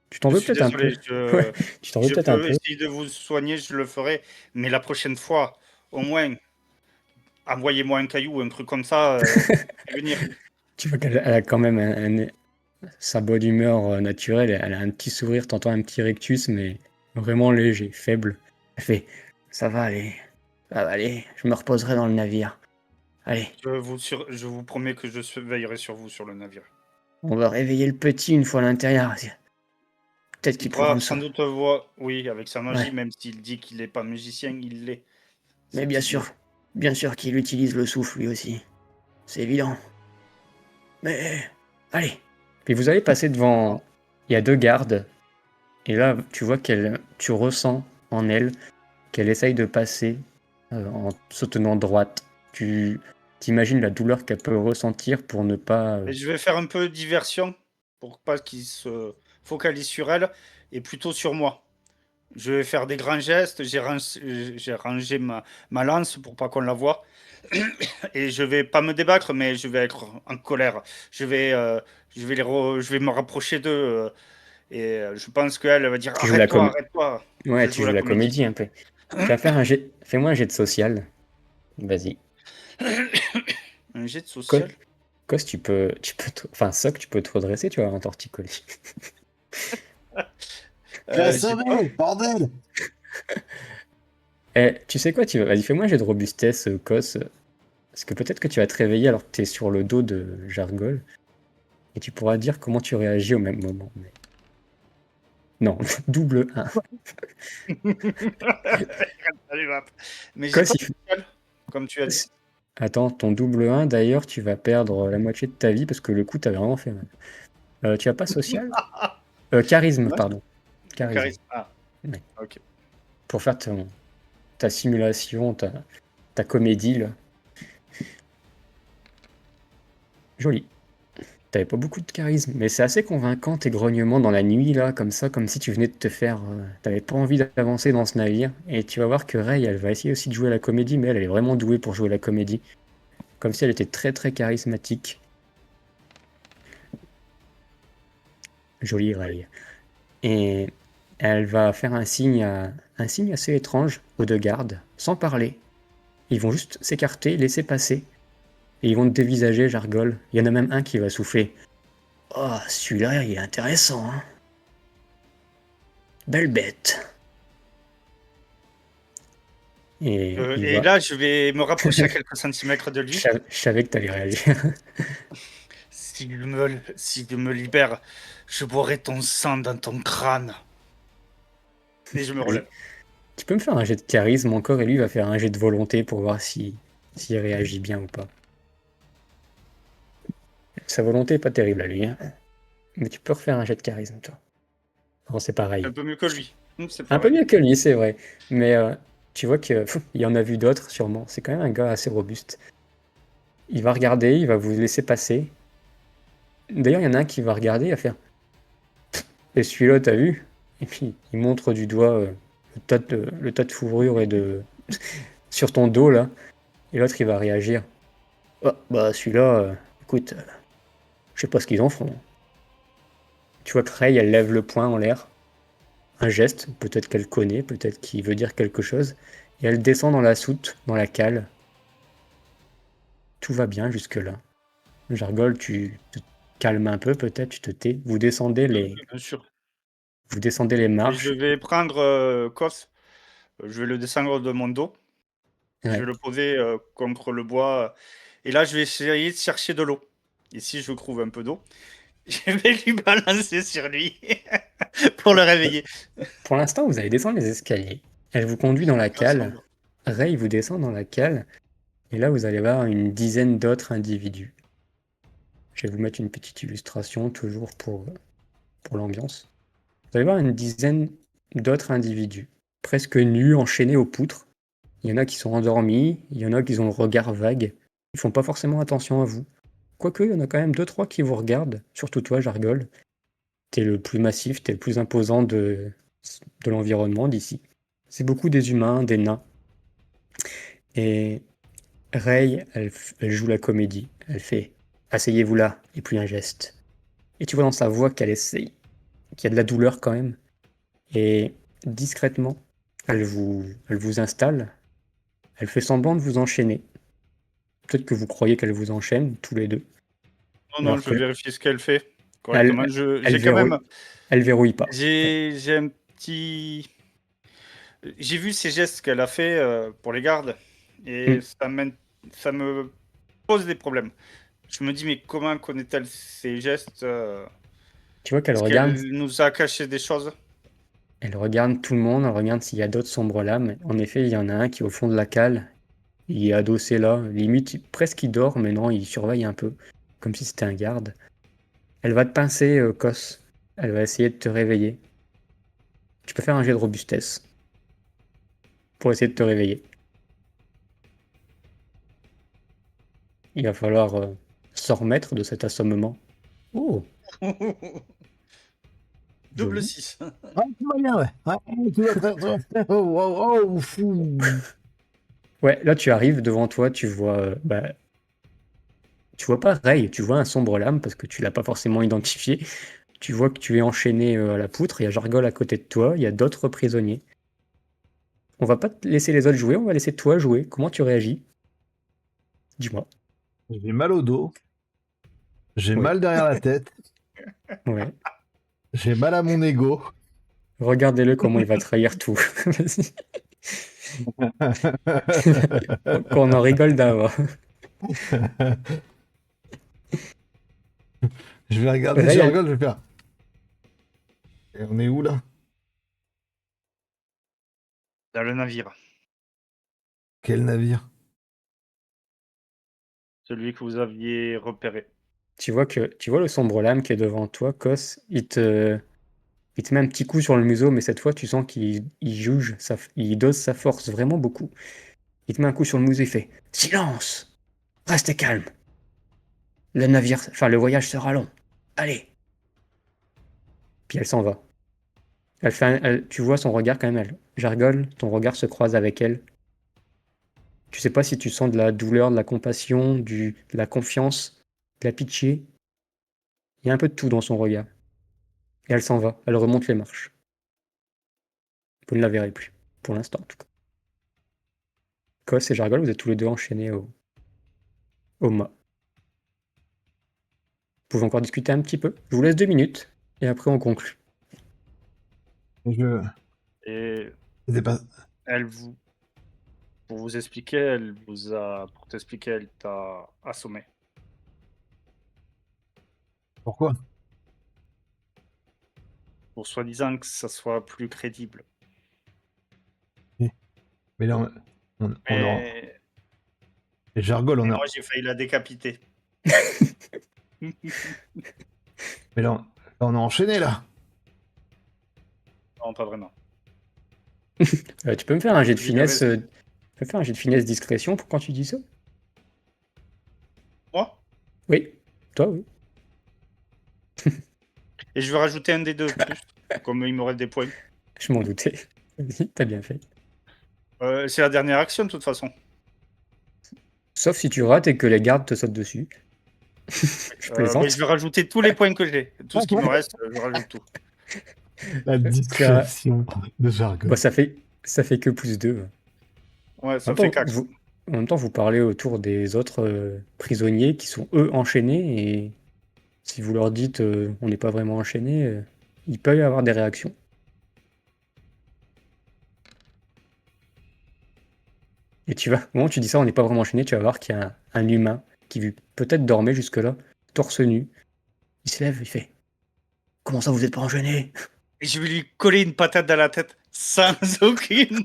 Tu t'en Je veux suis peut-être un peu. désolé, Ouais, tu t'en veux je peut-être un peux peu. essayer de vous soigner, je le ferai, mais la prochaine fois, au moins, envoyez-moi un caillou ou un truc comme ça, et venir. Tu vois qu'elle a quand même sa bonne humeur naturelle. Elle a un petit sourire, t'entends un petit rectus, mais vraiment léger, faible. Elle fait: ça va aller. Ça va aller. Je me reposerai dans le navire. Allez, Je vous promets que je veillerai sur vous sur le navire. on va réveiller le petit une fois à l'intérieur. Peut-être Il qu'il pourra pourra me sans sauver. doute voir, oui, avec sa magie, Ouais, même s'il dit qu'il n'est pas magicien, il l'est. mais Ce petit dieu. bien sûr qu'il utilise le souffle lui aussi. C'est évident. Mais allez. Puis vous allez passer devant. Il y a 2 gardes. Et là, tu vois tu ressens en elle qu'elle essaye de passer en se tenant droite. Tu t'imagines la douleur qu'elle peut ressentir pour ne pas. Et je vais faire un peu de diversion pour pas qu'il se focalise sur elle et plutôt sur moi. Je vais faire des grands gestes, j'ai rangé ma lance pour pas qu'on la voie. Et je vais pas me débattre, mais je vais être en colère. Je vais me rapprocher d'eux. Et je pense qu'elle va dire Tu joues la arrête-toi, com... arrête-toi. Ouais, Je tu joue joues la la comédie. comédie un peu. Tu vas faire un jet. Fais-moi un jet de social. Vas-y. Un jet de Co- social. Cos, enfin, Soc, tu peux te redresser, tu vas avoir un torticolis. Je suis J'ai pas. assommé, bordel! Eh, tu sais quoi, vas-y, fais-moi un jet de robustesse, Cos. Parce que peut-être que tu vas te réveiller alors que tu es sur le dos de Jargol. Et tu pourras dire comment tu réagis au même moment. Non, double 1. Allez, hop. Mais j'ai Cos, pas de social, comme tu as dit. Attends, ton double 1, d'ailleurs, tu vas perdre la moitié de ta vie parce que le coup t'a vraiment fait mal. Tu as pas social? Charisme, Ouais. pardon. Charisme. Charisme. Ah, Ouais. ok. Pour faire ta simulation, ta comédie, là. Joli. T'avais pas beaucoup de charisme, mais c'est assez convaincant tes grognements dans la nuit, là, comme ça, comme si tu venais de te faire. T'avais pas envie d'avancer dans ce navire. Et tu vas voir que Ray, elle va essayer aussi de jouer la comédie, mais elle est vraiment douée pour jouer la comédie. Comme si elle était très très charismatique. Jolie Ray. Et elle va faire un signe assez étrange aux 2 gardes, sans parler. Ils vont juste s'écarter, laisser passer. Et ils vont te dévisager, Jargol. Il y en a même un qui va souffler: oh, celui-là, il est intéressant, hein. Belle bête. Et il Et va. là, je vais me rapprocher à quelques centimètres de lui. Je savais que t'allais réagir. S'il me libère, je boirai ton sang dans ton crâne. Et je me Vas-y. relève. Tu peux me faire un jet de charisme encore et lui va faire un jet de volonté pour voir s'il réagit bien ou pas. Sa volonté est pas terrible à lui, hein. Mais tu peux refaire un jet de charisme, toi. Non, c'est pareil. Un peu mieux que lui. C'est Un peu pareil. mieux que lui, c'est vrai. Mais tu vois qu'il y en a vu d'autres, sûrement. C'est quand même un gars assez robuste. Il va regarder, il va vous laisser passer. D'ailleurs, il y en a un qui va regarder, il va faire et celui-là, t'as vu? Et puis, il montre du doigt le tas de fourrure et de sur ton dos, là. Et l'autre, il va réagir. Ah, bah, celui-là, écoute, je sais pas ce qu'ils en font. Tu vois que Rey, elle lève le poing en l'air. Un geste, peut-être qu'elle connaît, peut-être qu'il veut dire quelque chose. Et elle descend dans la soute, dans la cale. Tout va bien jusque-là. Jargol, tu te calmes un peu, peut-être, tu te tais. Oui, bien sûr. Vous descendez les Et je marches. vais prendre Kos. Je vais le descendre de mon dos. Je Ouais. vais le poser contre le bois. Et là, je vais essayer de chercher de l'eau. Et si je trouve un peu d'eau, je vais lui balancer sur lui pour le réveiller. Pour l'instant, vous allez descendre les escaliers. Elle vous conduit dans la cale. Ensemble. Ray vous descend dans la cale. Et là, vous allez voir une dizaine d'autres individus. Je vais vous mettre une petite illustration, toujours pour l'ambiance. Vous allez voir une dizaine d'autres individus, presque nus, enchaînés aux poutres. Il y en a qui sont endormis, il y en a qui ont le regard vague. Ils font pas forcément attention à vous. Quoique, il y en a quand même 2-3 qui vous regardent, surtout toi, Jargol. T'es le plus massif, t'es le plus imposant de l'environnement d'ici. C'est beaucoup des humains, des nains. Et Rey, elle joue la comédie. Elle fait asseyez-vous là, et puis un geste. Et tu vois dans sa voix qu'elle essaye, qu'il y a de la douleur quand même. Et discrètement, elle vous installe. Elle fait semblant de vous enchaîner. Peut-être que vous croyez qu'elle vous enchaîne, tous les deux. Non, non, Alors je que vais vérifier ce qu'elle fait correctement. elle, elle J'ai quand verrouille, même. elle verrouille pas. J'ai un petit. J'ai vu ces gestes qu'elle a fait pour les gardes. Et Hmm. ça me pose des problèmes. Je me dis, mais comment connaît-elle ces gestes Tu vois qu'elle Est-ce regarde, qu'elle nous a caché des choses? elle regarde tout le monde, elle regarde s'il y a d'autres sombres lames. En effet, il y en a un qui est au fond de la cale. Il est adossé là, limite presque il dort, mais non, il surveille un peu, comme si c'était un garde. Elle va te pincer, Cos. Elle va essayer de te réveiller. Tu peux faire un jet de robustesse pour essayer de te réveiller. Il va falloir s'en remettre de cet assommement. Oh, Double joli. 6. Ah, tout va bien, ouais. Ah, tout va très, très, très. Oh, oh, oh, fou. Ouais, là tu arrives devant toi, tu vois pas Ray, tu vois un sombre lame parce que tu l'as pas forcément identifié. Tu vois que tu es enchaîné à la poutre, il y a Jargol à côté de toi, il y a d'autres prisonniers. On va pas te laisser les autres jouer, on va laisser toi jouer. Comment tu réagis? Dis-moi. J'ai mal au dos. J'ai Oui, mal derrière la tête. ouais. J'ai mal à mon ego. Regardez-le comment il va trahir tout. Vas-y. Qu'on en rigole d'abord. Je vais regarder Ray, Jargol, je vais faire. Et on est où là? Dans le navire. Quel navire? Celui que vous aviez repéré. tu vois le sombre lame qui est devant toi, Kos, il te met un petit coup sur le museau, mais cette fois tu sens qu'il juge, il dose sa force vraiment beaucoup. Il te met un coup sur le museau, il fait silence, restez calme. Le voyage sera long. Allez. Puis elle s'en va. Tu vois son regard quand même, elle. Jargol, ton regard se croise avec elle. Tu sais pas si tu sens de la douleur, de la compassion, de la confiance, de la pitié. Il y a un peu de tout dans son regard. Et elle s'en va, elle remonte les marches. Vous ne la verrez plus, pour l'instant en tout cas. Kos et Jargol, vous êtes tous les deux enchaînés au mât. Vous pouvez encore discuter un petit peu. Je vous laisse 2 minutes, et après on conclut. Je. Et C'était pas. elle vous. Pour vous expliquer, elle vous a. Pour t'expliquer, elle t'a assommé. Pourquoi? Pour soi-disant que ça soit plus crédible. Mais là, on en. Mais, Et Jargol, moi, j'ai failli la décapiter. Mais là, On est enchaîné là. Non, pas vraiment. Tu peux me faire un jet de Je finesse, dirais- tu peux faire un jet de finesse discrétion pour quand tu dis ça? Moi? Oui. Toi, oui. Et je vais rajouter un des deux plus, comme il me reste des points. Je m'en doutais. Vas-y, t'as bien fait. C'est la dernière action de toute façon. Sauf si tu rates et que les gardes te sautent dessus. Je Mais plaisante. je vais rajouter tous les points que j'ai. Tout ce qui me reste, je rajoute tout. La discrétion de jargon. Bah, ça fait que plus 2. Ouais, En ça même fait temps, 4. en même temps, vous parlez autour des autres prisonniers qui sont eux enchaînés et si vous leur dites on n'est pas vraiment enchaînés, il peut y avoir des réactions. Et au moment où tu dis ça, on n'est pas vraiment enchaîné, tu vas voir qu'il y a un humain qui peut-être dormait jusque-là, torse nu. Il se lève, il fait comment ça vous êtes pas enchaîné? Et je vais lui coller une patate dans la tête sans aucune.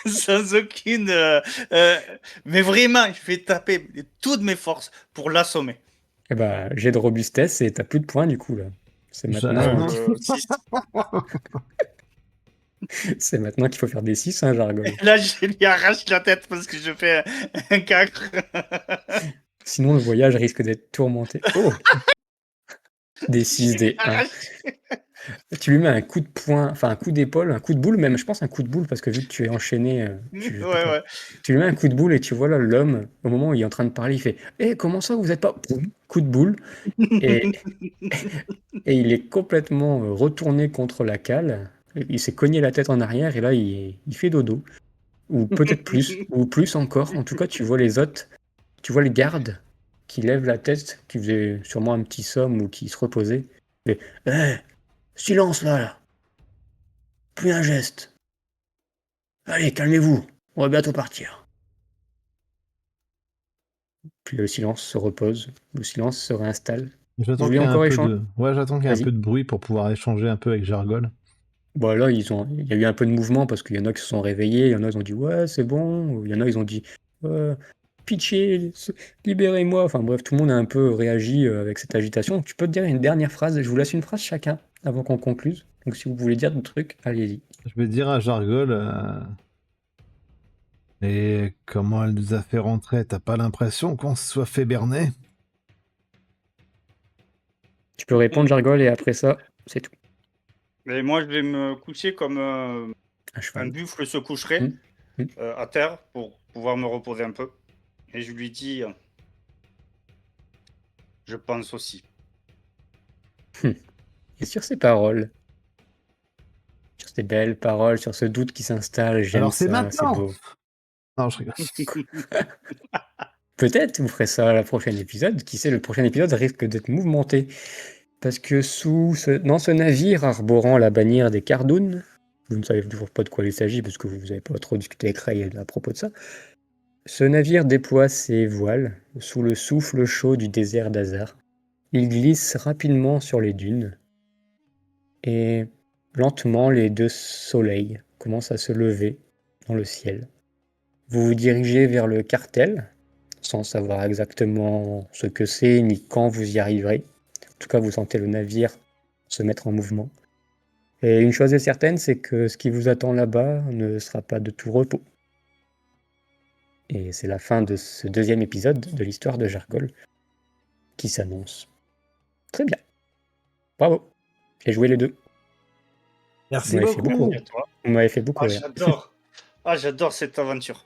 sans aucune. Mais vraiment, je vais taper de toutes mes forces pour l'assommer. Eh bah, j'ai de robustesse et t'as plus de points du coup là. C'est maintenant, Six. c'est maintenant qu'il faut faire des 6, hein, Jargol. Là, je lui arrache la tête parce que je fais un 4. Sinon, le voyage risque d'être tourmenté. Oh! Des 6, des 1. Tu lui mets un coup de poing, enfin un coup d'épaule, un coup de boule, même je pense un coup de boule, parce que vu que tu es enchaîné, Ouais. tu lui mets un coup de boule et tu vois là l'homme, au moment où il est en train de parler, il fait comment ça vous êtes pas. Boum, coup de boule. Et, et il est complètement retourné contre la cale. Il s'est cogné la tête en arrière et là il fait dodo. Ou peut-être plus, ou plus encore. En tout cas, tu vois les autres, tu vois les gardes qui lèvent la tête, qui faisaient sûrement un petit somme ou qui se reposaient. Mais, silence là! Plus un geste. Allez, calmez-vous, on va bientôt partir. Puis le silence se repose, le silence se réinstalle. Vous J'attends voulez qu'il y ait un encore peu échanger? de. Ouais, j'attends qu'il y ait un Vas-y. peu de bruit pour pouvoir échanger un peu avec Jargol. Bon, là, il y a eu un peu de mouvement parce qu'il y en a qui se sont réveillés, il y en a qui ont dit ouais, c'est bon, il y en a ils ont dit pitié, libérez-moi. Enfin bref, tout le monde a un peu réagi avec cette agitation. Tu peux te dire une dernière phrase, je vous laisse une phrase chacun avant qu'on concluse. Donc si vous voulez dire des trucs, allez-y. Je vais dire à Jargol. Et comment elle nous a fait rentrer? T'as pas l'impression qu'on se soit fait berner? Tu peux répondre, Jargol, et après ça, c'est tout. Mais moi, je vais me coucher comme Un un cheval. buffle se coucherait à terre pour pouvoir me reposer un peu. Et je lui dis, je pense aussi. Et sur ces paroles, sur ces belles paroles, sur ce doute qui s'installe, j'aime Alors c'est ça, c'est maintenant! beau. Non, je rigole. Peut-être vous ferez ça à la prochaine épisode. Qui sait, le prochain épisode risque d'être mouvementé. Parce que dans ce navire arborant la bannière des Cardoon, vous ne savez toujours pas de quoi il s'agit parce que vous n'avez pas trop discuté avec Ray à propos de ça. Ce navire déploie ses voiles sous le souffle chaud du désert d'Azar. Il glisse rapidement sur les dunes et lentement les deux soleils commencent à se lever dans le ciel. Vous vous dirigez vers le cartel, sans savoir exactement ce que c'est ni quand vous y arriverez. En tout cas, vous sentez le navire se mettre en mouvement. Et une chose est certaine, c'est que ce qui vous attend là-bas ne sera pas de tout repos. Et c'est la fin de ce deuxième épisode de l'histoire de Jargol qui s'annonce. Très bien. Bravo. J'ai joué les deux. Merci Vous m'avez fait beaucoup! beaucoup. Vous m'avez fait beaucoup Ah, rire. j'adore. Ah, j'adore cette aventure.